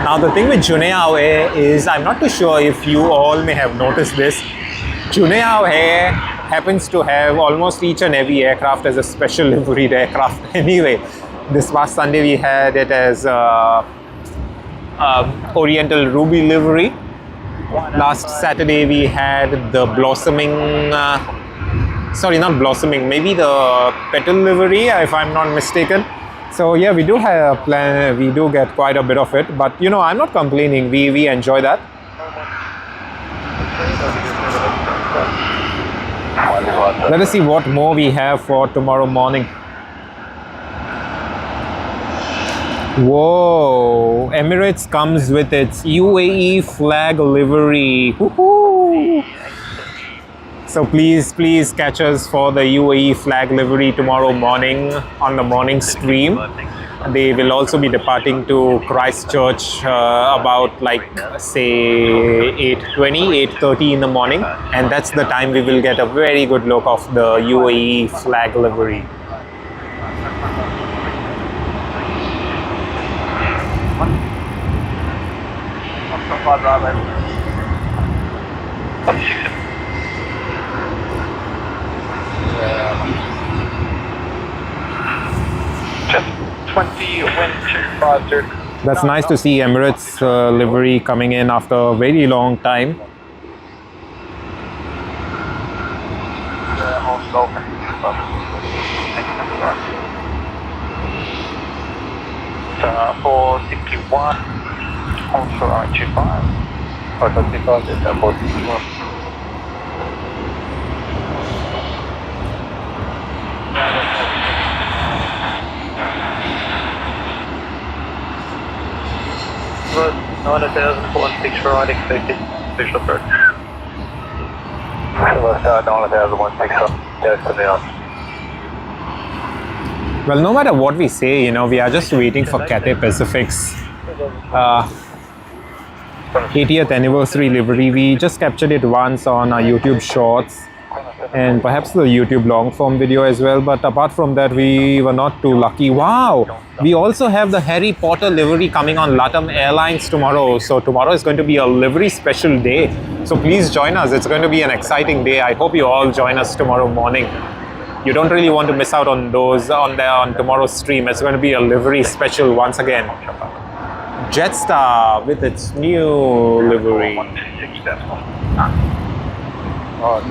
Now the thing with Juneao Air is, I'm not too sure if you all may have noticed this. Juneao Air happens to have almost each and every aircraft as a special liveried aircraft anyway. This past Sunday we had it as Oriental Ruby livery. Last Saturday we had the blossoming, sorry, not blossoming, maybe the petal livery if I'm not mistaken. So yeah, we do have a plan, we do get quite a bit of it, but you know, I'm not complaining, we enjoy that. Let us see what more we have for tomorrow morning. Whoa, Emirates comes with its UAE flag livery. Woohoo! So please catch us for the UAE flag livery tomorrow morning on the morning stream. They will also be departing to Christchurch about like say 8:20, 8:30 in the morning, and that's the time we will get a very good look of the UAE flag livery. Just 20 wind 250. That's nice to see Emirates livery coming in after a very long time. So 461, ultra right 25. Or 25 is 461. Road 9,016 for right expected. Visual approach. 9,016, yes, to the Well, no matter what we say, you know, we are just waiting for Cathay Pacific's 80th anniversary livery. We just captured it once on our YouTube shorts and perhaps the YouTube long form video as well, but apart from that we were not too lucky. Wow, we also have the Harry Potter livery coming on Latam Airlines tomorrow, so tomorrow is going to be a livery special day, so please join us. It's going to be an exciting day. I hope you all join us tomorrow morning. You don't really want to miss out on those on tomorrow's stream. It's going to be a livery special once again. Jetstar with its new livery. Just for right.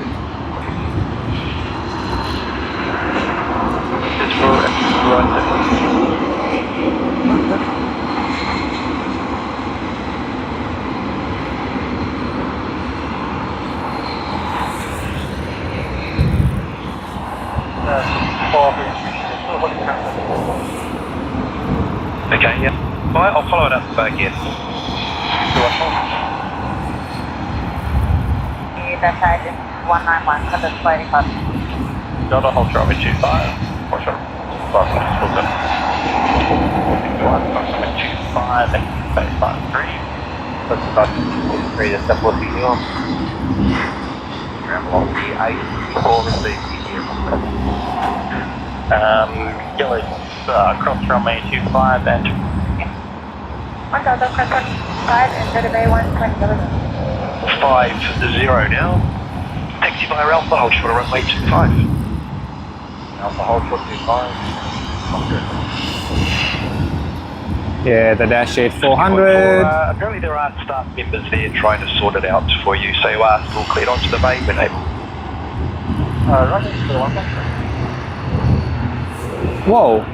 Okay, yeah. I'll follow it up back in. That's Agent 191, cut the 25. Delta Ultra over 25. For sure. Boston, 25, and 553. That's about 3 to 7 Scramble the I-4 receive here. Yellow, cross runway 25 and 1,000 cross 5 and Bay 120. 50 now. Taxi via Alpha, hold short of runway 25. Alpha, hold short 25. Yeah, the Dash 8-400. Apparently there are staff members there trying to sort it out for you, so you are still cleared onto the bay when able. Running to the 1. Whoa.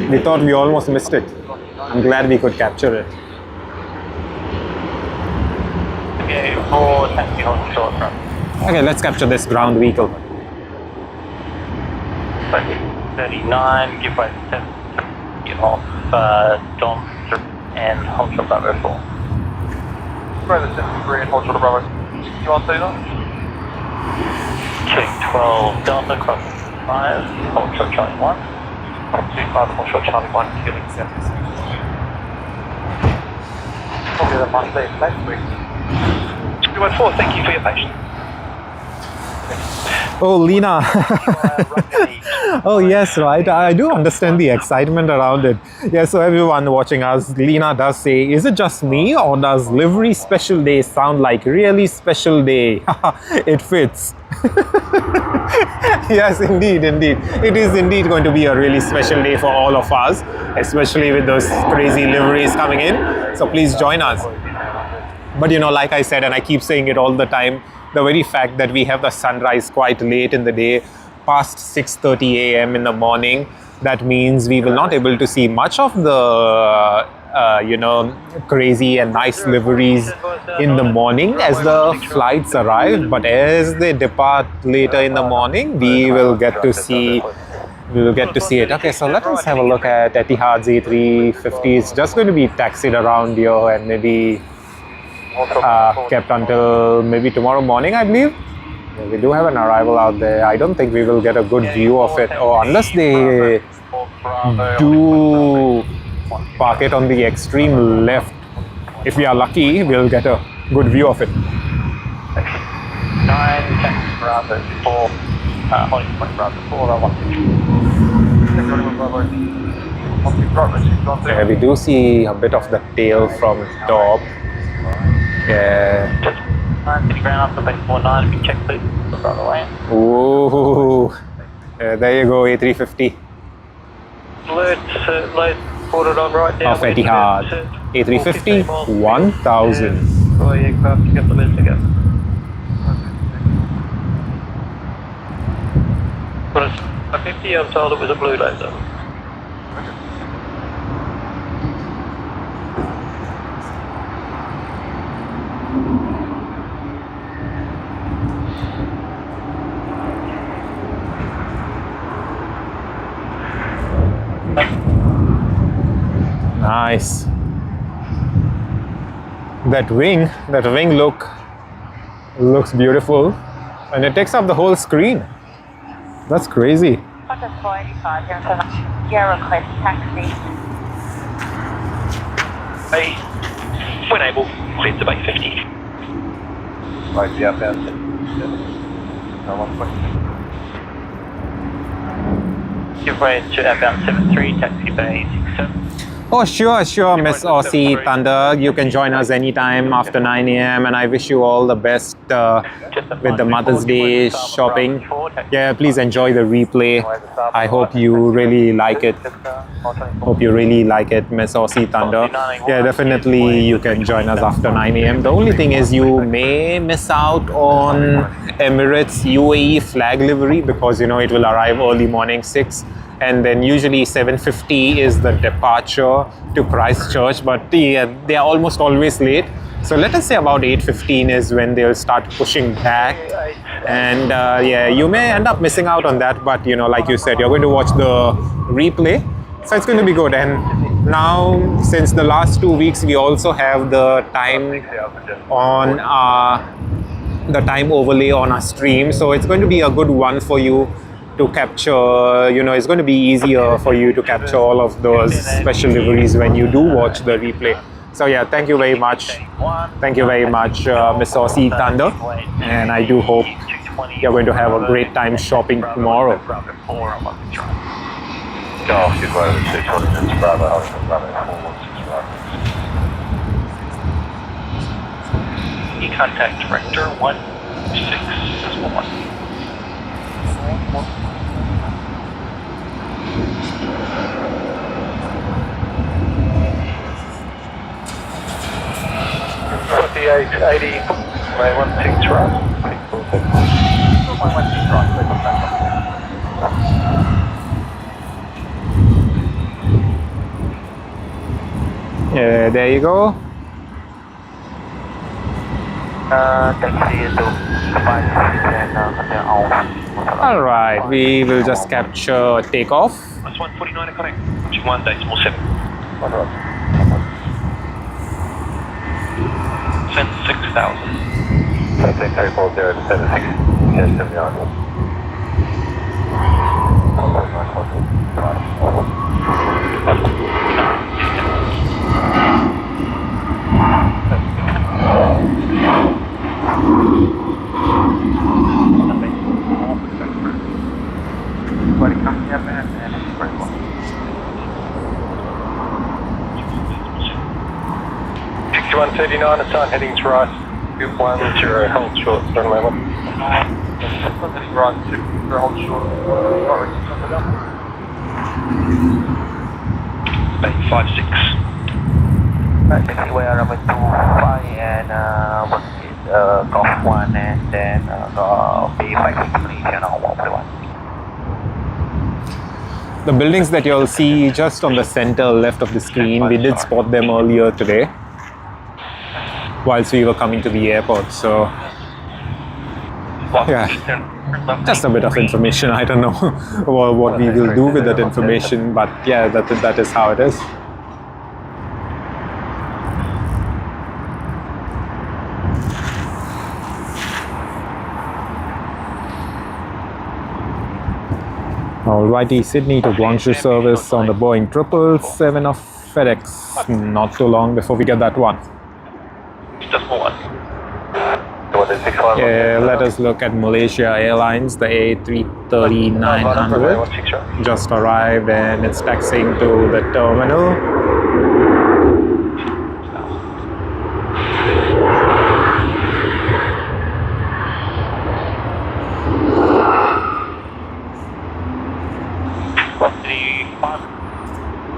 We thought we almost missed it. I'm glad we could capture it. Okay, 4 taxi hold short front. Okay, let's capture this ground vehicle. 39, give way 10. Get off Dom and hold short Bravo 4. Bravo 73 and hold short Bravo. You want to do that? Check 12 Delta cross 5, hold short Charlie 1. 25 hold short Charlie 1, killing 76. Probably the Monday next week. 214, thank you for your patience. Oh, Lena. Oh, yes, right. I do understand the excitement around it. Yeah, so everyone watching us, Lena does say, is it just me or does livery special day sound like really special day? It fits. Yes, indeed, indeed. It is indeed going to be a really special day for all of us, especially with those crazy liveries coming in. So please join us. But you know, like I said, and I keep saying it all the time, the very fact that we have the sunrise quite late in the day, past 6:30 a.m. in the morning, that means we will not able to see much of the you know, crazy and nice liveries in the morning as the flights arrive. But as they depart later in the morning, we will get to see it. Okay, so let us have a look at Etihad's A350. It's just going to be taxied around here and maybe kept until maybe tomorrow morning, I believe. Yeah, we do have an arrival out there. I don't think we will get a good view of it, or unless they do park it on the extreme left. If we are lucky, we'll get a good view of it. 9, taxi Bravo 4, holding point Bravo 4, 1. Yeah, we do see a bit of the tail from top. Yeah. Just 9, city ground after base 49, if you check please, Bravo way. Ooh. There you go, A350. Alert, load, ordered on right now. Of Etihad. A350 1000. Oh, aircraft, you got the list together. But it's a 50, I'm told it was a blue laser. Nice. That wing looks beautiful, and it takes up the whole screen. That's crazy. Your request taxi. Hey, when able, clear to base 50. Right, yeah, that's it. Give way to outbound 73, taxi bay 67. Oh, sure, Miss Aussie Thunder. You can join us anytime after 9 a.m. and I wish you all the best with the Mother's Day shopping. Yeah, please enjoy the replay. I hope you really like it. Miss Aussie Thunder. Yeah, definitely you can join us after 9 a.m. The only thing is you may miss out on Emirates UAE flag livery because, you know, it will arrive early morning 6. And then usually 7:50 is the departure to Christchurch, but they are almost always late. So let us say about 8:15 is when they'll start pushing back. And yeah, you may end up missing out on that, but you know, like you said, you're going to watch the replay. So it's going to be good. And now, since the last 2 weeks, we also have the time on the time overlay on our stream. So it's going to be a good one for you to capture, you know, it's going to be easier for you to capture all of those special liveries when you do watch the replay. So yeah, thank you very much. Thank you very much, Miss Aussie Thunder. And I do hope you're going to have a great time shopping tomorrow. You contact Director 1661. The A380, may 16 right. Yeah, there you go. All right, we will just capture takeoff. That's 149 connect. 1.7. Send 6,000. Something 340-76. Yes, 7 yards. 39, it's on headings right. 10, hold short, runway 1. Heading right, 2, hold short. 856. Taxiway runway 25 and what is Golf 1 and then B5 completion on 141. The buildings that you'll see just on the center left of the screen, we did spot them earlier today whilst we were coming to the airport. So yeah, just a bit of information. I don't know what we will do with that information, but yeah, that is how it is. Alrighty, Sydney to Guangzhou service on the Boeing 777 of FedEx. Not too long before we get that one. Just one. Yeah, let us look at Malaysia Airlines, the A330-900. Just arrived and it's taxiing to the terminal.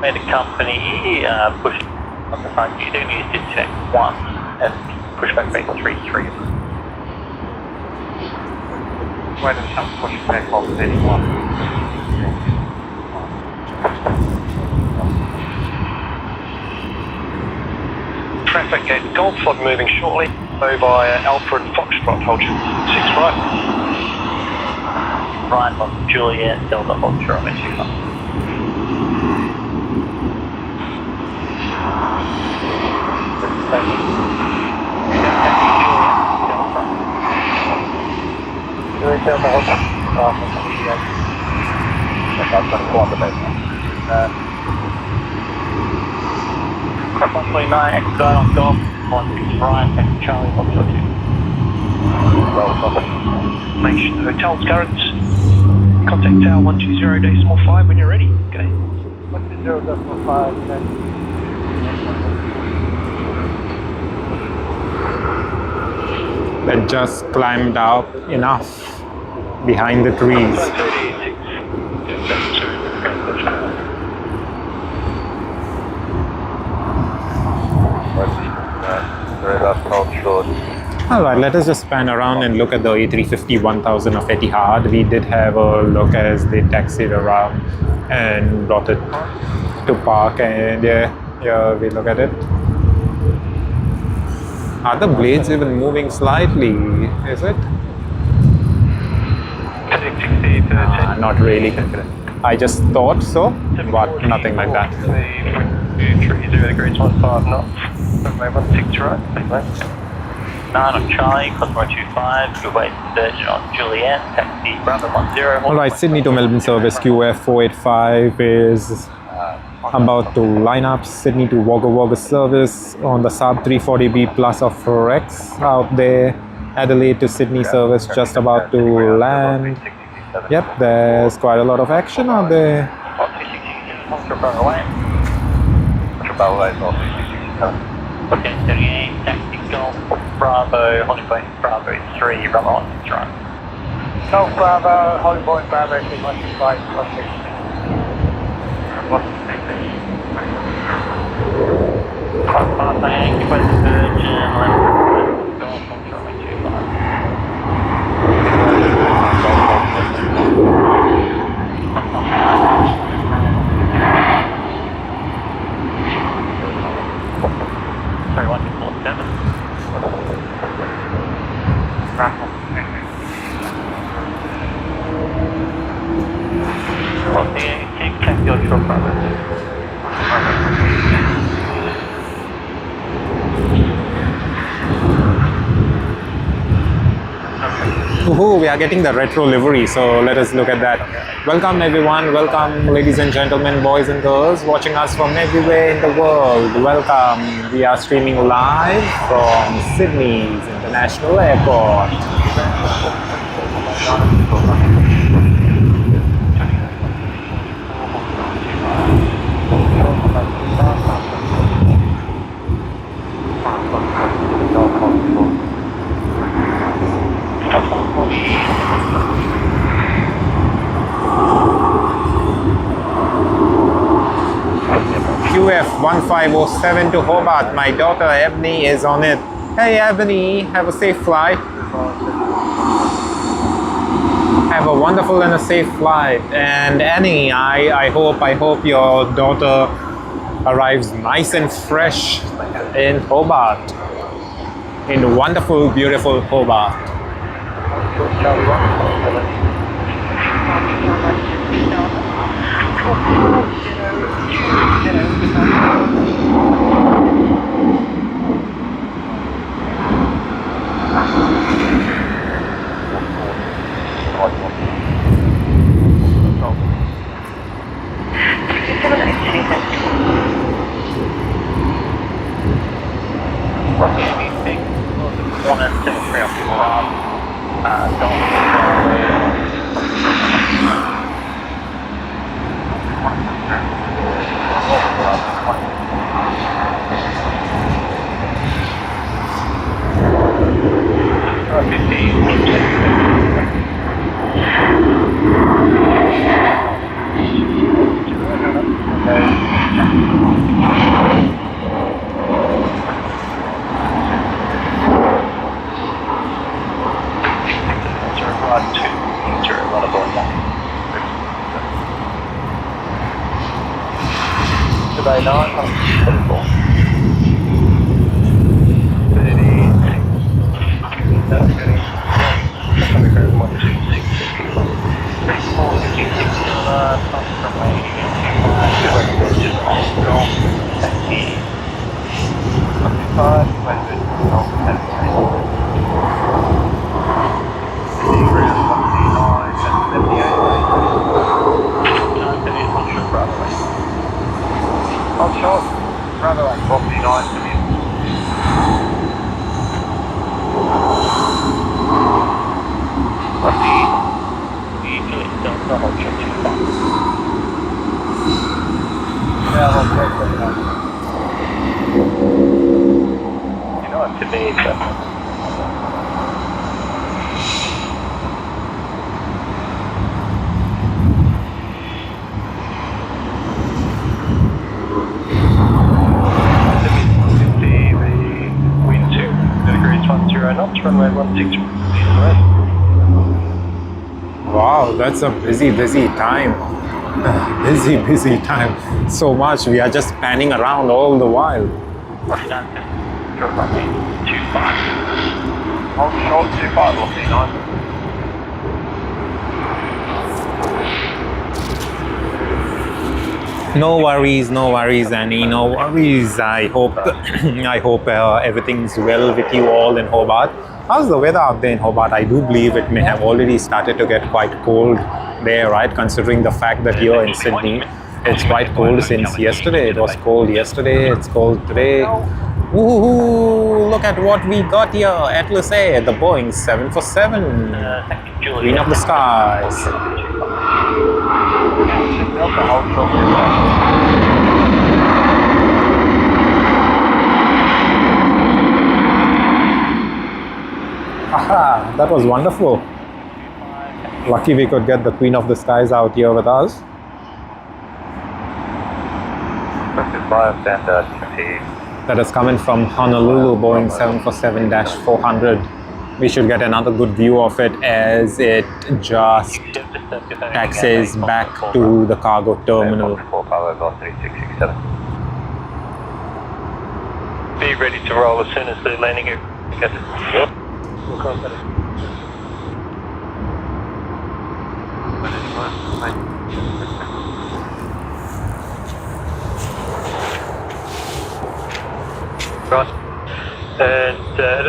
Made a company push on the front. You do need to check 1 and push back 3. Where does some push back off heading 1? Traffic at Golf Log moving shortly. So by Alfred Foxtrot, hold you 6 right. Right on Juliet, Delta hold you on 2. Cross 129, exit on Golf, 1 right, and Charlie, 142. Nation Hotels currents. Contact Tower 120.5 when you're ready. Okay. 120.5, then. That just climbed up enough behind the trees. Alright, let us just pan around and look at the A350-1000 of Etihad. We did have a look as they taxied around and brought it to park, and yeah, we look at it. Are the blades even moving slightly? Is it? Not really. I just thought so, but nothing like that. 30 degrees 15 knots. Runway 16 right. 9 on Charlie, Cosmo 25, good way Sturgeon on Juliet, taxi Bravo 10. Alright, Sydney to Melbourne service QF 485 is about to line up. Sydney to Wagga Wagga service on the Saab 340B Plus of Rex out there. Adelaide to Sydney service just about to land. Yep, there's quite a lot of action out there. Okay, 38, taxi Golf Bravo, Holly Point Bravo 3, Bravo 16 right. Golf Bravo, Holly Point Bravo 3, 125, 16. Cross pass Yankee West Virgin, left Golf on runway 3147. Well, the take your short Woohoo, we are getting the retro livery, so let us look at that. Welcome everyone, welcome ladies and gentlemen, boys and girls watching us from everywhere in the world. Welcome. We are streaming live from Sydney's International Airport. QF 1507 to Hobart. My daughter Ebony is on it. Hey Ebony, have a safe flight. Have a wonderful and a safe flight. And Annie, I hope your daughter arrives nice and fresh in Hobart. In wonderful, beautiful Hobart. Wow, that's a busy time. Busy time. So much. We are just panning around all the while. No worries, Annie. No worries. I hope everything's well with you all in Hobart. How's the weather out there in Hobart? I do believe it may have already started to get quite cold there, right? Considering the fact that here in Sydney, it's quite cold since yesterday. It was cold yesterday. It's cold today. Woohoo! Look at what we got here. Atlas A, the Boeing 747. Queen of the skies. Haha, that was wonderful. Lucky we could get the Queen of the Skies out here with us. That is coming from Honolulu, Boeing 747-400. We should get another good view of it as it just taxis back to the cargo terminal. Be ready to roll as soon as the landing gear gets it.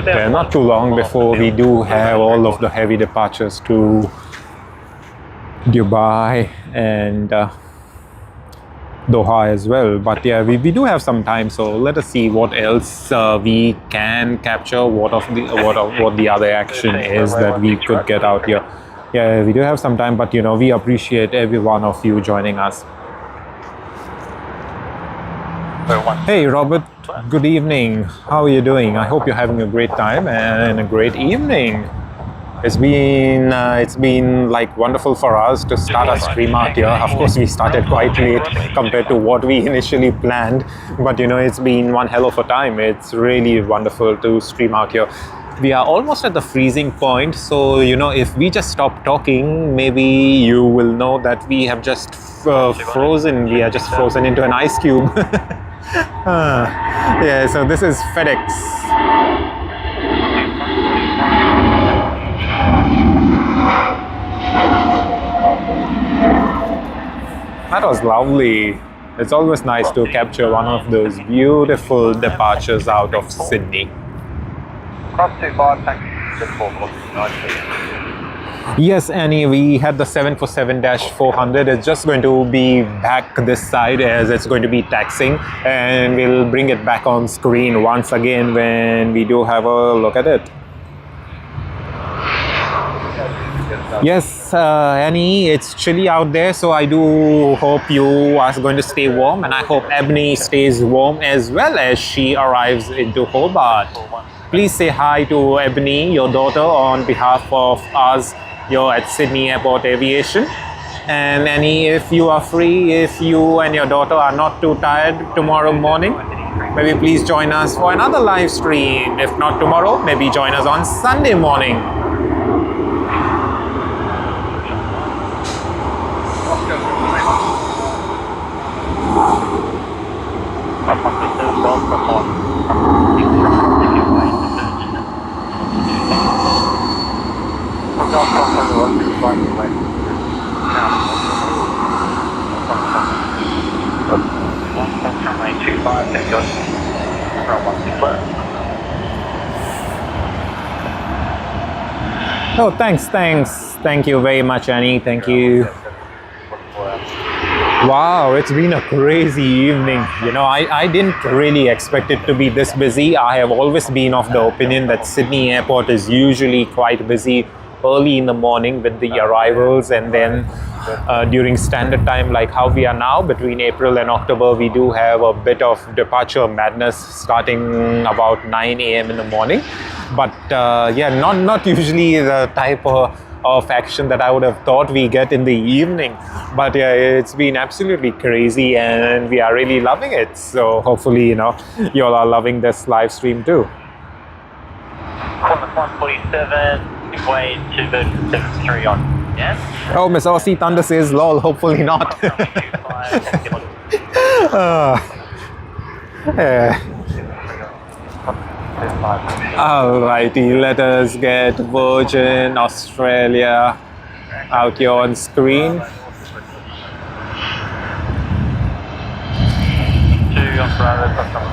Yeah, not too long before we do have all of the heavy departures to Dubai and Doha as well. But yeah, we do have some time, so let us see what else we can capture, what the other action is that we could get out here. Yeah, we do have some time, but you know, we appreciate every one of you joining us. Hey Robert, good evening. How are you doing? I hope you're having a great time and a great evening. It's been like wonderful for us to start our stream out here. Of course, we started quite late compared to what we initially planned, but you know, it's been one hell of a time. It's really wonderful to stream out here. We are almost at the freezing point, so you know, if we just stop talking, maybe you will know that we have just frozen. We are just frozen into an ice cube. Yeah, so this is FedEx. That was lovely. It's always nice to capture one of those beautiful departures out of Sydney. Cross 25, taxi 449, please. Yes, Annie, we had the 747-400. It's just going to be back this side as it's going to be taxing, and we'll bring it back on screen once again when we do have a look at it. Yes, Annie, it's chilly out there, so I do hope you are going to stay warm, and I hope Ebony stays warm as well as she arrives into Hobart. Please say hi to Ebony, your daughter, on behalf of us here at Sydney Airport Aviation. And Annie, if you are free, if you and your daughter are not too tired tomorrow morning, maybe please join us for another live stream. If not tomorrow, maybe join us on Sunday morning. Oh, thanks. Thank you very much, Annie. Thank you. Wow, it's been a crazy evening. You know, I didn't really expect it to be this busy. I have always been of the opinion that Sydney Airport is usually quite busy early in the morning with the arrivals, and then during standard time like how we are now, between April and October, we do have a bit of departure madness starting about 9 a.m. in the morning. But yeah, not usually the type of action that I would have thought we get in the evening. But yeah, it's been absolutely crazy and we are really loving it. So hopefully, you know, you all are loving this live stream too. Qantas 147, way 273 on. Yeah? Oh, Miss Aussie Thunder says, lol, hopefully not. Yeah. Alrighty, let us get Virgin Australia out here on screen. 2 Australia, customer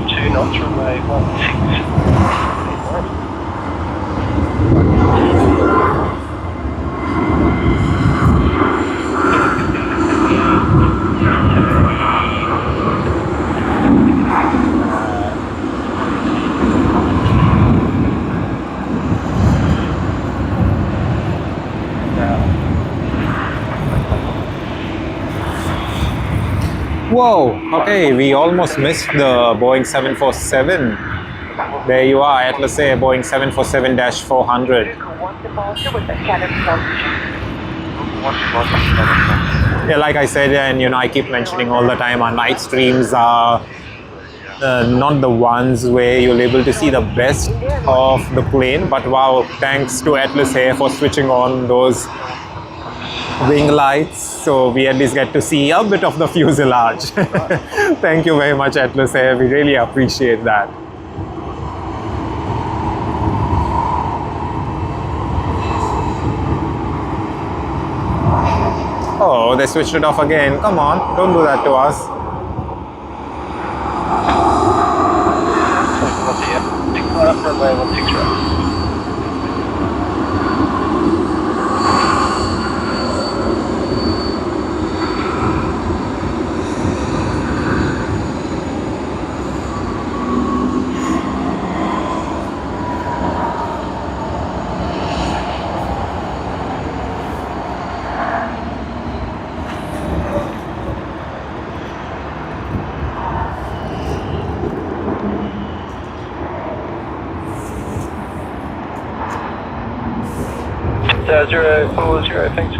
2 knots, runway 16. Whoa, okay, we almost missed the Boeing 747. There you are, Atlas Air, Boeing 747-400. Yeah, like I said, and you know, I keep mentioning all the time, our night streams are not the ones where you're able to see the best of the plane, but wow, thanks to Atlas Air for switching on those wing lights, so we at least get to see a bit of the fuselage. Thank you very much, Atlas Air. We really appreciate that. Oh, they switched it off again. Come on, don't do that to us. 040, thanks.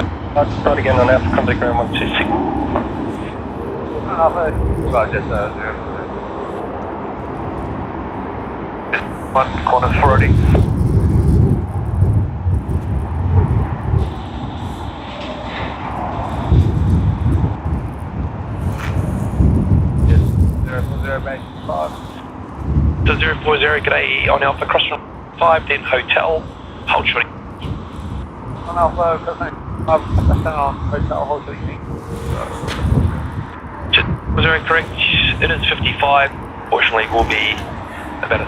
Start again on Alpha, contact ground 126. Roger, 1 corner 40. So 040, g'day, on Alpha, cross from 5, then hotel, hold shorty. On Alpha, hotel, hold shorty. Was there correct? It is 55. Fortunately, will be about a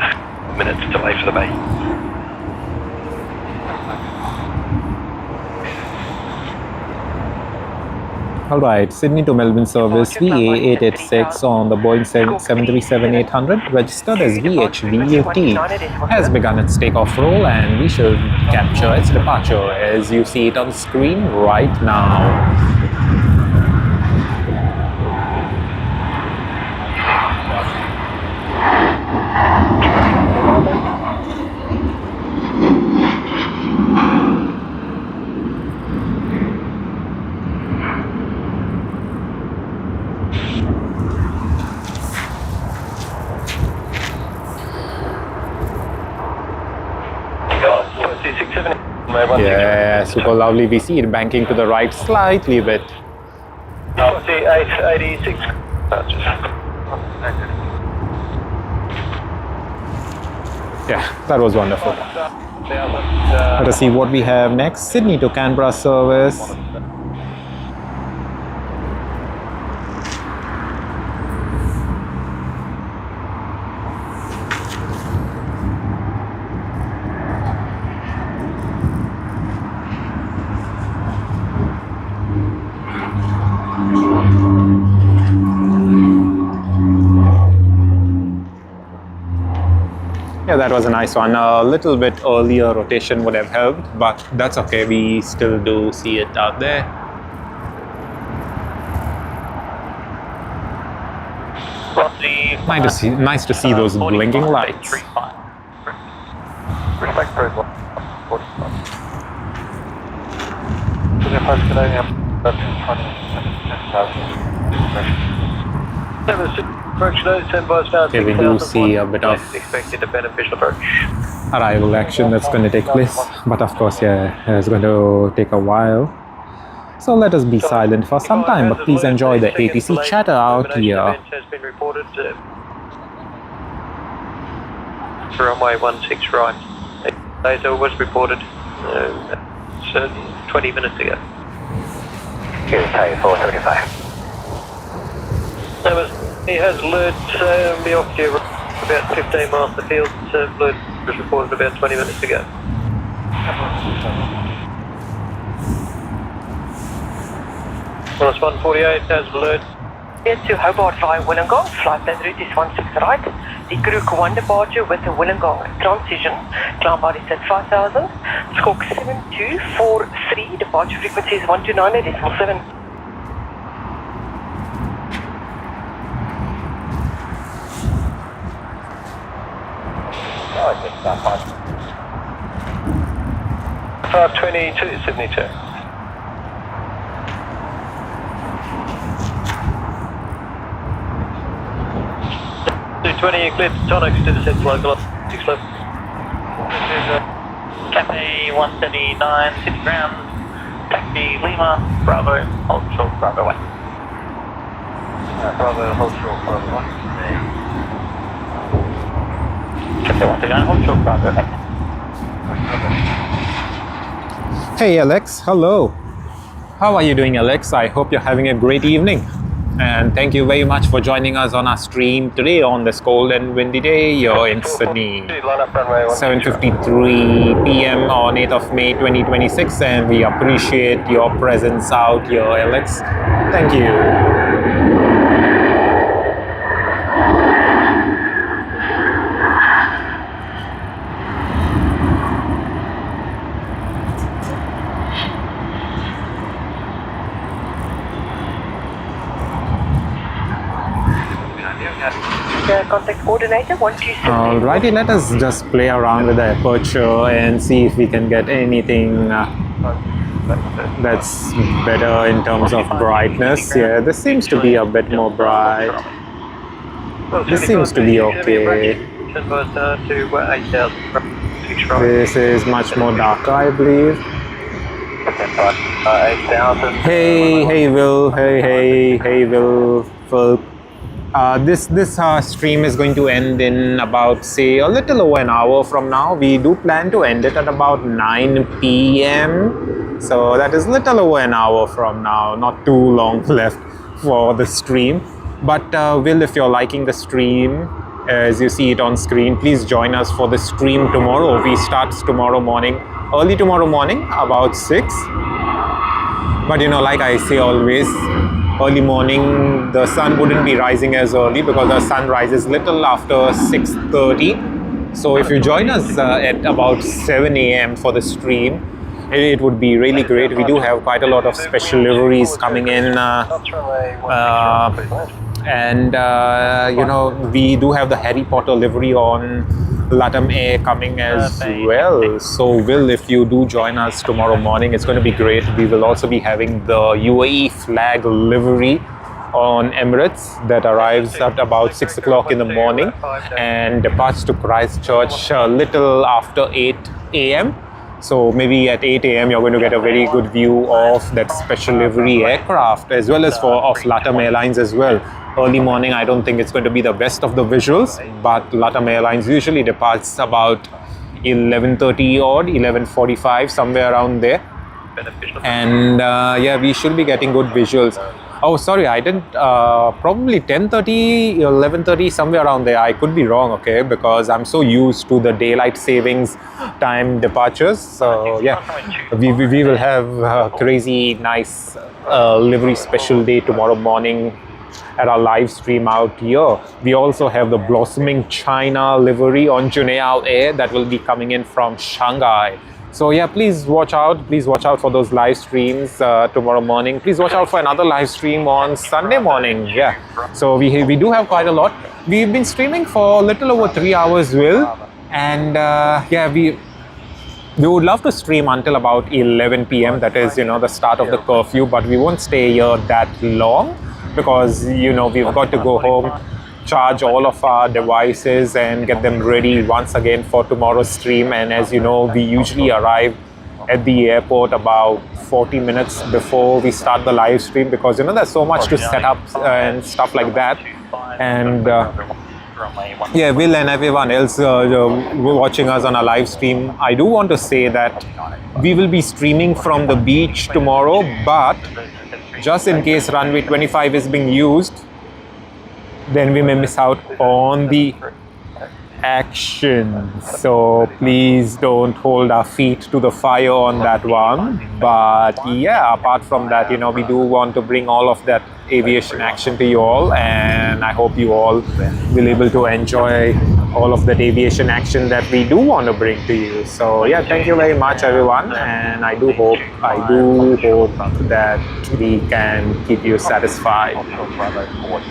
minute's delay for the bay. Alright, Sydney to Melbourne service VA886 on the Boeing 737-800, registered as VHVUT, has begun its takeoff roll and we shall capture its departure as you see it on screen right now. Yeah, super lovely. We see it banking to the right slightly bit. A380-800. Yeah, that was wonderful. Let us see what we have next. Sydney to Canberra service. Yeah, that was a nice one. A little bit earlier rotation would have helped, but that's okay. We still do see it out there. Nice to see those blinking lights. Respect protocol. 45. Okay, we do see a bit of expected a beneficial approach. arrival action that's going to take place, but of course, yeah, it's going to take a while. So let us be silent for some time, but please enjoy the ATC chatter out here. Has been reported. Runway 16 right. Laser was reported 20 minutes ago. Okay, 475. He has lured the off-gear about 15 miles to the field. Lured was reported about 20 minutes ago. Minus 148 has lured. Here to Hobart via Wollongong, flight plan route is 16 right. The Group 1 departure with the Wollongong transition, climb body set 5000, squawk 7243, departure frequency is 129.7. Oh, I think that one. 522, Sydney 2. Cleared tonics to the central local 6 left. Cafe 179, city ground, taxi Lima, Bravo, hold short, Bravo 1. Bravo, hold short, Bravo 1. Cafe 129, hold short, Bravo 1. Hey Alex, hello. How are you doing, Alex? I hope you're having a great evening. And thank you very much for joining us on our stream today on this cold and windy day here in Sydney. 7:53 p.m. on 8th of May 2026, and we appreciate your presence out here, Alex. Thank you. Contact coordinator 127. Alrighty, let us just play around with the aperture and see if we can get anything That's better in terms of brightness. Yeah, this seems to be a bit more bright. This seems to be okay. This is much more darker, I believe. Hey Will, hey Will. This stream is going to end in about, say, a little over an hour from now. We do plan to end it at about 9 p.m. So that is little over an hour from now. Not too long left for the stream. But Will, if you're liking the stream, as you see it on screen, please join us for the stream tomorrow. We start tomorrow morning, early tomorrow morning, about 6. But you know, like I say always, early morning the sun wouldn't be rising as early because the sun rises little after 6:30. So if you join us at about 7 a.m. for the stream, it would be really great. We do have quite a lot of special liveries coming in, and you know, we do have the Harry Potter livery on Latam Air coming as well. So Will, if you do join us tomorrow morning, it's going to be great. We will also be having the UAE flag livery on Emirates that arrives at about 6 o'clock in the morning and departs to Christchurch a little after 8 a.m. So maybe at 8 a.m. you're going to get a very good view of that special livery aircraft, as well as of Latam Airlines as well. Early morning, I don't think it's going to be the best of the visuals, but Latam Airlines usually departs about 11:30 or 11:45, somewhere around there. And yeah, we should be getting good visuals. Oh, sorry, I didn't, probably 10:30, 11:30, somewhere around there. I could be wrong, okay, because I'm so used to the daylight savings time departures. So yeah, we will have a crazy nice livery special day tomorrow morning at our live stream out here. We also have the Blossoming China livery on Juneao Air that will be coming in from Shanghai. So yeah, please watch out for those live streams tomorrow morning. Please watch out for another live stream on Sunday morning. Yeah, so we do have quite a lot. We've been streaming for a little over 3 hours, Will, and yeah, we would love to stream until about 11 p.m. That is, you know, the start of the curfew, but we won't stay here that long because, you know, we've got to go home, charge all of our devices and get them ready once again for tomorrow's stream. And as you know, we usually arrive at the airport about 40 minutes before we start the live stream because, you know, there's so much to set up and stuff like that. And yeah, Will and everyone else watching us on a live stream, I do want to say that we will be streaming from the beach tomorrow, but just in case runway 25 is being used, then we may miss out on the action. So please don't hold our feet to the fire on that one. But yeah, apart from that, you know, we do want to bring all of that aviation action to you all, and I hope you all will able to enjoy all of that aviation action that we do want to bring to you. So yeah, thank you very much everyone, and I do hope that we can keep you satisfied. 191.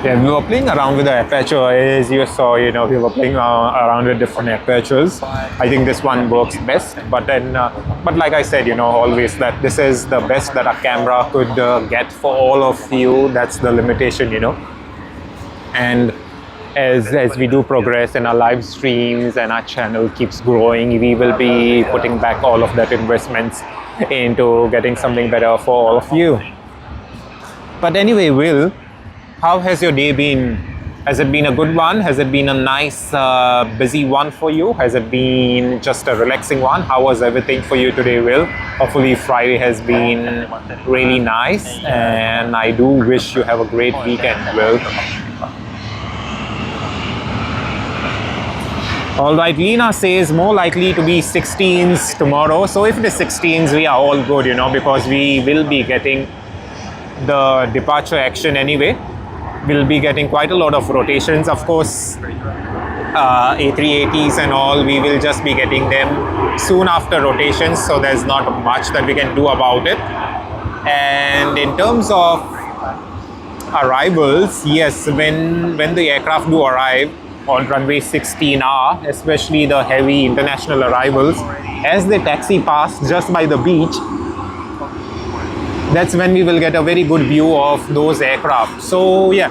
Yeah, we were playing around with the aperture. As you saw, you know, we were playing around with different apertures. I think this one works best, but then, but like I said, you know, always that this is the best that a camera could get for all of you. That's the limitation, you know. And as we do progress in our live streams and our channel keeps growing, we will be putting back all of that investments into getting something better for all of you. But anyway, Will, how has your day been? Has it been a good one? Has it been a nice, busy one for you? Has it been just a relaxing one? How was everything for you today, Will? Hopefully Friday has been really nice, and I do wish you have a great weekend, Will. Alright, Lena says more likely to be 16s tomorrow. So if it is 16s, we are all good, you know, because we will be getting the departure action anyway. We'll be getting quite a lot of rotations. Of course, A380s and all, we will just be getting them soon after rotations, so there's not much that we can do about it. And in terms of arrivals, yes, when the aircraft do arrive on runway 16R, especially the heavy international arrivals, as they taxi past just by the beach, that's when we will get a very good view of those aircraft. So yeah,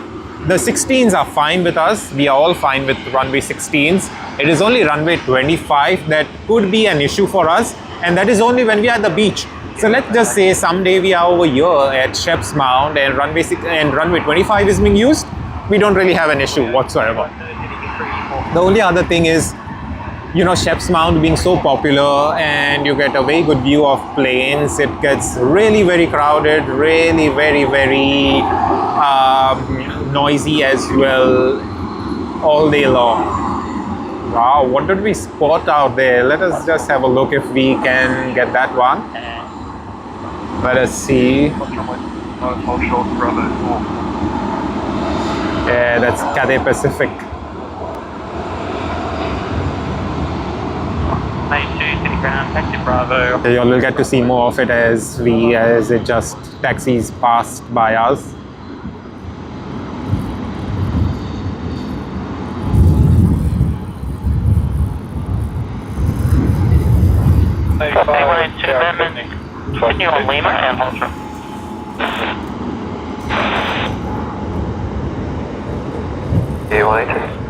the 16s are fine with us. We are all fine with runway 16s. It is only runway 25 that could be an issue for us, and that is only when we are at the beach. So let's just say someday we are over here at Shep's Mound and runway 25 is being used. We don't really have an issue whatsoever. The only other thing is, you know, Shep's Mound being so popular and you get a very good view of planes, it gets really very crowded, really very noisy as well all day long. Wow, what did we spot out there? Let us just have a look if we can get that one. Let us see. Yeah, that's Cathay Pacific. Taxi Bravo. So you'll get to see more of it as it just taxis past by us. Continue on Lima and hold short. Yeah, 182.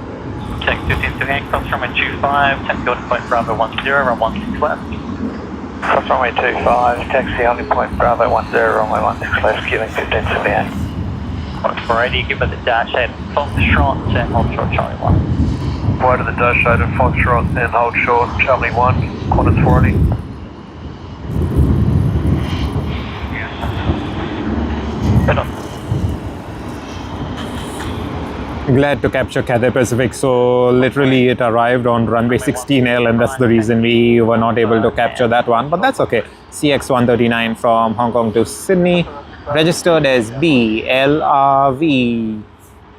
Check 1528, cross runway 25, taxi on point Bravo 10, run 16 left. Cross runway 25, taxi only point Bravo 10, runway 16 left, giving 1578. Alrighty, give it the dash 8 Foxtrot and hold short Charlie 1. Wide of the dash 8 and Foxtrot and hold short Charlie 1, Qantas 480. Good on. Glad to capture Cathay Pacific. So literally it arrived on runway 16L and that's the reason we were not able to capture that one, but that's okay. CX-139 from Hong Kong to Sydney, registered as BLRV.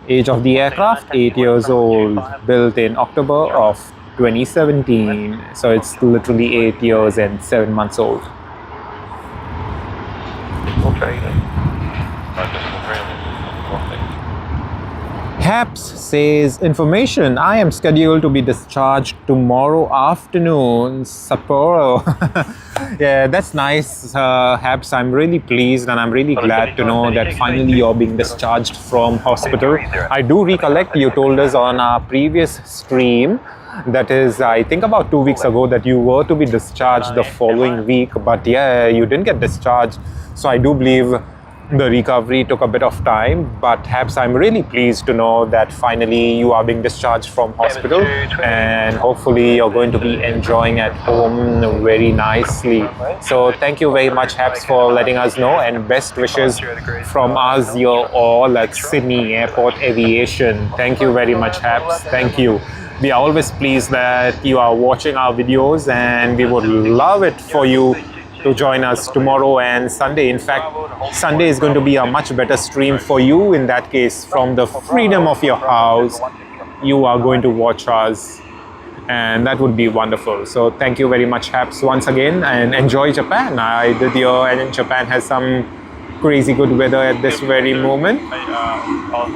Age of the aircraft, 8 years old, built in October of 2017. So it's literally 8 years and 7 months old. HAPS says, information, I am scheduled to be discharged tomorrow afternoon, Sapporo. Yeah, that's nice, HAPS. I'm really pleased and I'm really glad to know that finally you're being discharged from hospital. I do recollect you told us on our previous stream, that is, I think about 2 weeks ago, that you were to be discharged the following week, but yeah, you didn't get discharged. So I do believe the recovery took a bit of time, but perhaps I'm really pleased to know that finally you are being discharged from hospital and hopefully you're going to be enjoying at home very nicely. So thank you very much, HAPS, for letting us know, and best wishes from us here all at Sydney Airport Aviation. Thank you very much, HAPS. Thank you. We are always pleased that you are watching our videos and we would love it for you to join us tomorrow and Sunday. In fact, Sunday is going to be a much better stream for you. In that case, from the freedom of your house, you are going to watch us, and that would be wonderful. So thank you very much, HAPS, once again, and enjoy Japan. I did hear, and Japan has some crazy good weather at this very moment.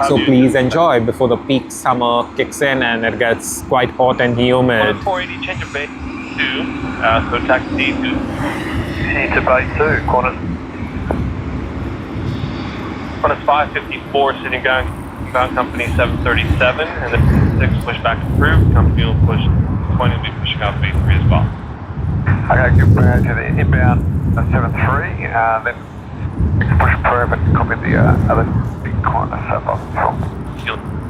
So please enjoy before the peak summer kicks in and it gets quite hot and humid. 480, change of base 2, so taxi to bay 2, Qantas 554, sitting ground company 737, and then 6 pushback approved. Company will push 20, will be pushing out bay 3 as well. Okay, good to the inbound 73, then push approved and copy the other big Qantas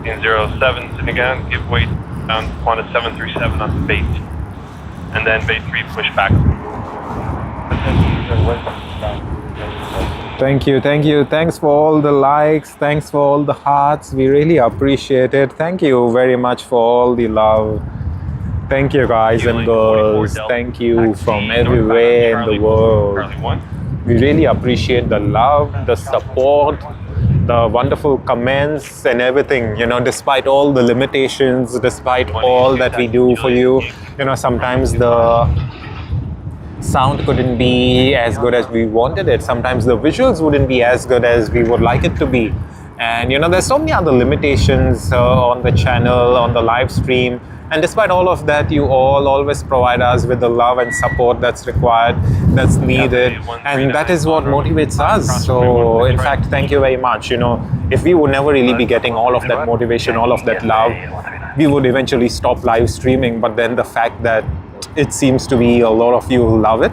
in 07, sitting ground, give way down Qantas 737 on bay 2, and then bay 3 pushback. Thank you, thank you. Thanks for all the likes. Thanks for all the hearts. We really appreciate it. Thank you very much for all the love. Thank you, guys and girls. Thank you from everywhere in the world. We really appreciate the love, the support, the wonderful comments and everything, you know, despite all the limitations, despite all that we do for you. You know, sometimes the sound couldn't be as good as we wanted it. Sometimes the visuals wouldn't be as good as we would like it to be. And you know, there's so many other limitations on the channel, on the live stream. And despite all of that, you all always provide us with the love and support that's required, that's needed. And that is what motivates us. So in fact, thank you very much. You know, if we would never really be getting all of that motivation, all of that love, we would eventually stop live streaming. But then the fact that it seems to be a lot of you love it,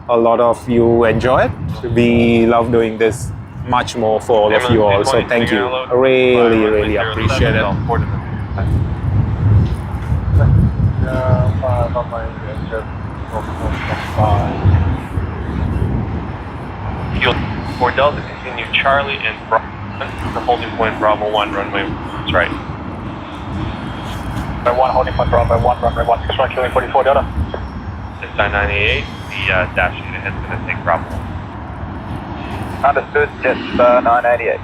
a lot of you enjoy it, we love doing this much more for all of you all. So thank you. Really appreciate it. Yield 4 Delta, continue Charlie and Bravo. The holding point Bravo 1, runway. That's right. Runway 1, holding point Bravo 1, runway 16 right, killing 44 Delta. It's 998. The dash unit is going to take Bravo 1. Understood, Jet 988.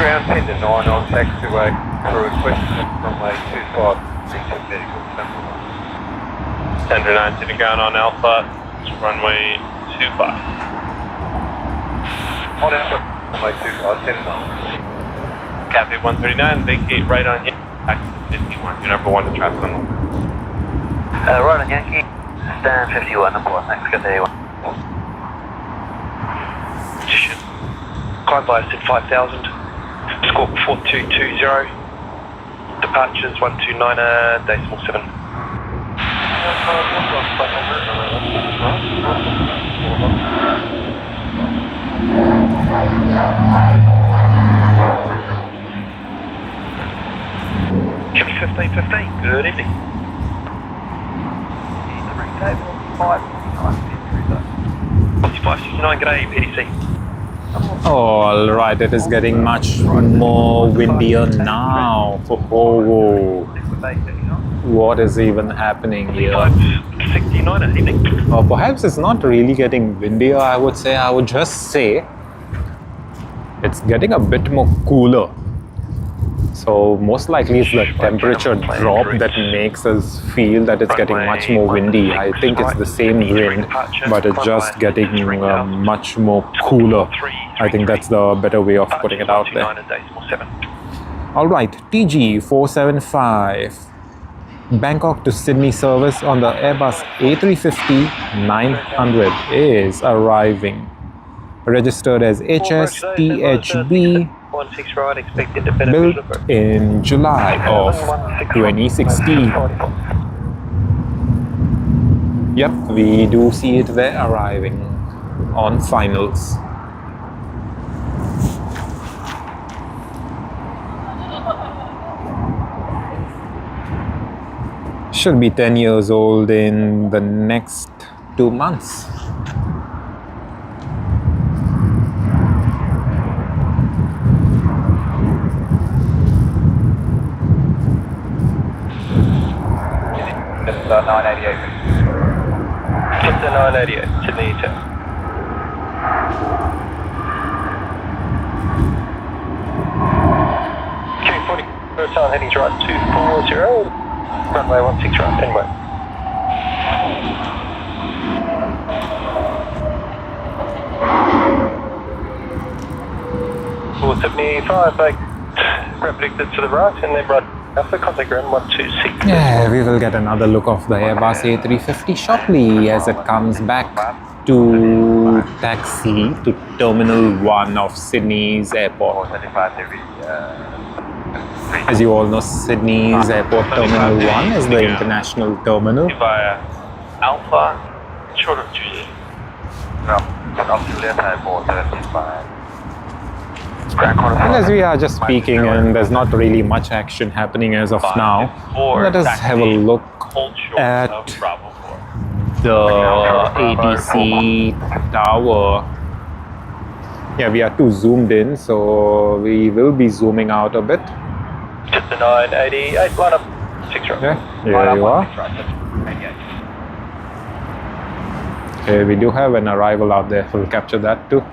Ground 10 to 9 on taxiway for request runway 25 recent vehicle sample. 10 to 9 to the ground on Alpha, runway 25. On Alpha, runway 25, 10 to 9. Cafe 139, vacate right on Yankee, back to 51, your number 1 to traffic on. Right on Yankee, stand 51, number 1, next, get there. Position. Climb by at 5,000. Score 4220. Departures 129.7. Kevin 1515, good evening. 4569, g'day PDC. All right, it is getting much more windier now. Oh, what is even happening here? 69, evening. Perhaps it's not really getting windier, I would say. I would just say it's getting a bit more cooler. So most likely it's the temperature drop that makes us feel that it's getting much more windy. I think it's the same wind, but it's just getting much more cooler. I think that's the better way of putting it out there. Alright, TG 475 Bangkok to Sydney service on the Airbus A350-900 is arriving. Registered as HSTHB, built in July of 2016. Yep, we do see it there arriving on finals. Should be 10 years old in the next 2 months. Just 988. Just 988, Sydney 10. Q40, first time heading right 240. Runway 16 right, anyway. Four 75, like rapid exit to the right, and then right Alpha, contact ground 126. Yeah, we will get another look of the Airbus A350 shortly as it comes back to taxi to Terminal 1 of Sydney's airport. As you all know, Sydney's airport Terminal 1 is the international terminal. Via Alpha, short of Juliet. And as we are just speaking and there's not really much action happening as of now, let us have a look at the ATC tower. Yeah, we are too zoomed in, so we will be zooming out a bit. Just a 988, line up 6 right. Yeah, here you are. Okay, we do have an arrival out there. We'll capture that too.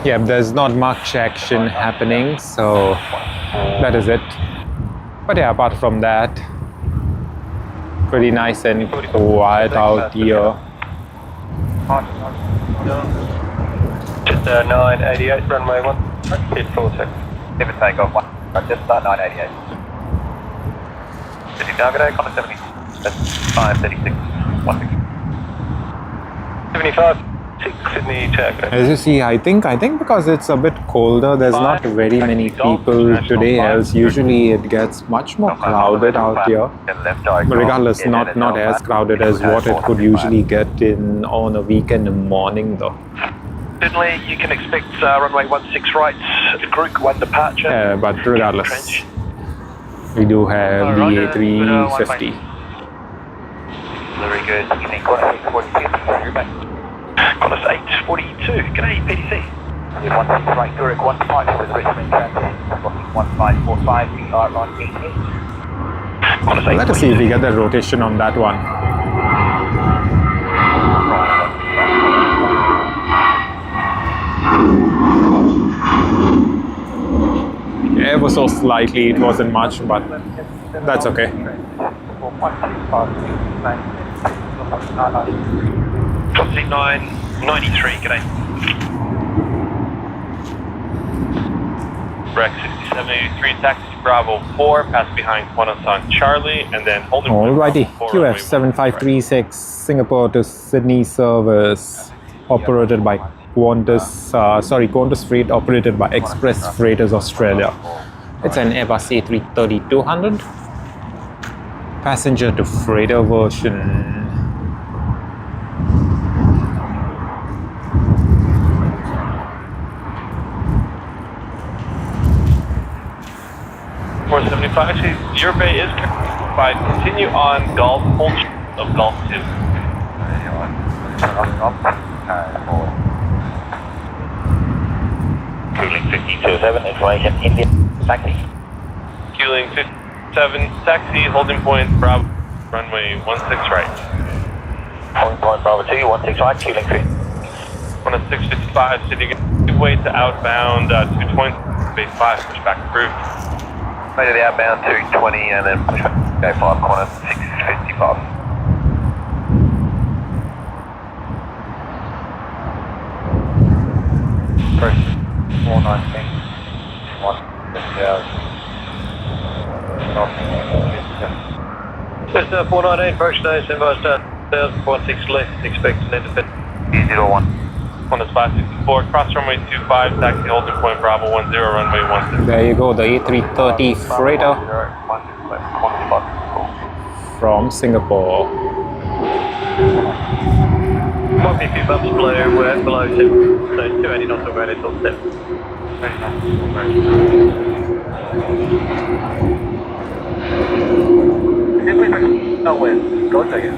Yeah, there's not much action happening, so that is it. But yeah, apart from that, pretty nice and quiet out here. Just 988, runway 1, hit 46. Never take off one. Just start 988. Sydney Target, Connor 70. That's 536. 75, 6 Sydney Target. As you see, I think because it's a bit colder, there's not very many people today, else usually it gets much more crowded out here. But regardless, not as crowded as what it could usually get on a weekend morning though. Sydney, you can expect runway 16 right, group 1 departure. Yeah, but regardless, we do have the A350. Very good. You think Qantas 842, you're back. Qantas 842, g'day PDC. 16 right, Zurich 15 with Richmond Transit, 1545, we are on 88. Qantas Let us see if we get the rotation on that one. Ever so slightly, it wasn't much, but that's okay. Qantas 993, g'day. Brex 6783, taxi Bravo 4, pass behind Qantas on Charlie, and then holding. Alrighty, QF 7536 Singapore to Sydney service, operated by Qantas Freight, operated by Express Freighters Australia. It's an Airbus A330-200, passenger to freighter version. Actually, your bay is by continue on Golf, hold of Golf 2. Cooling 527, information, India, taxi. Fueling 57, taxi, holding point, Bravo, runway 16 right. Holding point, Bravo 2, 16 right, cooling 50. 655, sitting way to outbound 220, base 5, push back approved. Made it outbound 220 and then push back, go 5 corners, 655. Approach 419, 1, Just 419, approach nose, inverse 1000.6 left, expect an independent. 01. Qantas 564, cross runway 25, taxi holding point Bravo 10, runway 16. There you go, the A330 freighter from Singapore. Might be a few bumps below 10, so 280 knots will go until 7. No wind, go again.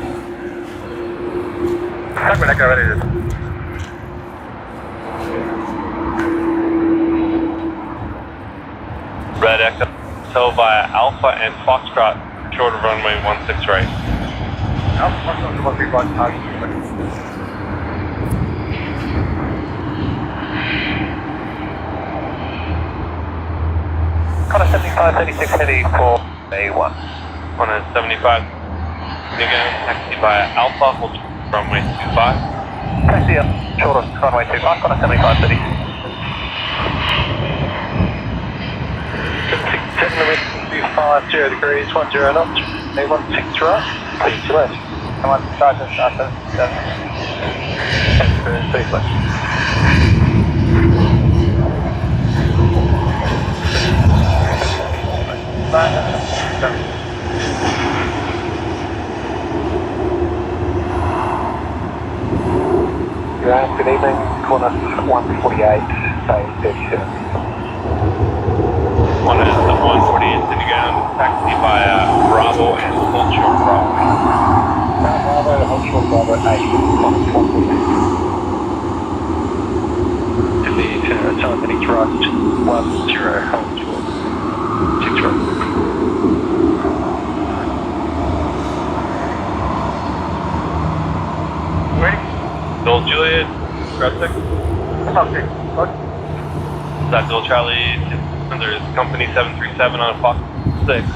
Red Echo, so via Alpha and Foxtrot, short of runway 16 right. Qantas 7536 heading for A1. Qantas 75, again, taxi via Alpha, hold runway 25. Taxi up, short of runway 25, Qantas 7530. 50 degrees, 10 knots, A16 right, please to left. Come on, start. Please left. Good evening, Qantas 148, say 37. taxi via Bravo and Hold Short Bravo. Bravo, hold short Bravo 8. To the telephony thrust 10, hold short. 6 right. Ready? Gold Juliet, Grubstick. Something. Good. That Gold Charlie, there's company 737 on a Fox 6.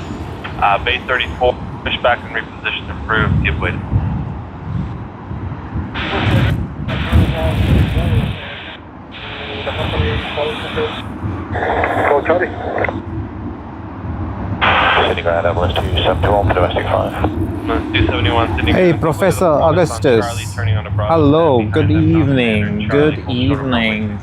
Base 34, push back and reposition approved, give way. Gold Charlie. Sydney Ground Ambulance 271 for domestic 5. 271 Sydney. Hey, Professor Augustus. Hello, good evening. Good evening.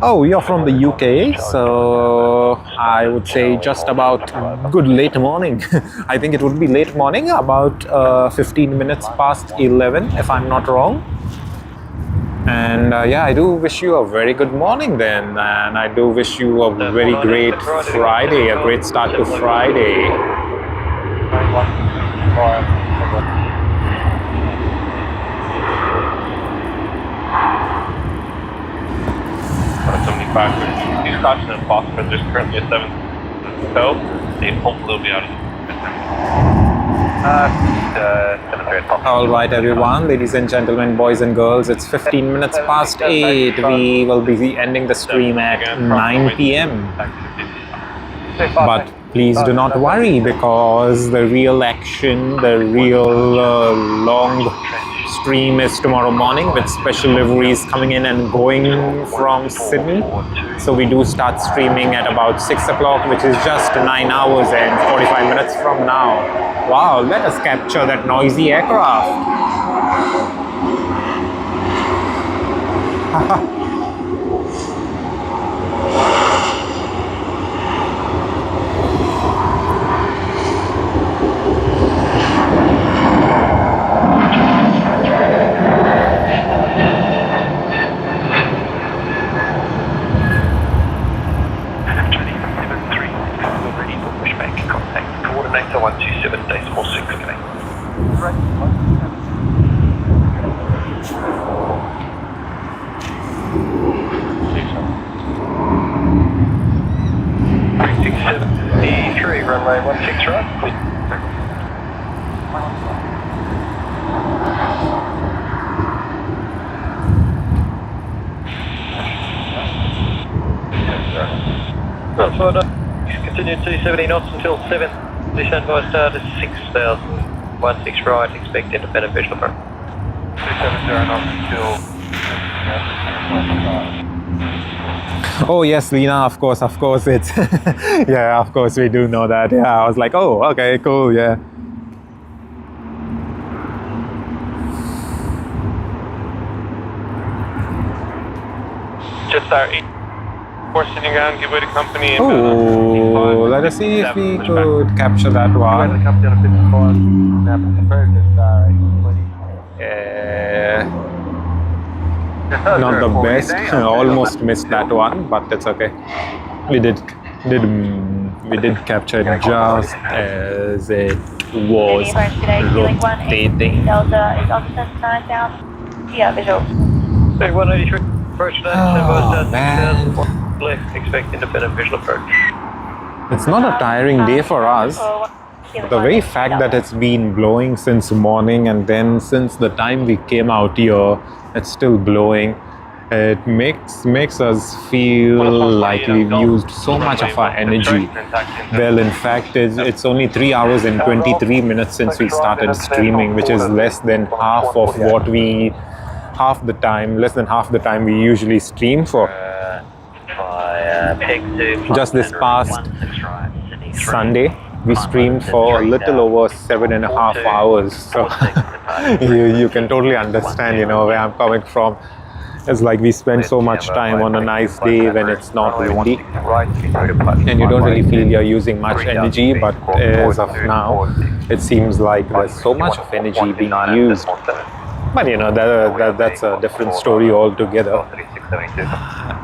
Oh, you're from the UK, so I would say just about good late morning. I think it would be late morning, about 15 minutes past 11, if I'm not wrong. And yeah, I do wish you a very good morning then, and I do wish you a very great Friday, a great start to Friday. 75. He's caution and phosphorus. There's currently a 7 tow. They hopefully will be out of All right, everyone, ladies and gentlemen, boys and girls, it's 15 minutes past 8. We will be ending the stream at 9 p.m. But please do not worry, because the real action, the real long stream is tomorrow morning with special liveries coming in and going from Sydney. So we do start streaming at about 6 o'clock, which is just 9 hours and 45 minutes from now. Wow, let us capture that noisy aircraft. Coordinator 127.6, okay. D3, runway 16 right. Not further. Continue 270 knots until 7. Position by start is 6,000. 16 right, expect independent visual front. 270 knots until. Oh yes, Lena, of course, it's yeah, of course we do know that. Yeah, I was like, oh, okay, cool, yeah. Just our 8. Sitting ground, give way to company. Oh, let us see if we could capture that one. Yeah. Not the best. Almost missed that one, but it's okay. We did capture it just as it was rotating. Delta is offset 9,000. Yeah, visual. 183, approach today, Oh, man. left, expect independent visual approach. It's not a tiring day for us. The very fact that it's been blowing since morning, and then since the time we came out here, it's still blowing. It makes us feel like we've used so much of our energy. Well, in fact, it's only 3 hours and 23 minutes since we started streaming, which is less than half of what we, less than half the time we usually stream for. Just this past Sunday, we streamed for a little over 7.5 hours. So you can totally understand, you know, where I'm coming from. It's like we spend so much time on a nice day when it's not windy, and you don't really feel you're using much energy, but as of now, it seems like there's so much of energy being used. But you know, that's a different story altogether. 72.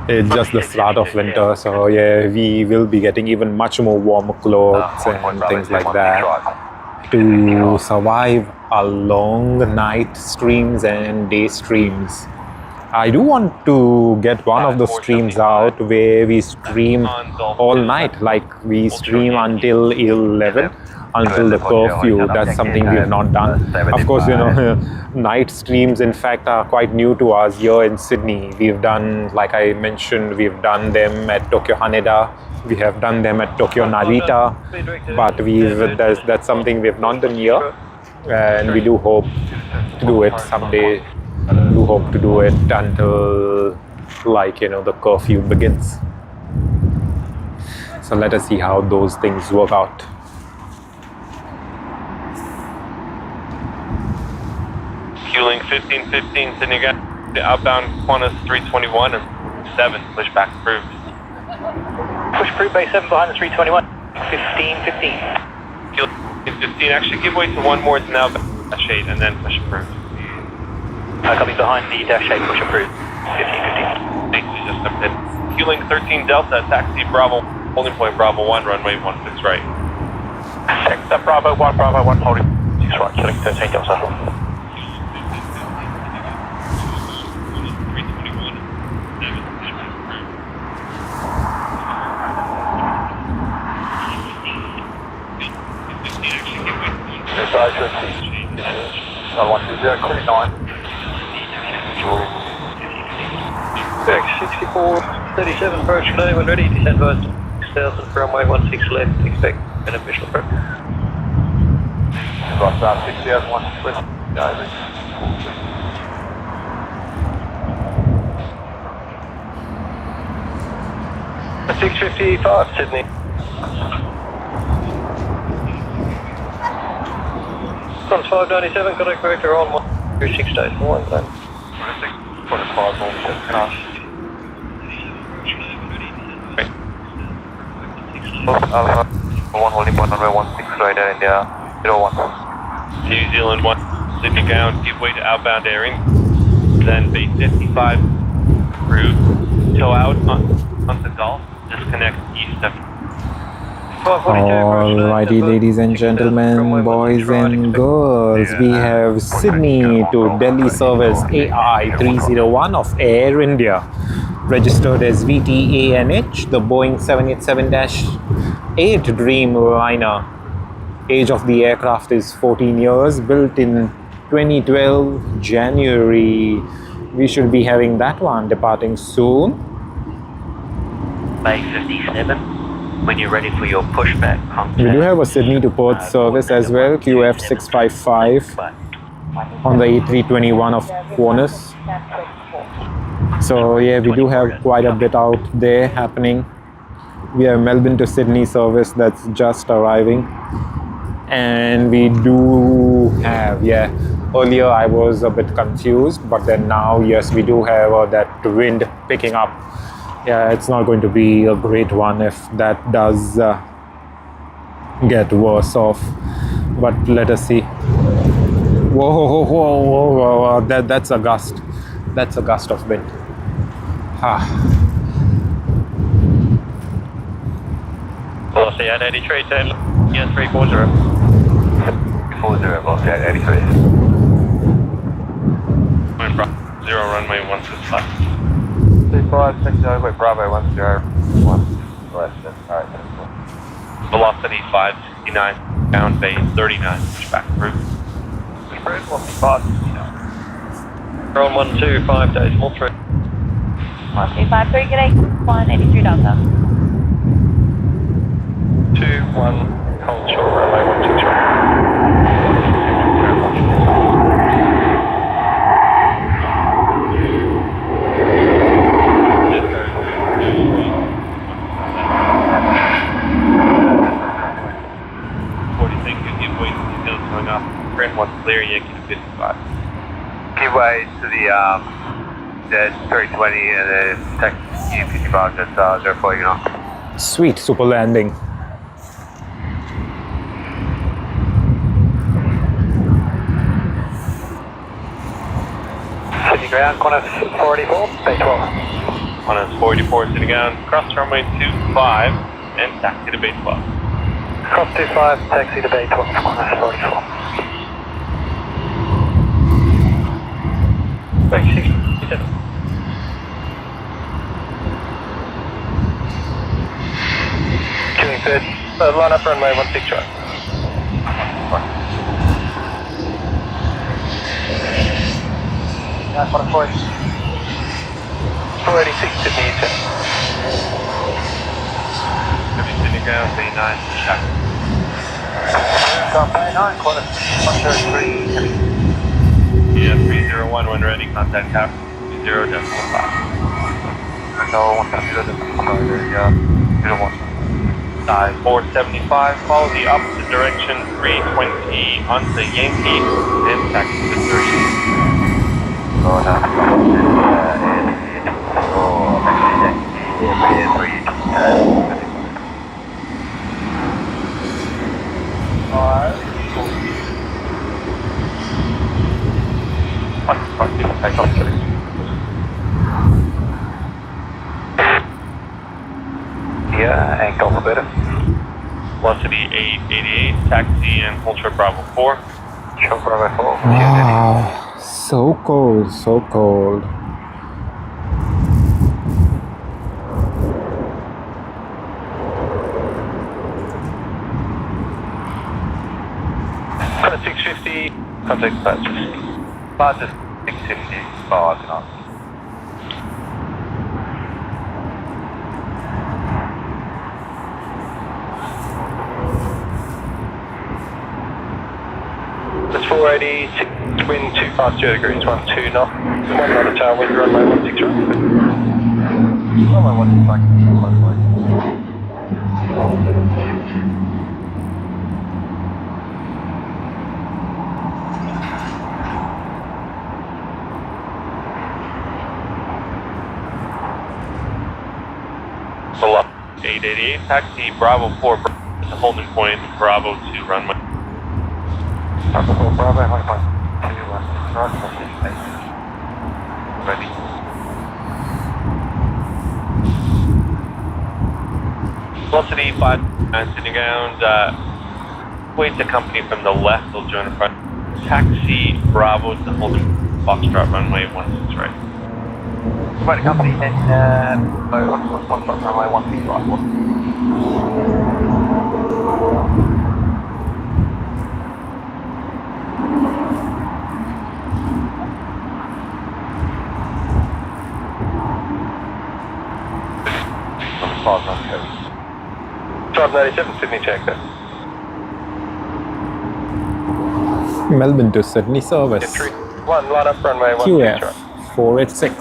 It's just the start of winter, so yeah, we will be getting even much more warmer clothes and things like that to survive a long night streams and day streams. I do want to get one of the streams out where we stream all night, like we stream until 11, until the curfew. That's something we have not done. Of course, you know, night streams in fact are quite new to us here in Sydney. We've done, like I mentioned, we've done them at Tokyo Haneda, we have done them at Tokyo Narita, but that's something we have not done here, and we do hope to do it someday. Do hope to do it until, like, you know, the curfew begins. So let us see how those things work out. Fueling 1515, Sydney got the outbound Qantas 321 and 7, pushback approved. Push approved by 7 behind the 321. 1515. Fueling 15, actually give way to one more to now dash 8 and then push approved. Coming behind the dash 8, push approved. 1515. Thank you, just stepped in. Fueling 13 Delta, taxi Bravo, holding point Bravo 1, runway 16 right. Sector Bravo 1, holding 6 right, killing 13 Delta. Back 6437, approach clear when ready, descend via 6000, runway 16 left, expect beneficial approach. Cross out 60,000, 16 left, over. 655, Sydney. Cross 597, correct vector on 126 days, 1 then. 45 cross. One holding point runway 16 right there, India 01. New Zealand 1, Sydney ground, give way to outbound airing. Then base 55, route, tow out on the Gulf, disconnect east of. Alrighty, ladies and gentlemen, boys and girls, we have Sydney to Delhi service AI301 of Air India, registered as VTANH, the Boeing 787-8 Dreamliner. Age of the aircraft is 14 years, built in 2012 January. We should be having that one departing soon. Bay 57. When you're ready for your pushback, contact. We do have a Sydney to Perth service as well, QF655 on the A321 of Qantas. So yeah, we do have quite a bit out there happening. We have Melbourne to Sydney service that's just arriving. And we do have, earlier I was a bit confused, but then now, yes, we do have that wind picking up. Yeah, it's not going to be a great one if that does get worse off. But let us see. Whoa, that's a gust. That's a gust of wind. Velocity at 83, 10, yeah, 340. 40, velocity at 83. 0 runway 16 35, 60 over Bravo 101. Alright, velocity 569, down base 39, pushback approved. Approved, 569. Roll 125 days, more through. 1253, good day, 183 Delta. 21, hold short, runway 123. Once clear, Yankee 55. Give way to the 320 and then taxi 55, just 04, you know. Sweet, super landing. Steady ground, Qantas 484, Bay 12. Qantas 484, sitting ground, cross runway 25 and taxi to Bay 12. Cross 25, taxi to Bay 12, Qantas 484. Bay 67. Killing 30, line up runway 16 right. Nice one, 486 Sydney, Eastern. Sydney ground, B9, Shep. B9, Qantas 103, yeah, 301 when ready, contact cap 0.5. So 1.0.5, 475, follow the opposite direction, 320 onto Yankee, and taxi to 3. Yeah, and Golf better. Velocity 888, taxi and hold short Bravo 4. Short Bravo 4. Wow, so cold, so cold. Contact 650, contact patch. Largest 650, bar knots. That's 480, wind 2 past 0 degrees, 12 knots. 1 knot of tailwind, runway 16 right. Runway 16 right, Below 888, taxi Bravo 4, to holding point, Bravo 2 runway. Bravo 4, Bravo, holding point, 2 ready. Velocity 5, sitting ground, wait the company from the left, will join the front. Taxi Bravo to holding Foxtrot runway 16 right. Right, company, and Foxtrot runway 16 right. Drive 97, Sydney check there. Melbourne to Sydney service. 1, line up runway 16 QF right. 486.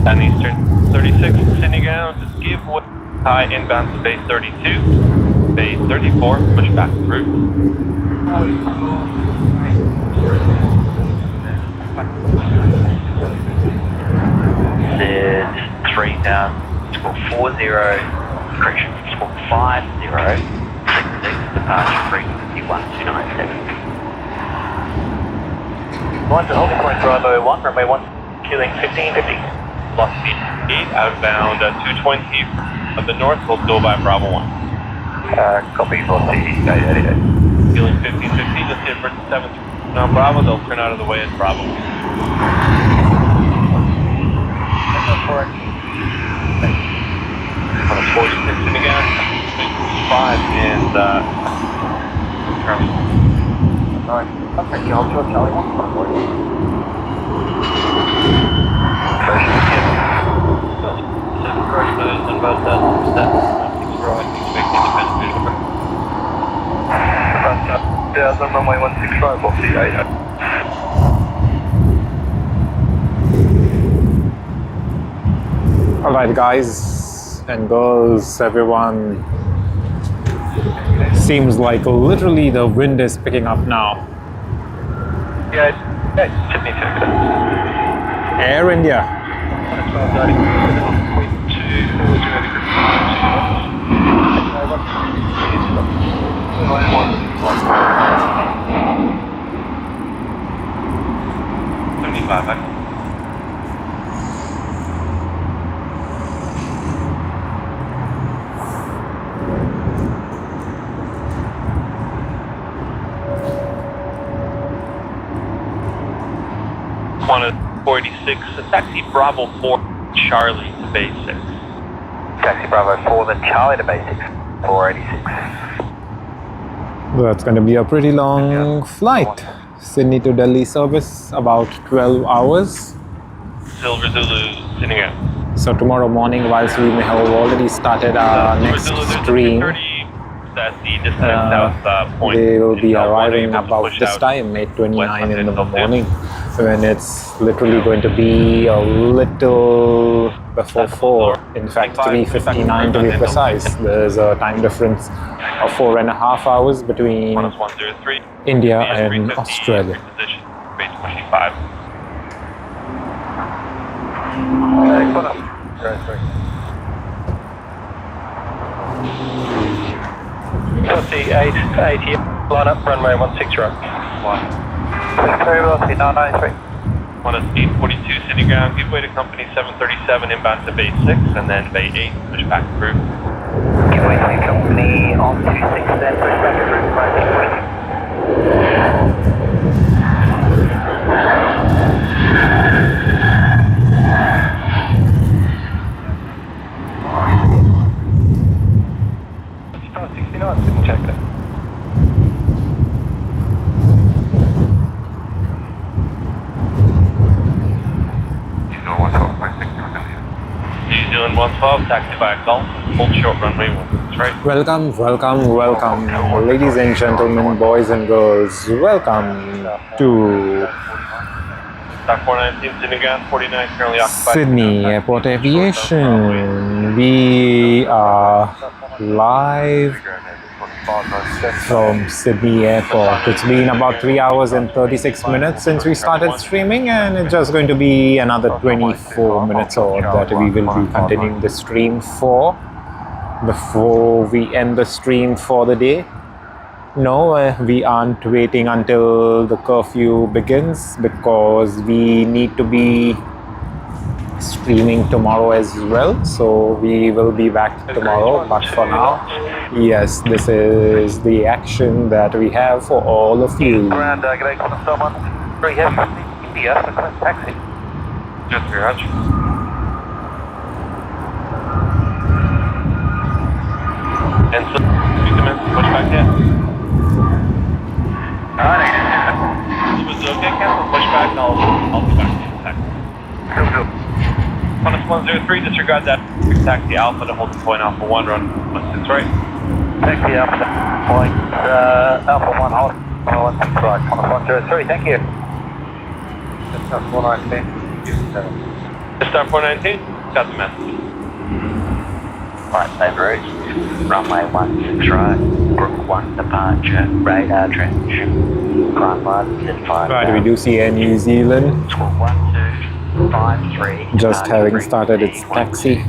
And Eastern 36, Sydney ground, give way high inbound to base 32, base 34, push back through. There's 3 down, score 40, correction, score 50, 66, departure frequency 1297. One to holding point, Bravo 1, runway 1, killing 1550. Velocity 8, outbound 220 of the north, will go by Bravo 1. Copy, velocity 888. Killing 1550, just hit for 7 on Bravo, they'll turn out of the way at Bravo. On a 46 in again, 5 and Charlie. Alright, okay, I'll show Charlie 1 for you. And about that, right, expecting to benefit. About that, there's a runway 16 right, velocity 88. Alright guys and girls, everyone, seems like literally the wind is picking up now. Yeah, Sydney check. Air India. 1290, One is 486, taxi Bravo 4 Charlie to base 6. Taxi Bravo 4, then Charlie to basics, 486. That's going to be a pretty long flight. Sydney to Delhi service, about 12 hours. Silver Zulu, sitting out. So tomorrow morning, whilst we may have already started our next stream, they will be arriving about this time, 8:29 in the morning, when it's literally going to be a little before 4, in fact 3:59 to be precise. There's a time difference of 4.5 hours between India and Australia. A380, line up, runway 16 right. Velocity 993. One is 842 Sydney ground, give way to company 737 inbound to base 6, and then bay 8, push back through. Give way to company on 26, then push back through, right. Didn't check that. New Zealand 112, taxi by Golf, hold short runway 1, that's right. Welcome, welcome, welcome, ladies and gentlemen, boys and girls. Welcome to Stock 419, Sydney ground, 49, currently occupied. Sydney Airport Aviation. We are live from Sydney Airport. It's been about 3 hours and 36 minutes since we started streaming, and it's just going to be another 24 minutes or that we will be continuing the stream for before we end the stream for the day. No, we aren't waiting until the curfew begins, because we need to be streaming tomorrow as well, so we will be back tomorrow. But for now, yes, this is the action that we have for all of you. Ground, good day, someone. 3 heavy, India, taxi. Just garage. And so, push back in. Was it okay, Captain? Push back and I'll be back in taxi. Qantas 103, disregard that. Taxi Alpha to hold point Alpha 1, run 16 right. Taxi Alpha, point Alpha 1, hold 16 right. Qantas 103, thank you. That's 419. Star 419, got the message. Right, same route. Runway 16 right. Group 1 departure, radar trench. Climb right, sit 5. Right, we do see Air New Zealand 1253. just having started its taxi.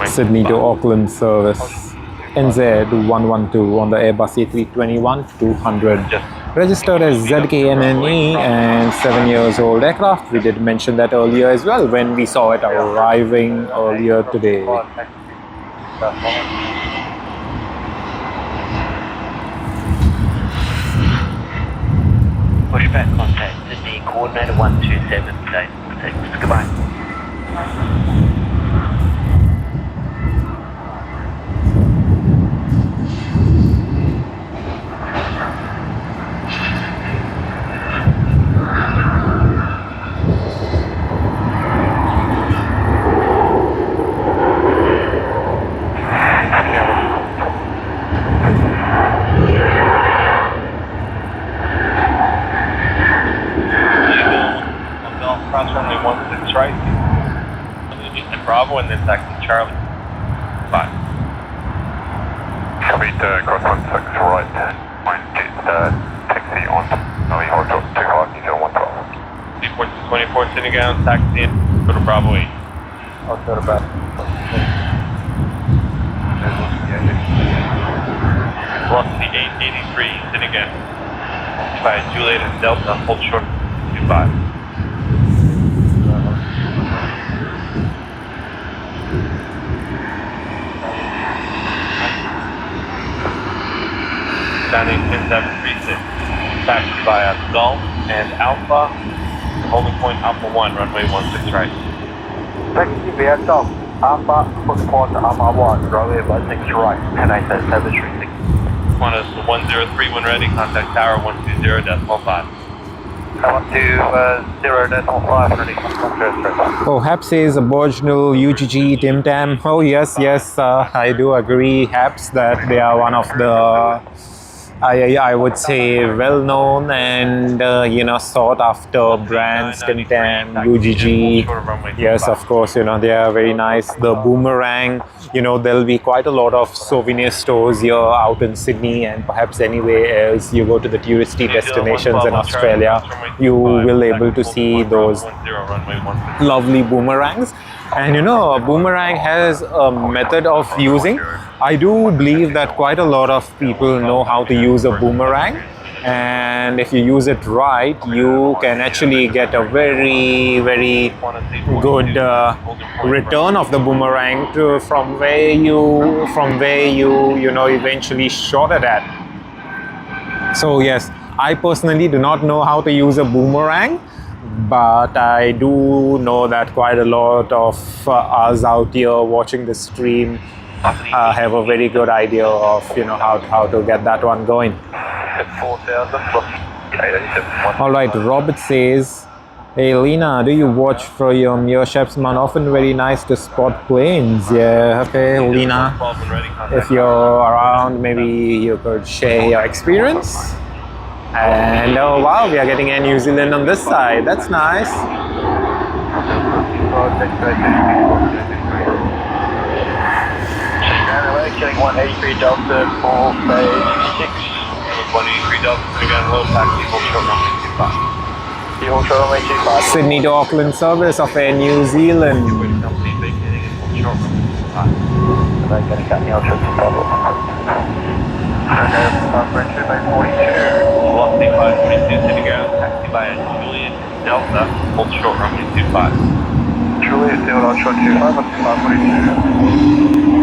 Sydney to Auckland service. NZ112 on the Airbus A330-200. Registered as ZKNNE and 7 years old aircraft. We did mention that earlier as well when we saw it arriving earlier today. Pushback contact Sydney, coordinator 127, date 6. Goodbye. Cross runway 16 right. Bravo and then taxi Charlie. 5. Copy cross 16 right. Mind taxi on. No, you hold 25, you 112. Seaport 24 sitting down, taxi in. Go to Bravo 8. I'll go to Bravo. Velocity 883, sit again. By Juliet and Delta, hold short 25. Sounding 10736. Taxi via Golf and Alpha. Holding point Alpha 1, runway 16 right. Taxi via Golf, Alpha, holding point Alpha 1, runway 16 right. And I said 736. One is 103 when ready, contact tower 120.5. I want to 0.5 ready, contact. Oh, Hap says Aboriginal UGG Tim Tam. Oh yes, I do agree, Haps, that they are one of the I would say well-known and sought after brands. Tim Tam, UGG. Yes, of course, they are very nice. The Boomerang, there'll be quite a lot of souvenir stores here out in Sydney and perhaps anywhere else. You go to the touristy destinations in Australia, you will able to see those lovely boomerangs. And a boomerang has a method of using. I do believe that quite a lot of people know how to use a boomerang, and if you use it right, you can actually get a very, very good return of the boomerang from where you eventually shot it at. So yes, I personally do not know how to use a boomerang, but I do know that quite a lot of us out here watching the stream have a very good idea of how to get that one going. 4,000. All right, Robert says, hey Lena, do you watch from your Shep's Mound? Often very nice to spot planes. Yeah, okay, Lena, if you're around, maybe you could share your experience. And oh wow, we are getting Air New Zealand on this side. That's nice. Getting 183 Delta, full phase 6. 183 Delta, again, low taxi, hold short runway 25. Hold short runway 25. Sydney to Auckland service of Air New Zealand. Company vacating and hold short runway 25. I'm going to cut the ultra to bubble. Okay, French by 42. Velocity 542, sitting ground, taxi by Juliet Delta, hold short runway 25. Juliet Delta, short 25, up to 542.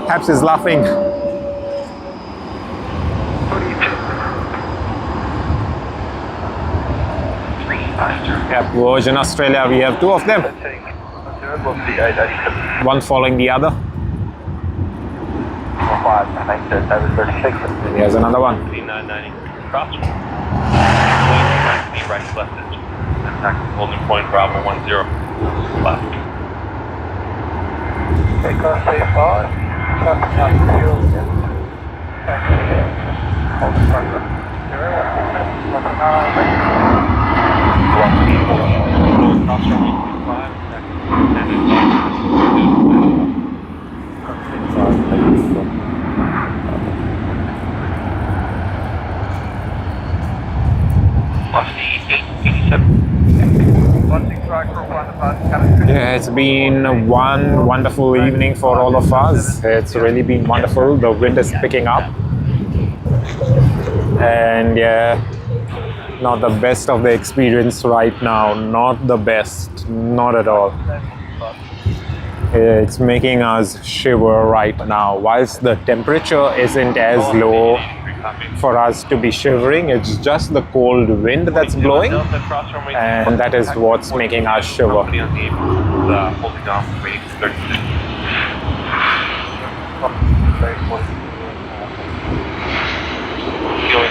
Haps is laughing. Yep, Virgin Australia, we have two of them. One following the other. Here's another one. 990, cross. Right, left edge. Holding point Bravo 10, left. Take on safe 5. Traffic not fuel. Hold the front row. 0, Cross runway 25. Yeah, it's been one wonderful evening for all of us. It's really been wonderful. The wind is picking up. And yeah, not the best of the experience right now. Not the best. Not at all. It's making us shiver right now. Whilst the temperature isn't as low for us to be shivering, it's just the cold wind that's blowing, and that is what's making us shiver. Feeling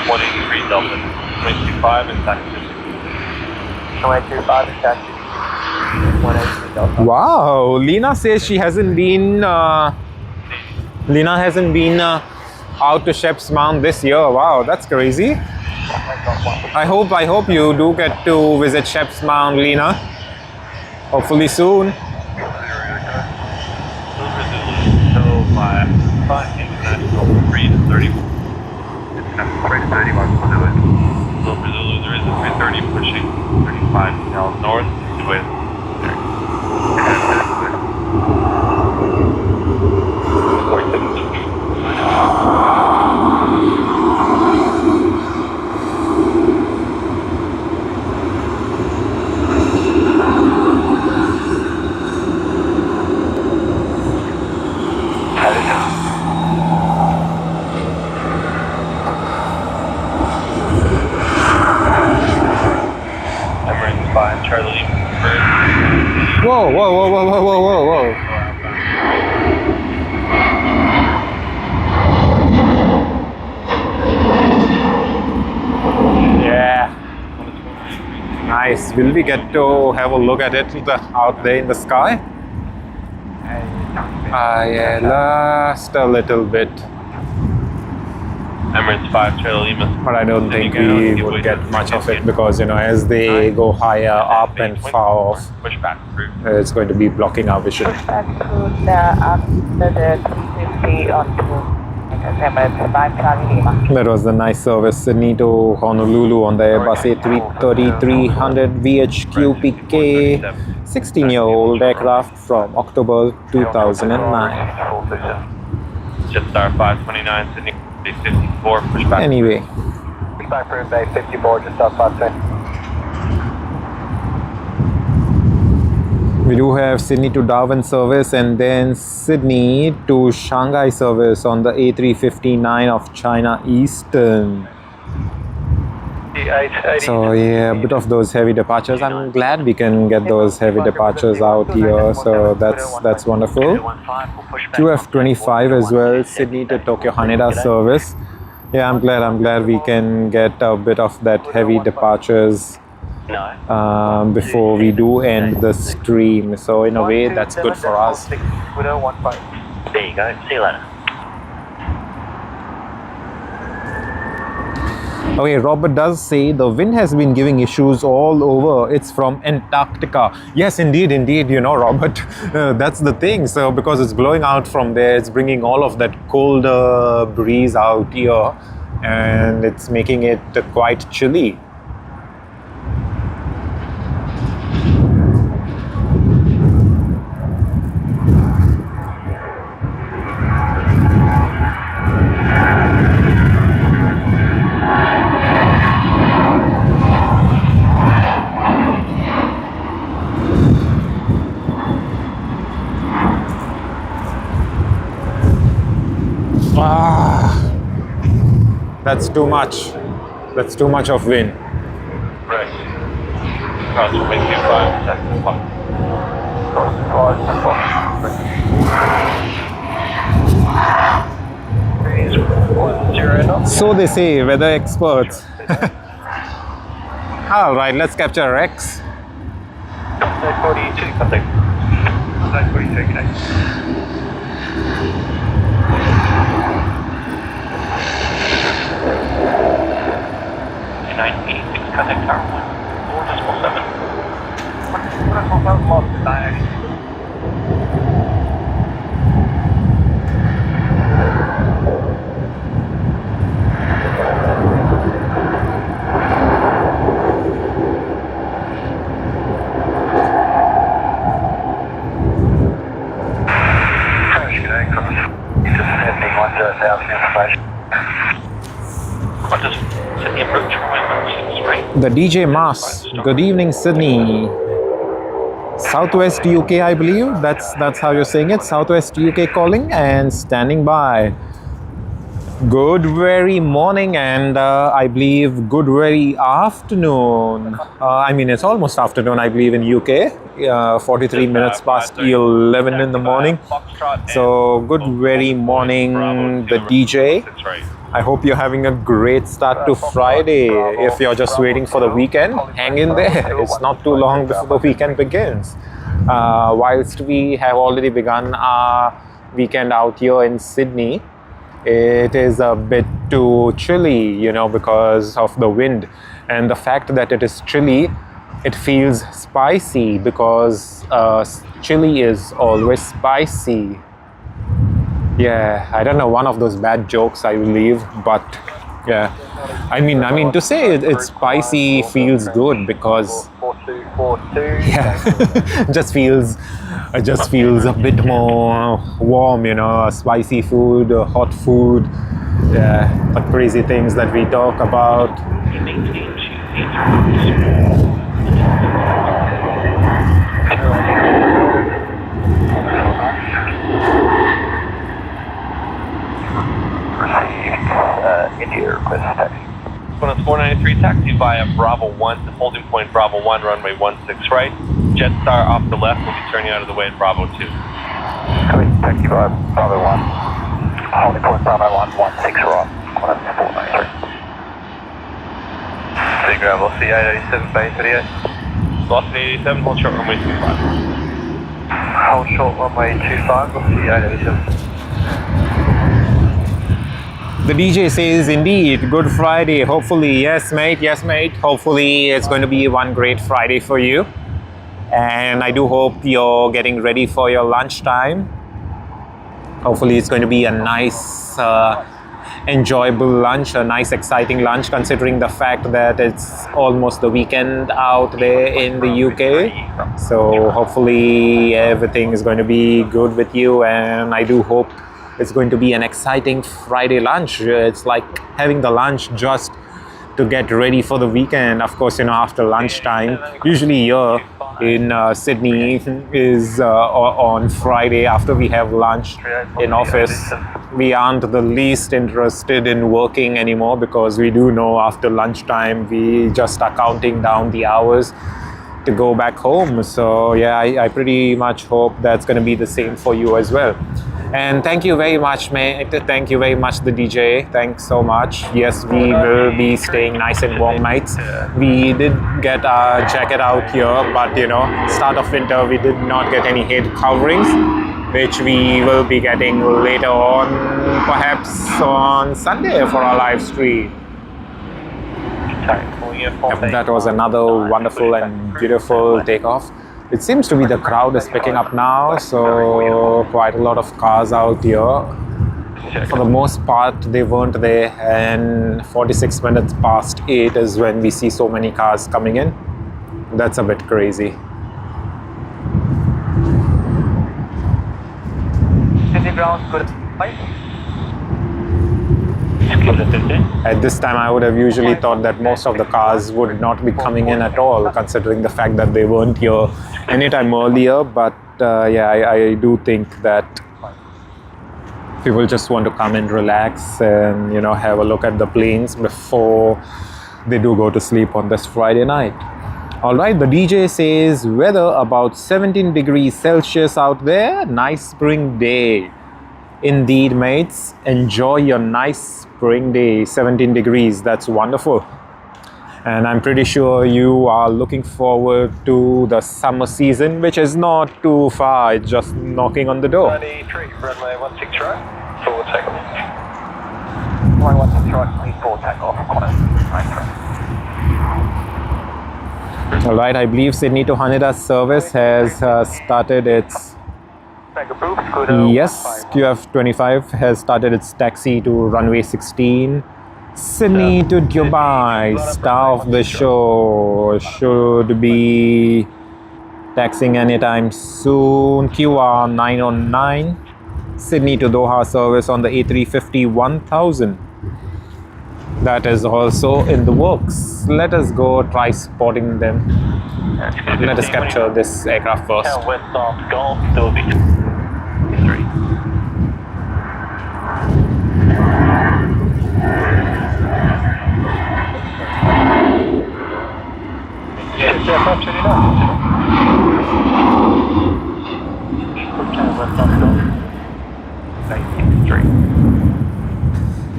183 Delta, 25 and taxi. 25 and taxi. 183 Delta. Wow, Lena says she hasn't been out to Shep's Mound this year. Wow, that's crazy. I hope you do get to visit Shep's Mound, Lena. Hopefully soon. 330. It's 331 for Zulu. So for Zulu, there is a 330 pushing 35 miles north with Emirates 5, Charlie first. Whoa, whoa, whoa, whoa, whoa, whoa, whoa, whoa. Yeah. Nice. Will we get to have a look at it out there in the sky? Yeah, just a little bit. Emirates 5, Charlie Lima. But I don't think we would get much of it because, you know, as they go higher up and far off, Push back through. it's going to be blocking our vision. Push back to the after the 350 onto Emirates 5 Charlie Lima. That was the nice service, Sydney to Honolulu on the Airbus A330-300 VHQ PK, 16-year-old aircraft from October 2009. Jetstar 529, Sydney 54, push back. Anyway, Back for Bay 54, just outside Sydney. we do have Sydney to Darwin service and then Sydney to Shanghai service on the A350-9 of China Eastern. So yeah, a bit of those heavy departures. I'm glad we can get those heavy departures out here. So that's wonderful. QF25 as well, Sydney to Tokyo Haneda service. Yeah, I'm glad we can get a bit of that heavy departures before we do end the stream. So in a way, that's good for us. There you go. See you later. Okay, Robert does say the wind has been giving issues all over. It's from Antarctica. Yes, indeed, you know, Robert, that's the thing. So because it's blowing out from there, it's bringing all of that colder breeze out here and it's making it quite chilly. That's too much. That's too much of wind. Right. Cross 25, second clock. So they say, weather experts. All right, let's capture X. 42, contact. 42, okay. 986, contact tower 1, 4.7. The DJ Mas. Good evening, Sydney. Southwest UK, I believe. That's how you're saying it. Southwest UK calling and standing by. Good very morning and I believe good very afternoon. I mean, it's almost afternoon, I believe, in UK. 43 minutes past 11 in the morning. So good very morning, the DJ. I hope you're having a great start to Friday. If you're just waiting for the weekend, hang in there. It's not too long before the weekend begins. Whilst we have already begun our weekend out here in Sydney, it is a bit too chilly, you know, because of the wind. And the fact that it is chilly, it feels spicy because chili is always spicy. Yeah, I don't know, one of those bad jokes, I believe, but yeah. I mean to say it's spicy feels good because 4242. yeah, just feels a bit more warm, you know, spicy food, hot food, yeah, the crazy things that we talk about. India request taxi. When it's 493 taxi via Bravo 1 to holding point Bravo 1, runway 16 right. Jetstar off the left will be turning out of the way at Bravo 2. Copy, taxi via Bravo 1. Holding point Bravo 1, 16 right. Qantas 493. Figure out velocity 887, Bay 38. Velocity 87, hold short runway 25. Hold short runway 25, velocity 887. The DJ says, indeed, Good Friday. Hopefully, yes, mate. Hopefully, it's going to be one great Friday for you. And I do hope you're getting ready for your lunchtime. Hopefully, it's going to be a nice, enjoyable lunch, a nice, exciting lunch, considering the fact that it's almost the weekend out there in the UK. So, hopefully, everything is going to be good with you. And I do hope it's going to be an exciting Friday lunch. It's like having the lunch just to get ready for the weekend. Of course, you know, after lunchtime, usually here in Sydney is on Friday after we have lunch in office. We aren't the least interested in working anymore because we do know after lunchtime we just are counting down the hours to go back home. So yeah, I pretty much hope that's going to be the same for you as well. And thank you very much, mate. Thank you very much, the DJ. Thanks so much. Yes, we will be staying nice and warm nights. We did get our jacket out here, but you know, start of winter, we did not get any head coverings, which we will be getting later on, perhaps on Sunday for our live stream. Yep, that was another wonderful and beautiful takeoff. It seems to be the crowd is picking up now, so quite a lot of cars out here. For the most part, they weren't there, and 46 minutes past 8 is when we see so many cars coming in. That's a bit crazy. At this time, I would have usually thought that most of the cars would not be coming in at all, considering the fact that they weren't here anytime earlier. But yeah, I do think that people just want to come and relax and, you know, have a look at the planes before they do go to sleep on this Friday night. All right, the DJ says weather about 17 degrees Celsius out there. Nice spring day. Indeed, mates. Enjoy your nice spring day. 17 degrees. That's wonderful. And I'm pretty sure you are looking forward to the summer season, which is not too far. It's just knocking on the door. 93, runway 16 right, forward takeoff. Runway 16 right, please forward takeoff. Qantas 93. All right, I believe Sydney to Haneda service has started its... Yes, QF25 has started its taxi to runway 16. Sydney to Dubai, star of the show, should be taxiing anytime soon. QR 909. Sydney to Doha service on the A350-1000. That is also in the works. Let us go try spotting them. Let us capture this aircraft first. West South Gulf, there will be 3.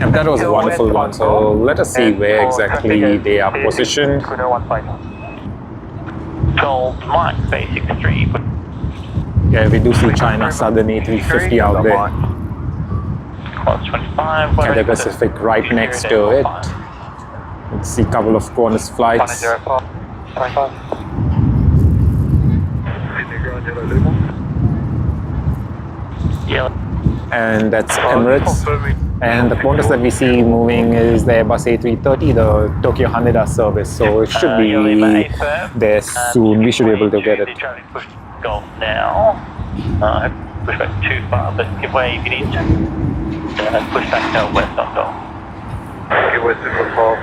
And that was a wonderful one. So let us see where exactly they are positioned. Gold Mike, basic 3. Yeah, we do see China Southern A350 out there. Class 25. Cathay Pacific right next to it. Let's see a couple of Qantas flights. Yeah. and that's Emirates. And the Qantas that we see moving is the Airbus A330, the Tokyo Haneda service. So it should be there soon. We should be able to get it. Push golf now. Push back too far, but give way if you need to. Push back to west on golf. Give way to football.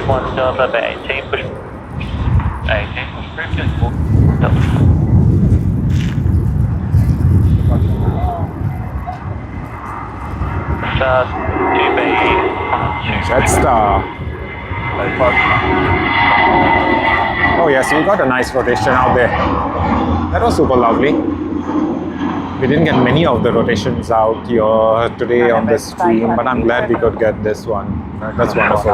One Delta by 18, push 18, push through, just walk. Start 2B, Jetstar. Oh yes, we got a nice rotation out there. That was super lovely. We didn't get many of the rotations out here today on the stream, but I'm glad we could get this one. That's wonderful.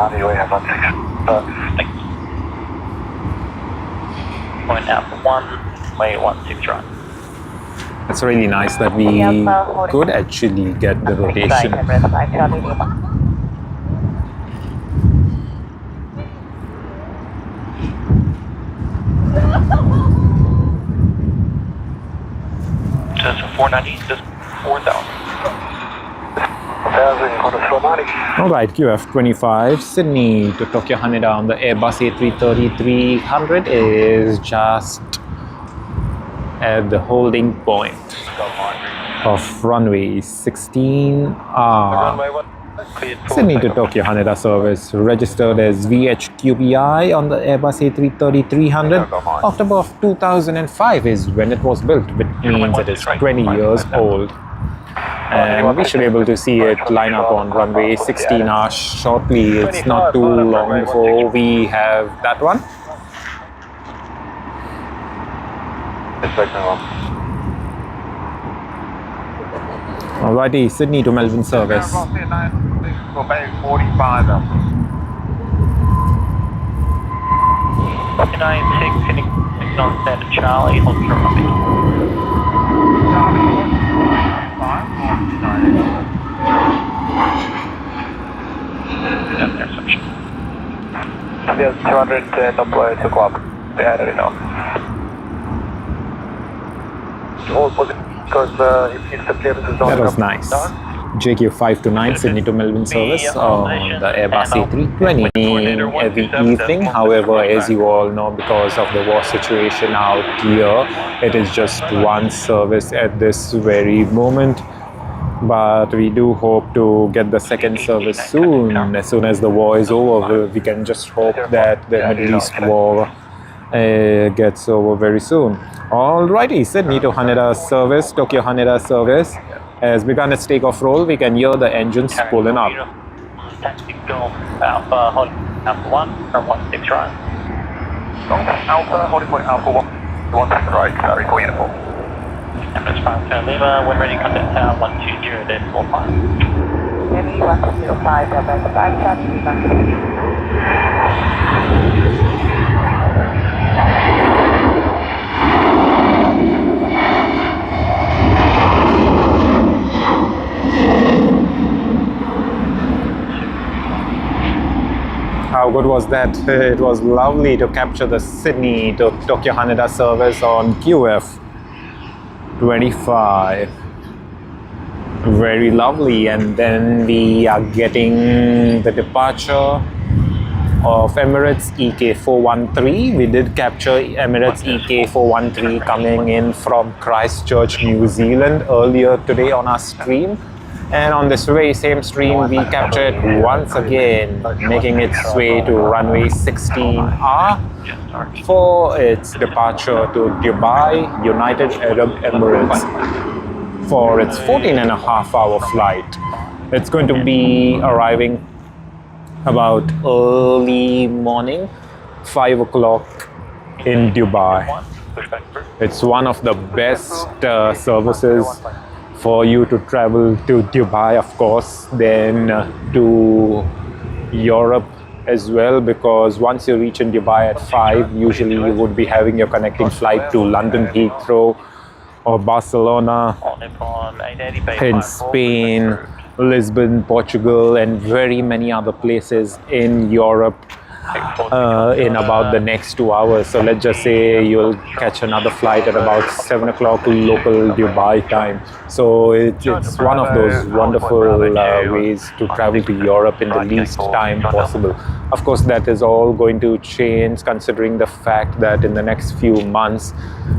Point out for 1, way 16 right. It's really nice that we could actually get the rotation. Just 490, just 4,000. Alright, QF25 Sydney to Tokyo Haneda on the Airbus A330-300 is just at the holding point of runway 16R. Sydney to Tokyo Haneda service registered as VHQBI on the Airbus A330-300. October of 2005 is when it was built, which means it is 20 years old. And we should be able to see it line up on runway 16R shortly. It's not too long before we have that one. Alrighty, Sydney to Melbourne service. 9-6, Phoenix on standard Charlie, hold your runway. Down there, section. Yes, 210 apply to club. They added it now. All positive because if the clearance is That was nice. JQ529 Sydney to Melbourne service on the Airbus A320 every evening. However, as you all know, because of the war situation out here, it is just one service at this very moment. But we do hope to get the second service soon. As soon as the war is over, we can just hope that the Middle East war gets over very soon. Alrighty, Sydney to Haneda service, Tokyo Haneda service has begun its takeoff roll. We can hear the engines pulling up. Tactical Alpha, hold Alpha 1 from 16 right. Alpha, holding point Alpha 1, 16 right, recall uniform. Emirates 5 turn Lima, when ready, contact tower 120.45. Any 105, Emirates 5 turn Lima. How good was that? It was lovely to capture the Sydney to Tokyo Haneda service on QF25. Very lovely. And then we are getting the departure of Emirates EK413. We did capture Emirates EK413 coming in from Christchurch, New Zealand earlier today on our stream. And on this very same stream, we captured it once again, making its way to runway 16R for its departure to Dubai, United Arab Emirates for its 14.5-hour flight. It's going to be arriving about early morning, 5 o'clock in Dubai. It's one of the best services for you to travel to Dubai, of course, then to Europe as well, because once you reach in Dubai at 5, usually you would be having your connecting flight to London Heathrow or Barcelona in Spain, Lisbon, Portugal, and very many other places in Europe in about the next 2 hours. So let's just say you'll catch another flight at about 7 o'clock local Dubai time. So it's one of those wonderful ways to travel to Europe in the least time possible. Of course, that is all going to change considering the fact that in the next few months,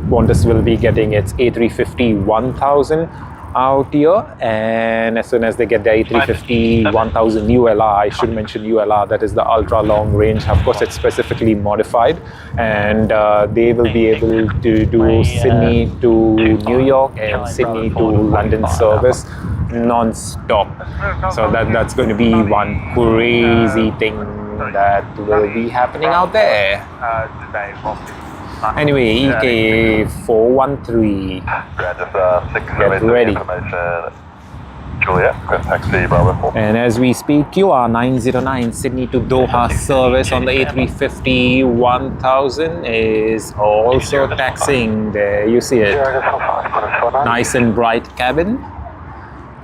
Qantas will be getting its A350-1000 out here, and as soon as they get the A350-1000 ULR, I should mention ULR, that is the ultra long range. Of course, it's specifically modified, and they will be able to do Sydney to New York and Sydney to London service non-stop. So that's going to be one crazy thing that will be happening out there. Anyway, EK413, get ready. Juliet, taxi Bravo 4. And as we speak, QR909 Sydney to Doha service on the A350-1000 is also taxiing. There you see it. Nice and bright cabin.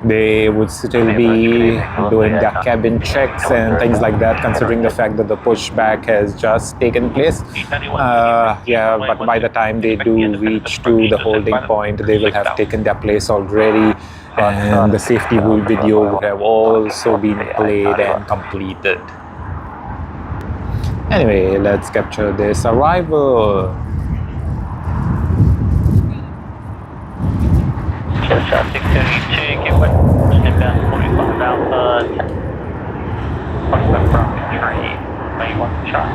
They would still be doing their cabin checks and things like that, considering the fact that the pushback has just taken place. Yeah, but by the time they do reach to the holding point, they will have taken their place already, and the safety rule video would have also been played and completed. Anyway, let's capture this arrival. Just 632, get wet, step down 45 Alpha, 45 Bravo 3, where you want to try.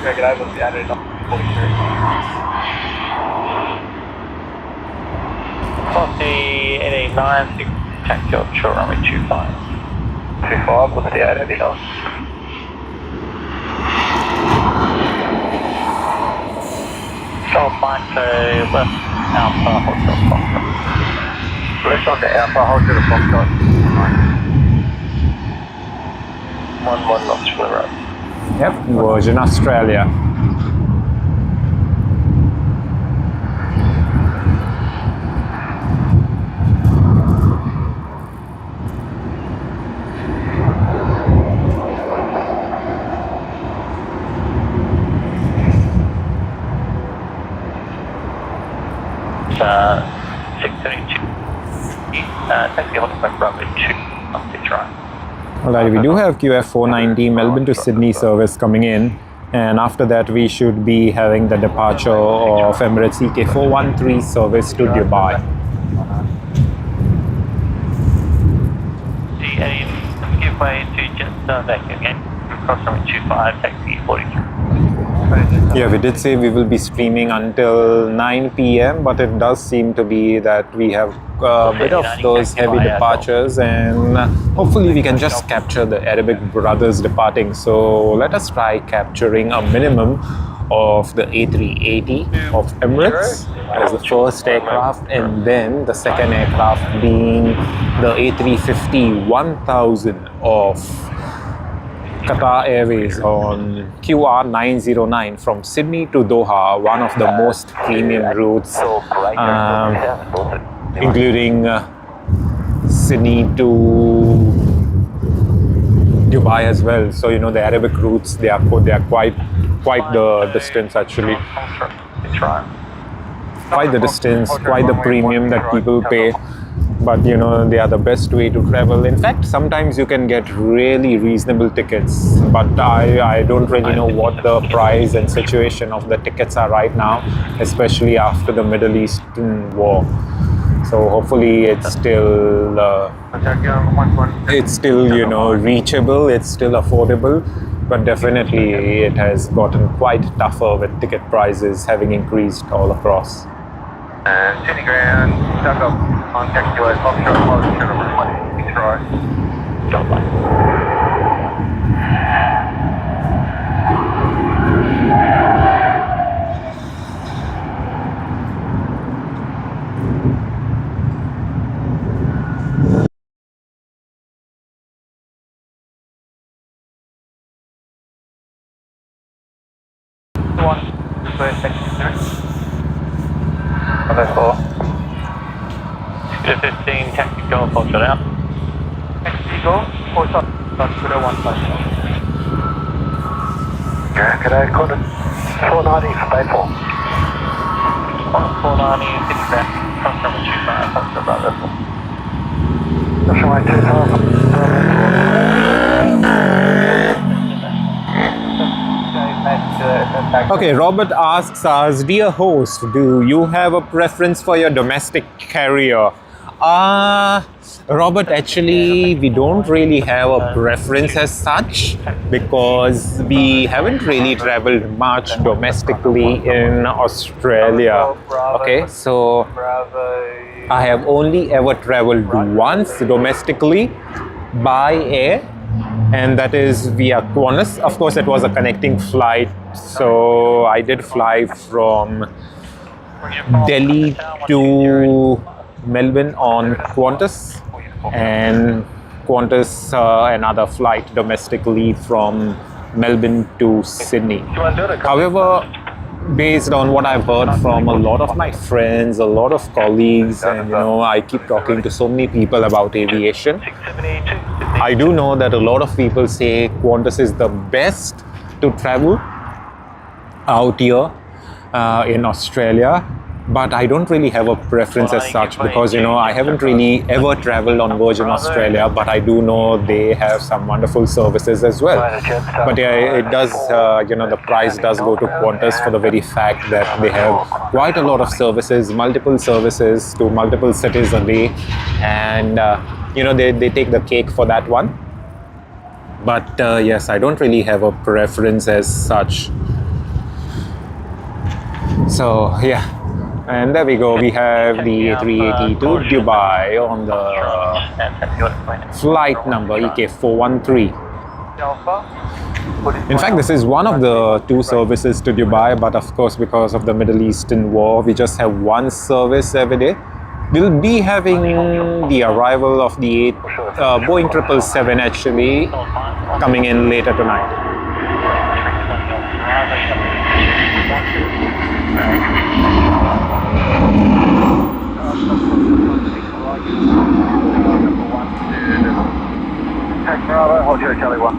Get over the added 43. Copy 8896, taxi offshore runway 25. 25, what's the added on? Go back to left Alpha Hotel Foxtrot. Left on the Alpha, hold to the Foxtrot. 11 knots from the road. Yep, Virgin Australia. It's 632. Taxi Hotel Bravo 2, on this right. Alright, we do have QF490 Melbourne to Sydney service coming in, and after that we should be having the departure of Emirates EK413 service to Dubai. Give way to just back again. Cross runway 25, taxi 43. Yeah, we did say we will be streaming until 9 p.m, but it does seem to be that we have a bit of those heavy departures, and hopefully we can just capture the Arabic brothers departing. So let us try capturing a minimum of the A380 of Emirates as the first aircraft, and then the second aircraft being the A350-1000 of Qatar Airways on QR909 from Sydney to Doha, one of the most premium routes, including Sydney to Dubai as well. So you know, the Arabic routes, they are quite the distance actually. Quite the distance, quite the premium that people pay. But you know, they are the best way to travel. In fact, sometimes you can get really reasonable tickets, but I don't really know what the price and situation of the tickets are right now, especially after the Middle Eastern war. So hopefully it's still you know, reachable, it's still affordable, but definitely it has gotten quite tougher with ticket prices having increased all across. Sydney ground, stuck up on taxiway, Foxtrot, 20, right. Don't Jet 15, taxi golf, I'll shut out. Taxi go, 4-1. G'day, Qantas 490 for Bayport. 490, city back, from 25, that's about that. That's right, 2000. Okay, Robert asks us, dear host, do you have a preference for your domestic carrier? Robert, actually, we don't really have a preference as such because we haven't really traveled much domestically in Australia. Okay, so I have only ever traveled once domestically by air, and that is via Qantas. Of course, it was a connecting flight, so I did fly from Delhi to Melbourne on Qantas, and Qantas another flight domestically from Melbourne to Sydney. However, based on what I've heard from a lot of my friends, a lot of colleagues, and I keep talking to so many people about aviation, I do know that a lot of people say Qantas is the best to travel out here in Australia. But I don't really have a preference as such because, I haven't really ever traveled on Virgin Australia, but I do know they have some wonderful services as well. But yeah, it does, the price does go to Qantas for the very fact that they have quite a lot of services, multiple services to multiple cities a day. And, they take the cake for that one. But yes, I don't really have a preference as such. So, yeah. And there we go, we have the A380 to Dubai on the flight number EK413. In fact, this is one of the two services to Dubai, but of course, because of the Middle Eastern war, we just have one service every day. We'll be having the arrival of the Boeing 777 actually coming in later tonight. Bravo, Hotel Charlie 1.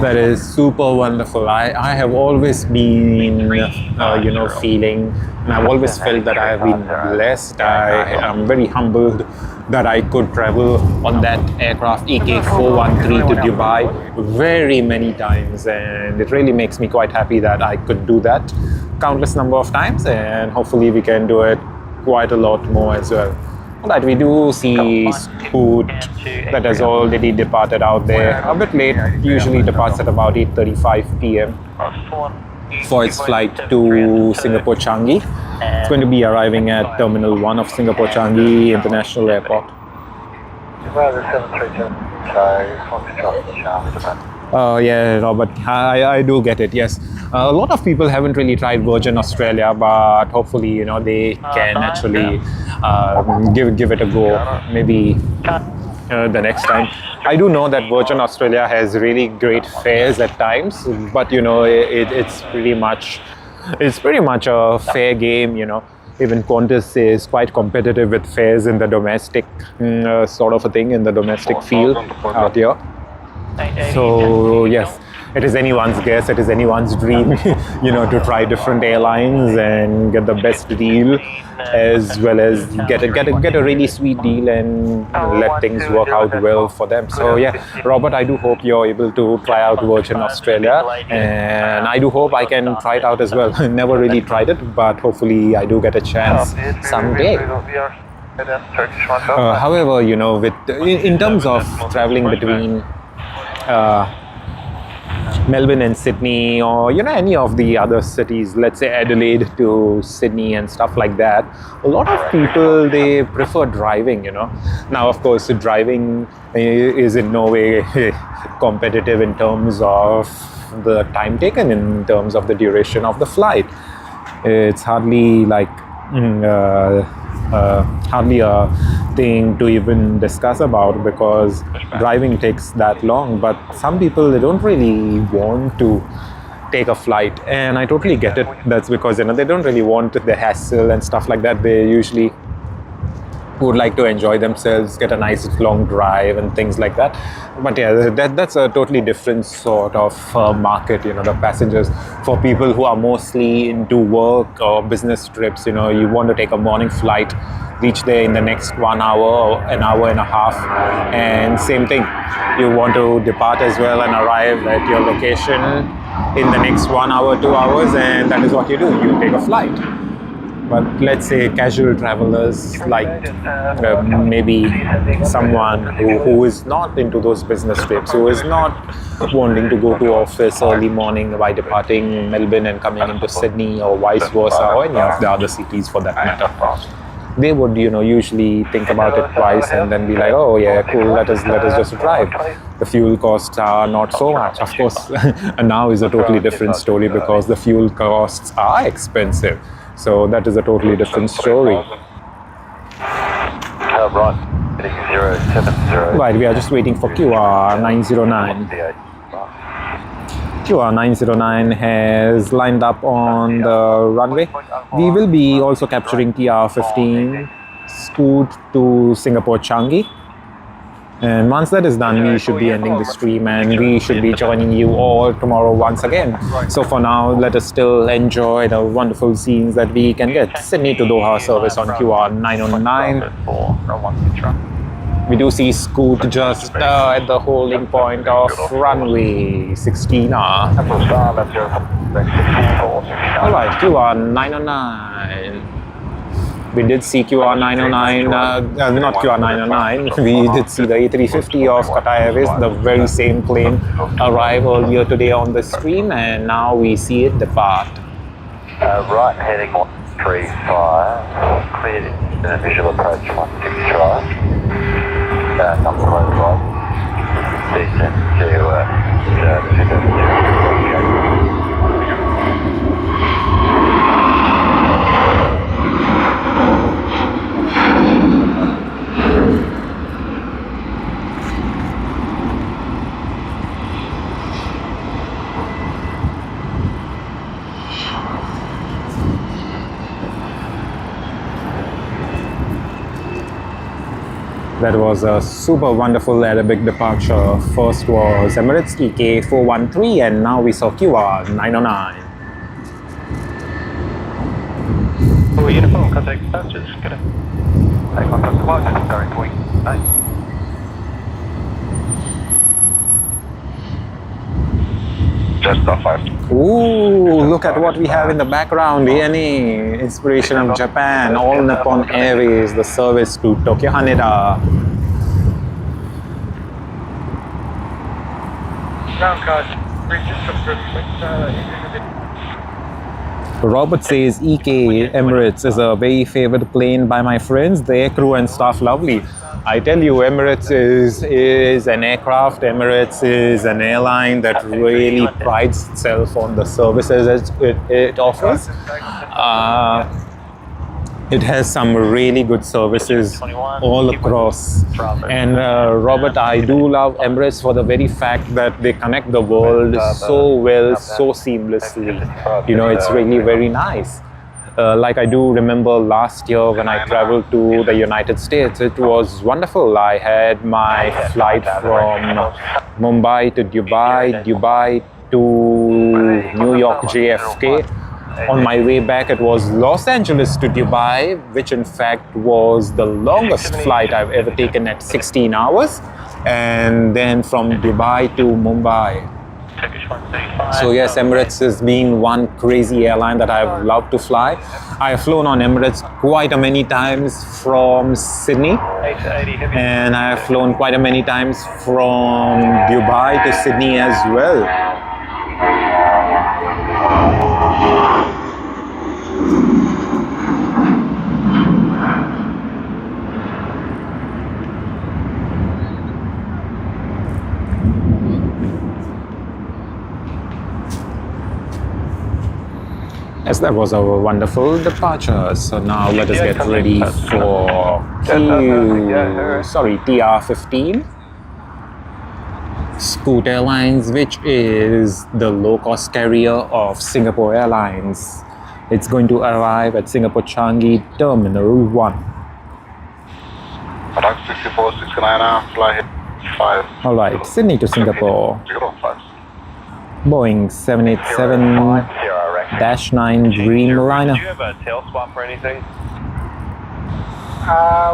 That is super wonderful. I have always been, feeling, and I've always felt that I have been blessed. I am very humbled that I could travel on that aircraft EK413 to Dubai very many times, and it really makes me quite happy that I could do that countless number of times, and hopefully we can do it quite a lot more as well. That we do see Scoot that has already departed out there a bit late, usually departs at about 8:35 p.m. for its flight to Singapore Changi. It's going to be arriving at Terminal 1 of Singapore Changi International Airport. Oh yeah, Robert, I do get it, yes. A lot of people haven't really tried Virgin Australia, but hopefully, they can actually give it a go maybe the next time. I do know that Virgin Australia has really great fares at times, but it's pretty much a fair game, Even Qantas is quite competitive with fares in the domestic sort of a thing, in the domestic field out here. So yes, it is anyone's guess, it is anyone's dream, to try different airlines and get the best deal, as well as get a really sweet deal and let things work out well for them. So yeah, Robert, I do hope you're able to try out Virgin Australia, and I do hope I can try it out as well. Never really tried it, but hopefully I do get a chance someday. However, in terms of traveling between Melbourne and Sydney, or any of the other cities, let's say Adelaide to Sydney and stuff like that, a lot of people, they prefer driving. Now of course driving is in no way competitive in terms of the time taken, in terms of the duration of the flight. It's hardly like hardly a thing to even discuss about, because driving takes that long. But some people, they don't really want to take a flight, and I totally get it. That's because, you know, they don't really want the hassle and stuff like that. They usually would like to enjoy themselves, get a nice long drive and things like that. But yeah, that's a totally different sort of market, you know, the passengers. For people who are mostly into work or business trips, you know, you want to take a morning flight, reach there in the next 1 hour or an hour and a half, and same thing, you want to depart as well and arrive at your location in the next 1 hour, 2 hours, and that is what you do, you take a flight. But let's say casual travelers, like maybe someone who is not into those business trips, who is not wanting to go to office early morning by departing Melbourne and coming into Sydney or vice versa, or any of the other cities for that matter, they would, you know, usually think about it twice and then be like, oh yeah, cool, let us just drive. The fuel costs are not so much. Of course, and now is a totally different story because the fuel costs are expensive. So that is a totally different story. Right, heading 070. Right, we are just waiting for QR 909. QR 909 has lined up on the runway. We will be also capturing TR15, scoot to Singapore Changi. And once that is done, we should be ending the stream and we should be joining you all tomorrow once again. So for now, let us still enjoy the wonderful scenes that we can get. Sydney to Doha service on QR 909. We do see Scoot just at the holding point of runway 16R. Alright, QR 909. We did see QR 909, not QR 909, we did see the A350 of Qatar Airways, the very same plane arrive earlier today on the stream, and now we see it depart. Right, heading 135, cleared in visual approach 165, number right, descent to 272. That was a super wonderful Arabic departure. First was Emirates EK413 and now we saw QR 909. Oh, uniform, contact passengers, get it. Take contact departure, direct wing, nice. Just off 5. Ooh, look at what we have in the background. ANA, inspiration of Japan, All Nippon Airways, the service to Tokyo Haneda. Ground card, Robert says EK Emirates is a very favorite plane by my friends, the air crew and staff lovely. I tell you, Emirates is an aircraft. Emirates is an airline that really prides itself on the services it offers. It has some really good services all across. And Robert, I do love Emirates for the very fact that they connect the world so well, so seamlessly. You know, it's really very nice. Like I do remember last year when I traveled to the United States, it was wonderful. I had my flight from Mumbai to Dubai, Dubai to New York JFK. On my way back, it was Los Angeles to Dubai, which in fact was the longest flight I've ever taken at 16 hours. And then from Dubai to Mumbai. So yes, Emirates has been one crazy airline that I've loved to fly. I have flown on Emirates quite a many times from Sydney, and I have flown quite a many times from Dubai to Sydney as well. Yes, that was a wonderful departure. So now let us get ready for TR15. Scoot Airlines, which is the low-cost carrier of Singapore Airlines. It's going to arrive at Singapore Changi Terminal 1. Product 6469, fly 5. Alright, Sydney to Singapore. 05. Boeing 787-9 Dreamliner. Do you have a tail swap or anything?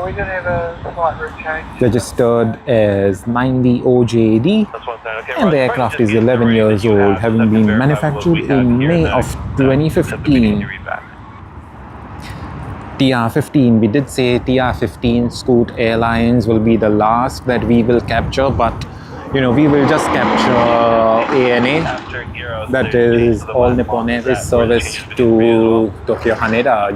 We did have a slight route change. Registered as 90 OJD. That's what I'm saying. Okay, And the aircraft is 11 years old, having been manufactured in May of 2015. TR-15, we did say TR-15 Scoot Airlines will be the last that we will capture, but we will just capture ANA, that is All Nippon Airways service to Tokyo Haneda.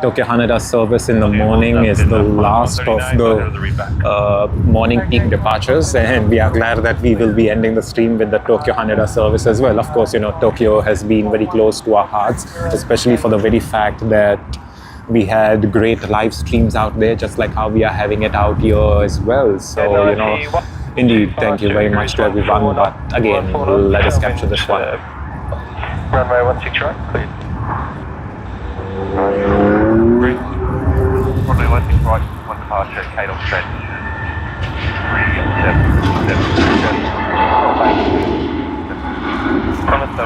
Tokyo Haneda service in the morning is the last of the morning peak departures, and we are glad that we will be ending the stream with the Tokyo Haneda service as well. Of course, Tokyo has been very close to our hearts, especially for the very fact that we had great live streams out there, just like how we are having it out here as well. So, indeed, thank you very much to everyone, but again, let us capture this one. Runway 16 right, clear. Runway 16 right, 1 departure, Kate on trench. 3777.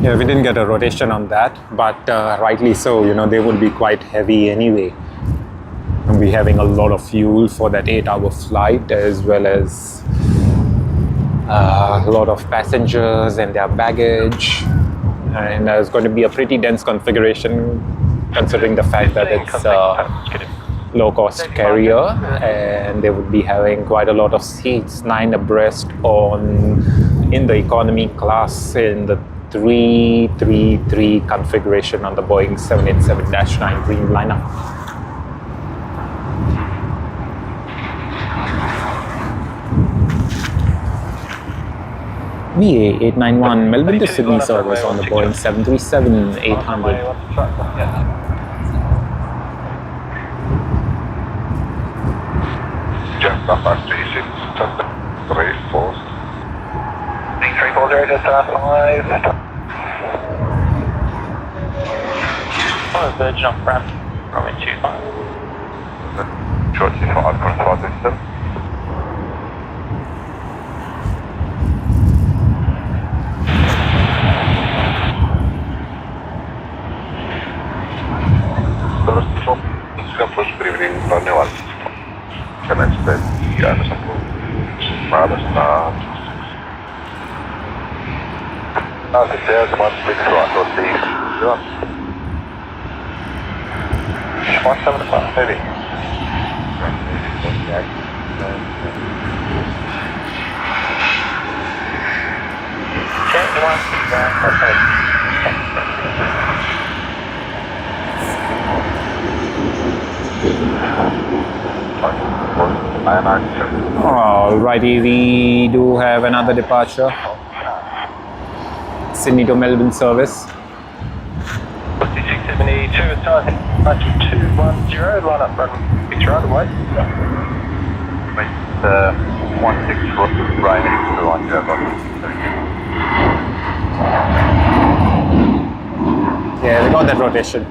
Yeah, we didn't get a rotation on that, but rightly so, they would be quite heavy anyway. And we're having a lot of fuel for that 8-hour flight, as well as a lot of passengers and their baggage. And it's going to be a pretty dense configuration, considering the fact that it's a low-cost carrier, and they would be having quite a lot of seats, 9 abreast in the economy class in the 333 configuration on the Boeing 787-9 Dreamliner. BA 891 Melbourne to Sydney service on the Boeing 737-800. Just up at 36, just 34. 340 just off 5. Virgin off ramp, runway 25. Short 5, control system. Push breathing runway 1. Can I expect the Anderson rather start? There's 16 right, or the 175 heavy. Alrighty, we do have another departure. Sydney to Melbourne service. 5672, starting 9210, line up, run 6 right away. With 16 right next to on Yeah, we got that rotation.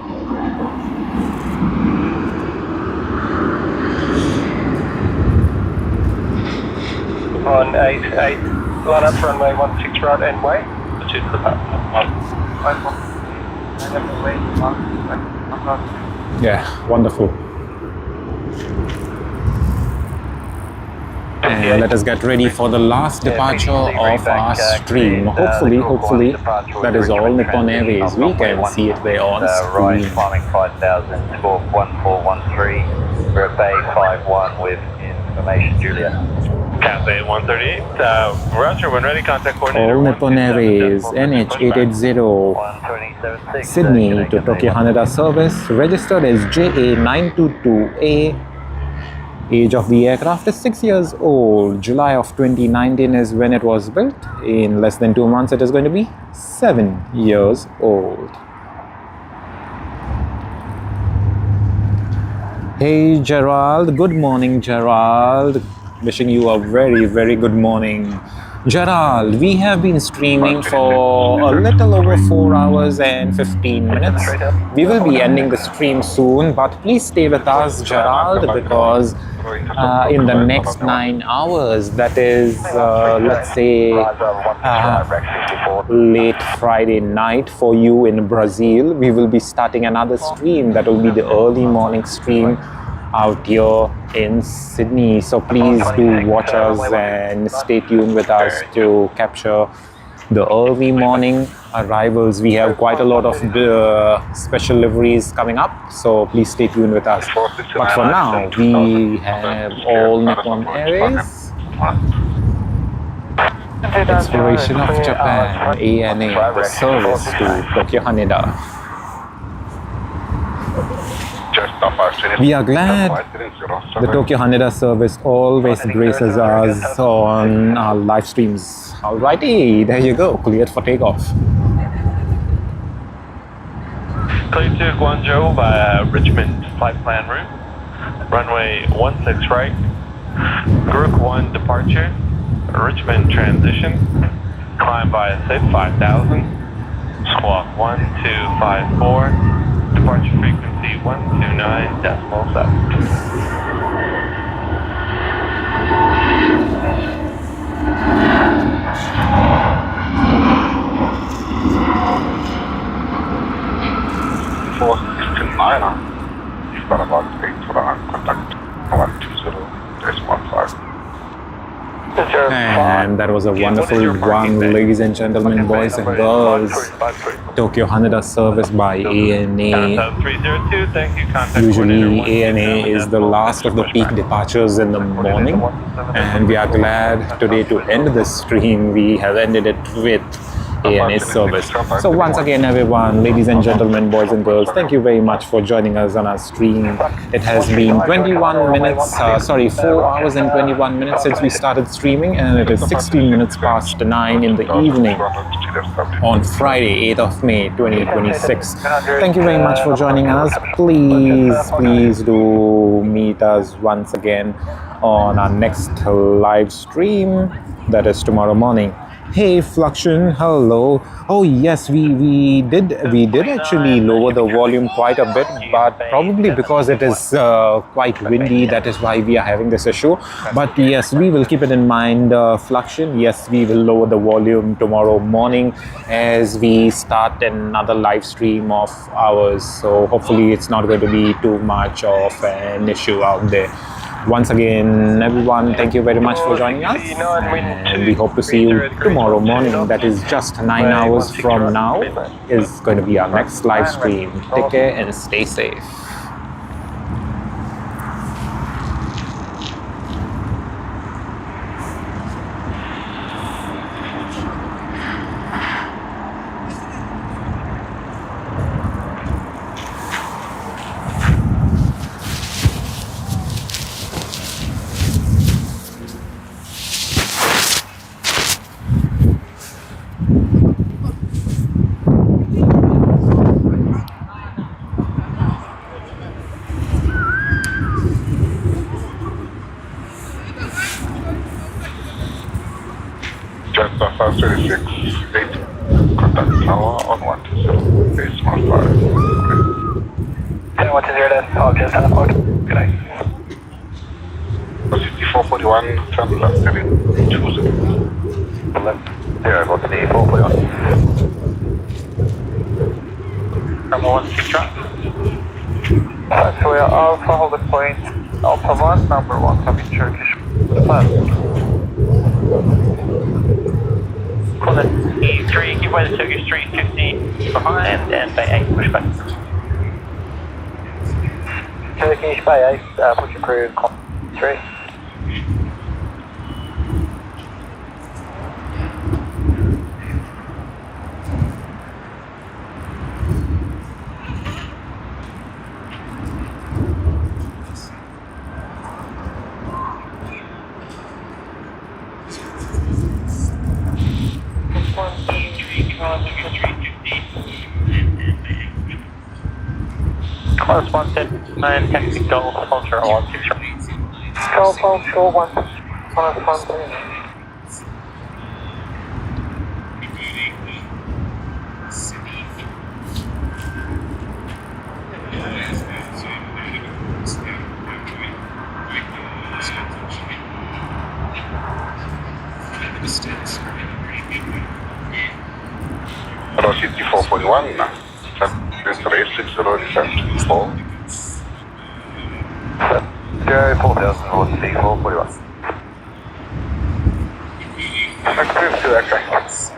On 88, line up, runway 16 right and way. To the back. Yeah, wonderful. And let us get ready for the last departure of our stream. Hopefully, that is all Nippon Airways. We can see it there on Right, screen. climbing 5000, score 1413. We're at Bay 51 with information, Julia. Cathay 138, Roger, when ready, contact coordinator. All Nippon Airways NH880 Sydney to Tokyo Haneda service, registered as JA922A Age of the aircraft is 6 years old. July of 2019 is when it was built. In less than 2 months, it is going to be 7 years old. Hey Gerald, good morning Gerald. Wishing you a very, very good morning. Gerald, we have been streaming for a little over 4 hours and 15 minutes. We will be ending the stream soon, but please stay with us, Gerald, because in the next 9 hours, that is, let's say, late Friday night for you in Brazil, we will be starting another stream. That will be the early morning stream out here in Sydney. So please do watch us and stay tuned with us to capture the early morning arrivals. We have quite a lot of special liveries coming up, so please stay tuned with us. But for now, we have all Nippon Airways, Exploration of Japan, ANA, the service to Tokyo Haneda. We are glad the Tokyo Haneda service always graces us on our live streams. Alrighty, there you go, cleared for takeoff. Clear to Guangzhou via Richmond flight plan route. Runway 16 right. Group 1 departure. Richmond transition. Climb via SID 5000. Squawk 1254. Departure frequency 129.7. You've got about 8 for the contact 120.15. And that was a wonderful one, ladies and gentlemen, boys and girls. Tokyo Haneda service by ANA. Usually ANA is the last of the peak departures in the morning, and we are glad today to end this stream. We have ended it with ANA service. So once again, everyone, ladies and gentlemen, boys and girls, thank you very much for joining us on our stream. It has been 4 hours and 21 minutes since we started streaming, and it is 16 minutes past 9 in the evening on Friday, 8th of May 2026. Thank you very much for joining us. Please do meet us once again on our next live stream, that is tomorrow morning. Hey Fluxion, hello. Oh yes, we did actually lower the volume quite a bit, but probably because it is quite windy, that is why we are having this issue. But yes, we will keep it in mind, Fluxion. Yes, we will lower the volume tomorrow morning as we start another live stream of ours. So hopefully it's not going to be too much of an issue out there. Once again, everyone, thank you very much for joining us, and we hope to see you tomorrow morning. That is just 9 hours from now is going to be our next live stream. Take care and stay safe. A330-800, contact tower on 120, base 15. 120, that's all, just on the phone. Good night. 6441, turn left, heading 20. Left 0441. Number 1, keep track. So we are Alpha, hold the point. Alpha 1, number 1, coming Turkish. Call it E3, give way to Turkish 350 behind, and Bay 8, push back. Turkish Bay 8, push your crew, 3. Plus 110, taxi Golf Ultra 160. Golf Ultra 1, plus 110. Velocity 441, 604. Go 4000 velocity 441. Approve to aircraft.